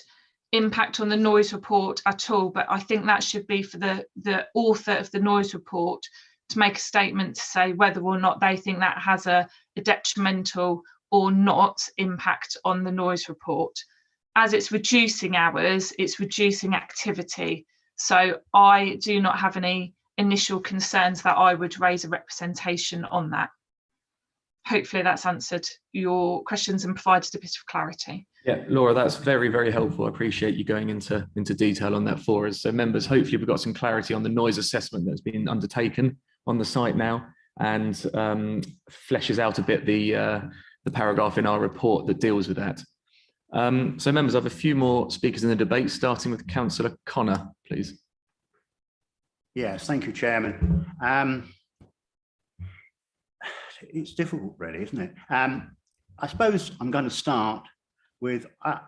impact on the noise report at all, but I think that should be for the author of the noise report to make a statement to say whether or not they think that has a detrimental or not impact on the noise report. As it's reducing hours, it's reducing activity. So I do not have any initial concerns that I would raise a representation on that. Hopefully that's answered your questions and provided a bit of clarity. Yeah, Laura, that's very, very helpful. I appreciate you going into detail on that for us. So members, hopefully we've got some clarity on the noise assessment that's been undertaken on the site now, and fleshes out a bit the paragraph in our report that deals with that. So members, I have a few more speakers in the debate, starting with Councillor Connor, please. Yes, thank you, Chairman. It's difficult, really, isn't it? I suppose I'm going to start with, I'm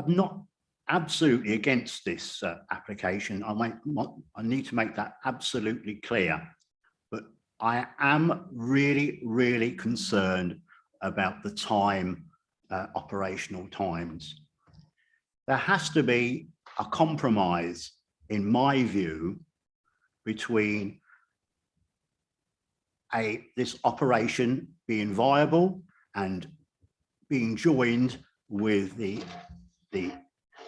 not absolutely against this application. I need to make that absolutely clear, but I am really, really concerned about the time, operational times. There has to be a compromise in my view, between this operation being viable and being joined with the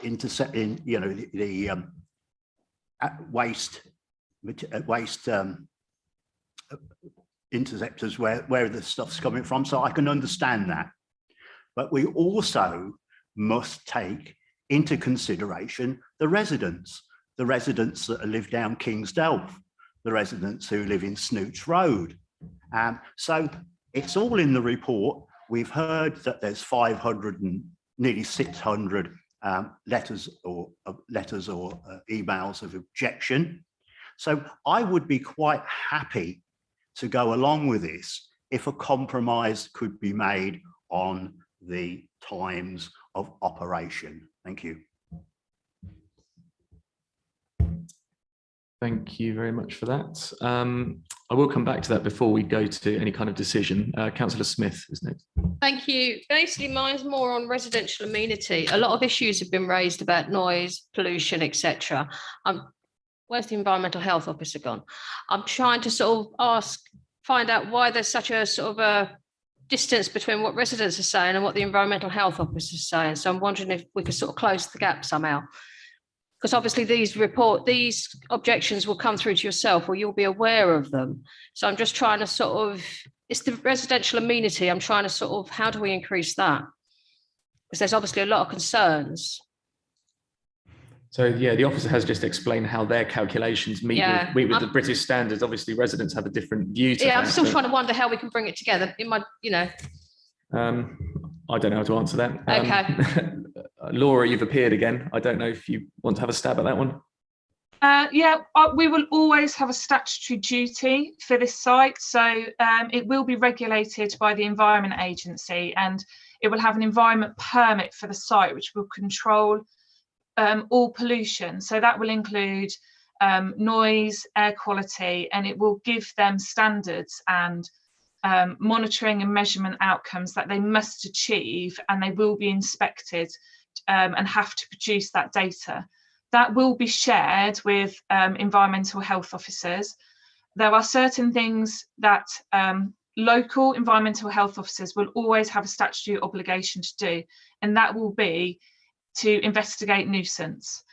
intercepting, you know, the waste interceptors where the stuff's coming from. So I can understand that. But we also must take into consideration the residents that live down Kingsdelph, the residents who live in Snoots Road. So it's all in the report. We've heard that there's 500 and nearly 600 letters or emails of objection. So I would be quite happy to go along with this if a compromise could be made on the times of operation. Thank you. Thank you very much for that. I will come back to that before we go to any kind of decision. Councillor Smith is next. Thank you. Basically, mine's more on residential amenity. A lot of issues have been raised about noise, pollution, etc. Where's the environmental health officer gone? I'm trying to sort of find out why there's such a sort of a distance between what residents are saying and what the environmental health officer is saying. So I'm wondering if we could sort of close the gap somehow. Because obviously these objections will come through to yourself or you'll be aware of them. So I'm just trying to sort of, it's the residential amenity. I'm trying to sort of, how do we increase that? Because there's obviously a lot of concerns. So yeah, the officer has just explained how their calculations meet with the British standards. Obviously residents have a different view to that. I'm still trying to wonder how we can bring it together in my, you know. I don't know how to answer that. Okay. Laura, you've appeared again. I don't know if you want to have a stab at that one. We will always have a statutory duty for this site. So it will be regulated by the Environment Agency and it will have an environment permit for the site, which will control all pollution. So that will include noise, air quality, and it will give them standards and monitoring and measurement outcomes that they must achieve, and they will be inspected and have to produce that data. That will be shared with environmental health officers. There are certain things that local environmental health officers will always have a statutory obligation to do, and that will be to investigate nuisance.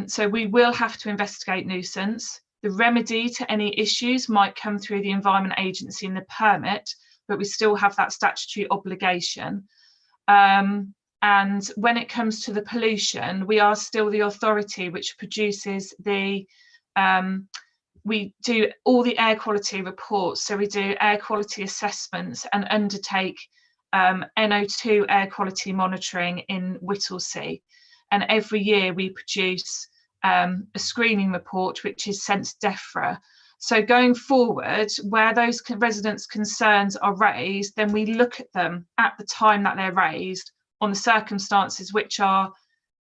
So we will have to investigate nuisance. The remedy to any issues might come through the Environment Agency and the permit, but we still have that statutory obligation. And when it comes to the pollution, we are still the authority which produces the, we do all the air quality reports. So we do air quality assessments and undertake NO2 air quality monitoring in Whittlesea. And every year we produce a screening report, which is sent to DEFRA. So going forward, where those residents' concerns are raised, then we look at them at the time that they're raised on the circumstances which are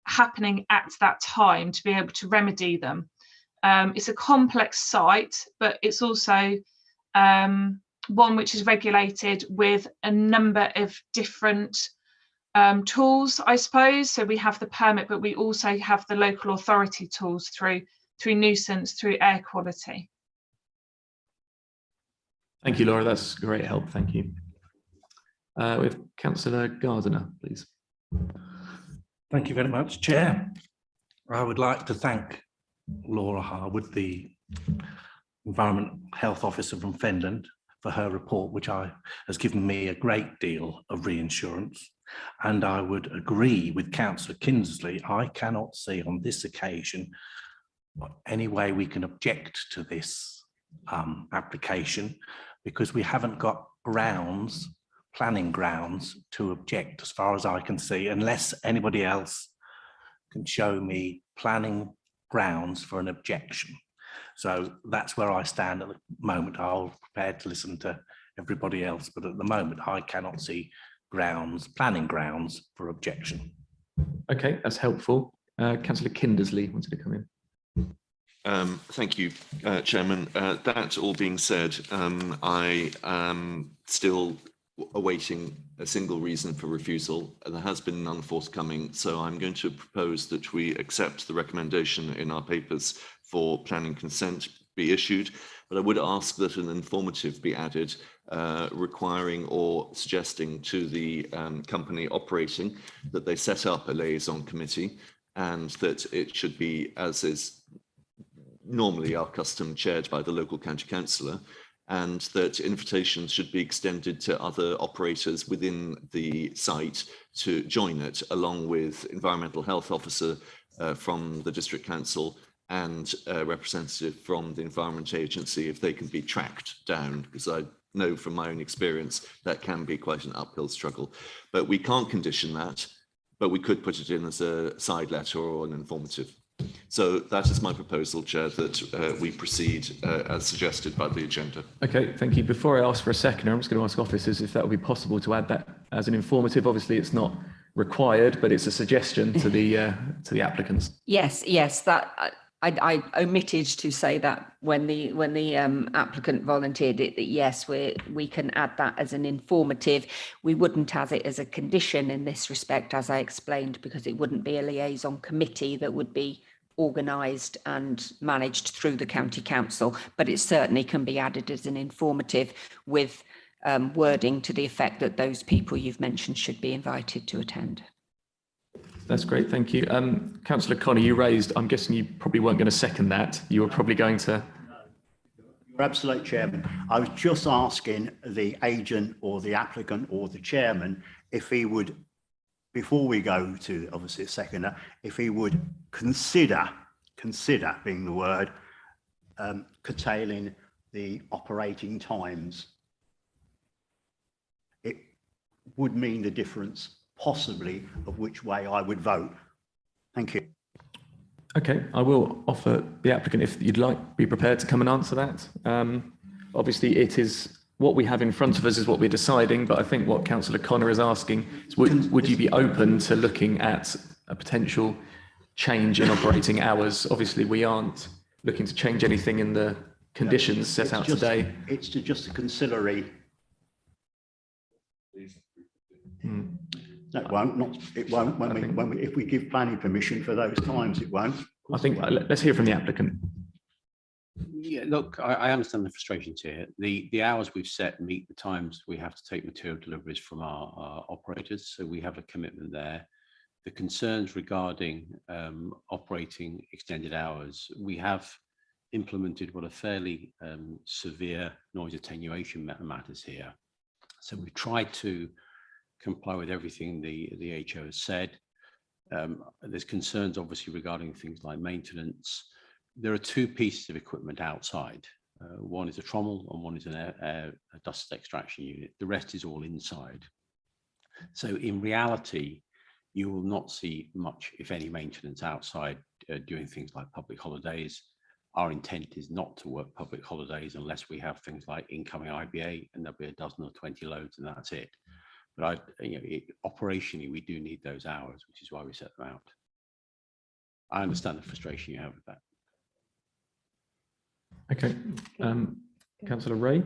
happening at that time to be able to remedy them. It's a complex site, but it's also one which is regulated with a number of different tools, I suppose. So we have the permit, but we also have the local authority tools through nuisance, through air quality. Thank you, Laura. That's great help. Thank you. With Councillor Gardiner, please. Thank you very much, Chair. I would like to thank Laura Harwood, the Environment Health Officer from Fendon, for her report, which has given me a great deal of reassurance. And I would agree with Councillor Kinsley. I cannot see on this occasion any way we can object to this application, because we haven't got grounds, planning grounds to object as far as I can see, unless anybody else can show me planning grounds for an objection. So that's where I stand at the moment. I'll be prepared to listen to everybody else, but at the moment I cannot see grounds, planning grounds for objection. Okay, that's helpful. Councillor Kindersley wanted to come in. Thank you, Chairman. That all being said, I still awaiting a single reason for refusal. There has been none forthcoming, so I'm going to propose that we accept the recommendation in our papers for planning consent be issued, but I would ask that an informative be added requiring or suggesting to the company operating that they set up a liaison committee, and that it should be, as is normally our custom, chaired by the local county councillor, and that invitations should be extended to other operators within the site to join it, along with environmental health officer from the district council and a representative from the Environment Agency, if they can be tracked down, because I know from my own experience that can be quite an uphill struggle. But we can't condition that, but we could put it in as a side letter or an informative. So that is my proposal, Chair, that we proceed as suggested by the agenda. Okay, thank you. Before I ask for a seconder, I'm just going to ask officers if that would be possible to add that as an informative. Obviously, it's not required, but it's a suggestion to the applicants. Yes, that I omitted to say that when the applicant volunteered it, that yes, we can add that as an informative. We wouldn't add it as a condition in this respect, as I explained, because it wouldn't be a liaison committee that would be organised and managed through the county council, but it certainly can be added as an informative with wording to the effect that those people you've mentioned should be invited to attend. That's great, thank you. Councillor Connor, you raised, I'm guessing you probably weren't going to second that. You were probably going to... You're absolute, Chairman. I was just asking the agent or the applicant or the chairman if he would, before we go to obviously a seconder, if he would consider being the word, curtailing the operating times. It would mean the difference possibly of which way I would vote. Thank you. Okay, I will offer the applicant, if you'd like, be prepared to come and answer that. Obviously, it is what we have in front of us is what we're deciding, but I think what Councillor Connor is asking is would you be open to looking at a potential change in operating hours? Obviously, we aren't looking to change anything in the conditions set out today. It's to just a conciliary. No, it won't. It won't. If we give planning permission for those times, it won't. I think let's hear from the applicant. Yeah, look, I understand the frustrations here. The hours we've set meet the times we have to take material deliveries from our operators, so we have a commitment there. The concerns regarding operating extended hours, we have implemented what are fairly severe noise attenuation matters here. So we've tried to comply with everything the HO has said. There's concerns obviously regarding things like maintenance. There are two pieces of equipment outside. One is a trommel and one is a dust extraction unit. The rest is all inside. So in reality, you will not see much, if any, maintenance outside during things like public holidays. Our intent is not to work public holidays unless we have things like incoming IBA, and there'll be a dozen or 20 loads, and that's it. But operationally, we do need those hours, which is why we set them out. I understand the frustration you have with that. Okay, Councillor Ray.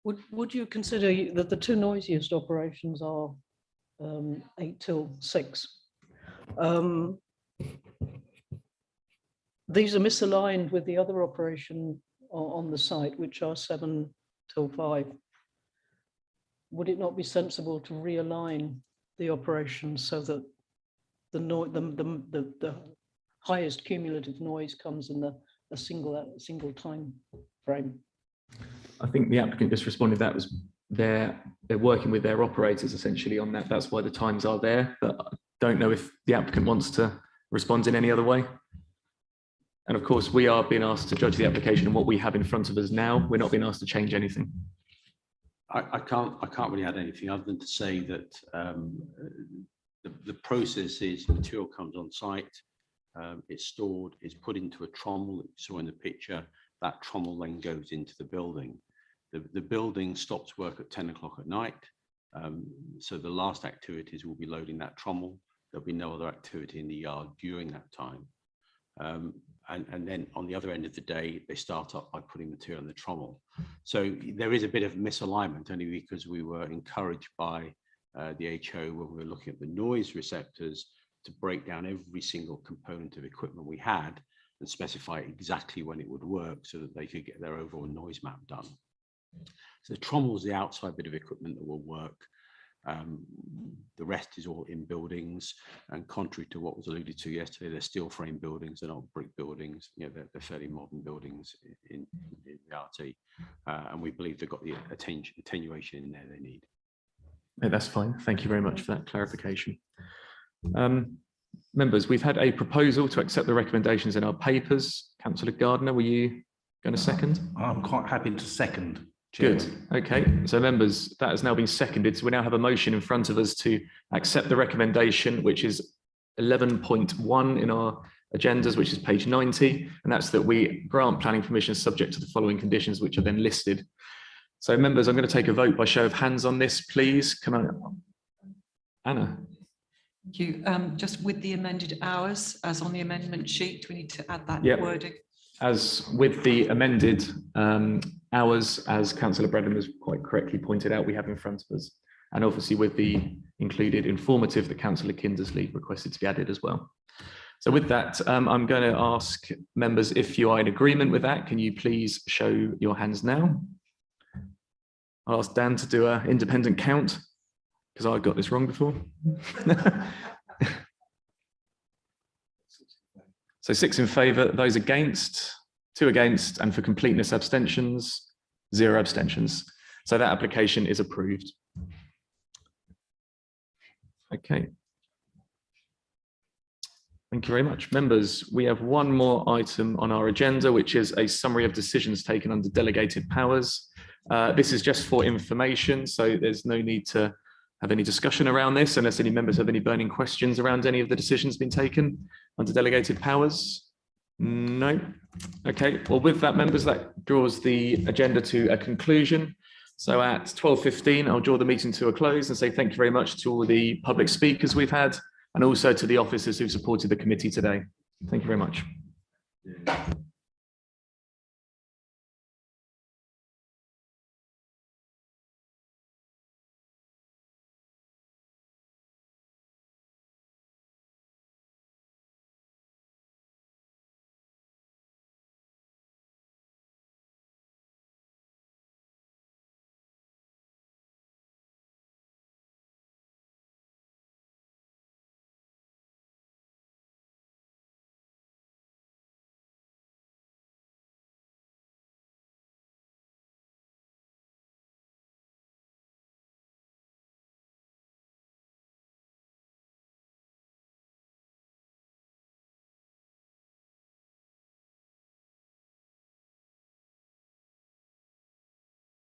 Would you consider that the two noisiest operations are 8 till 6? These are misaligned with the other operation on the site, which are 7 till 5. Would it not be sensible to realign the operations so that the highest cumulative noise comes in a single time frame? I think the applicant just responded that was they're working with their operators essentially on that. That's why the times are there, but I don't know if the applicant wants to respond in any other way. And of course, we are being asked to judge the application and what we have in front of us now. We're not being asked to change anything. I can't really add anything other than to say that the process is material comes on site, it's stored, it's put into a trommel that you saw in the picture. That trommel then goes into the building. The building stops work at 10 o'clock at night. So the last activities will be loading that trommel. There'll be no other activity in the yard during that time. And then on the other end of the day, they start up by putting material in the trommel. So there is a bit of misalignment, only because we were encouraged by the HO when we were looking at the noise receptors to break down every single component of equipment we had and specify exactly when it would work so that they could get their overall noise map done. So the trommel is the outside bit of equipment that will work. The rest is all in buildings, and contrary to what was alluded to yesterday, they're steel frame buildings, they're not brick buildings. You know, they're fairly modern buildings in reality, and we believe they've got the attenuation in there they need. Yeah, that's fine. Thank you very much for that clarification. Members, we've had a proposal to accept the recommendations in our papers. Councillor Gardner, were you going to second? I'm quite happy to second. Good. Okay. So members, that has now been seconded. So we now have a motion in front of us to accept the recommendation, which is 11.1 in our agendas, which is page 90. And that's that we grant planning permission subject to the following conditions, which are then listed. So members, I'm going to take a vote by show of hands on this, please. Come on. Anna. Thank you. Just with the amended hours, as on the amendment sheet, we need to add that wording. As with the amended hours, as Councillor Brennan has quite correctly pointed out, we have in front of us. And obviously with the included informative that Councillor Kindersley requested to be added as well. So with that, I'm going to ask members if you are in agreement with that. Can you please show your hands now? I'll ask Dan to do an independent count, because I got this wrong before. So 6 in favour, those against, 2 against, and for completeness abstentions, 0 abstentions. So that application is approved. Okay. Thank you very much. Members, we have one more item on our agenda, which is a summary of decisions taken under delegated powers. This is just for information, so there's no need to have any discussion around this unless any members have any burning questions around any of the decisions being taken under delegated powers. No. Okay, well with that, members, that draws the agenda to a conclusion. So at 12:15, I'll draw the meeting to a close and say thank you very much to all the public speakers we've had and also to the officers who've supported the committee today. Thank you very much.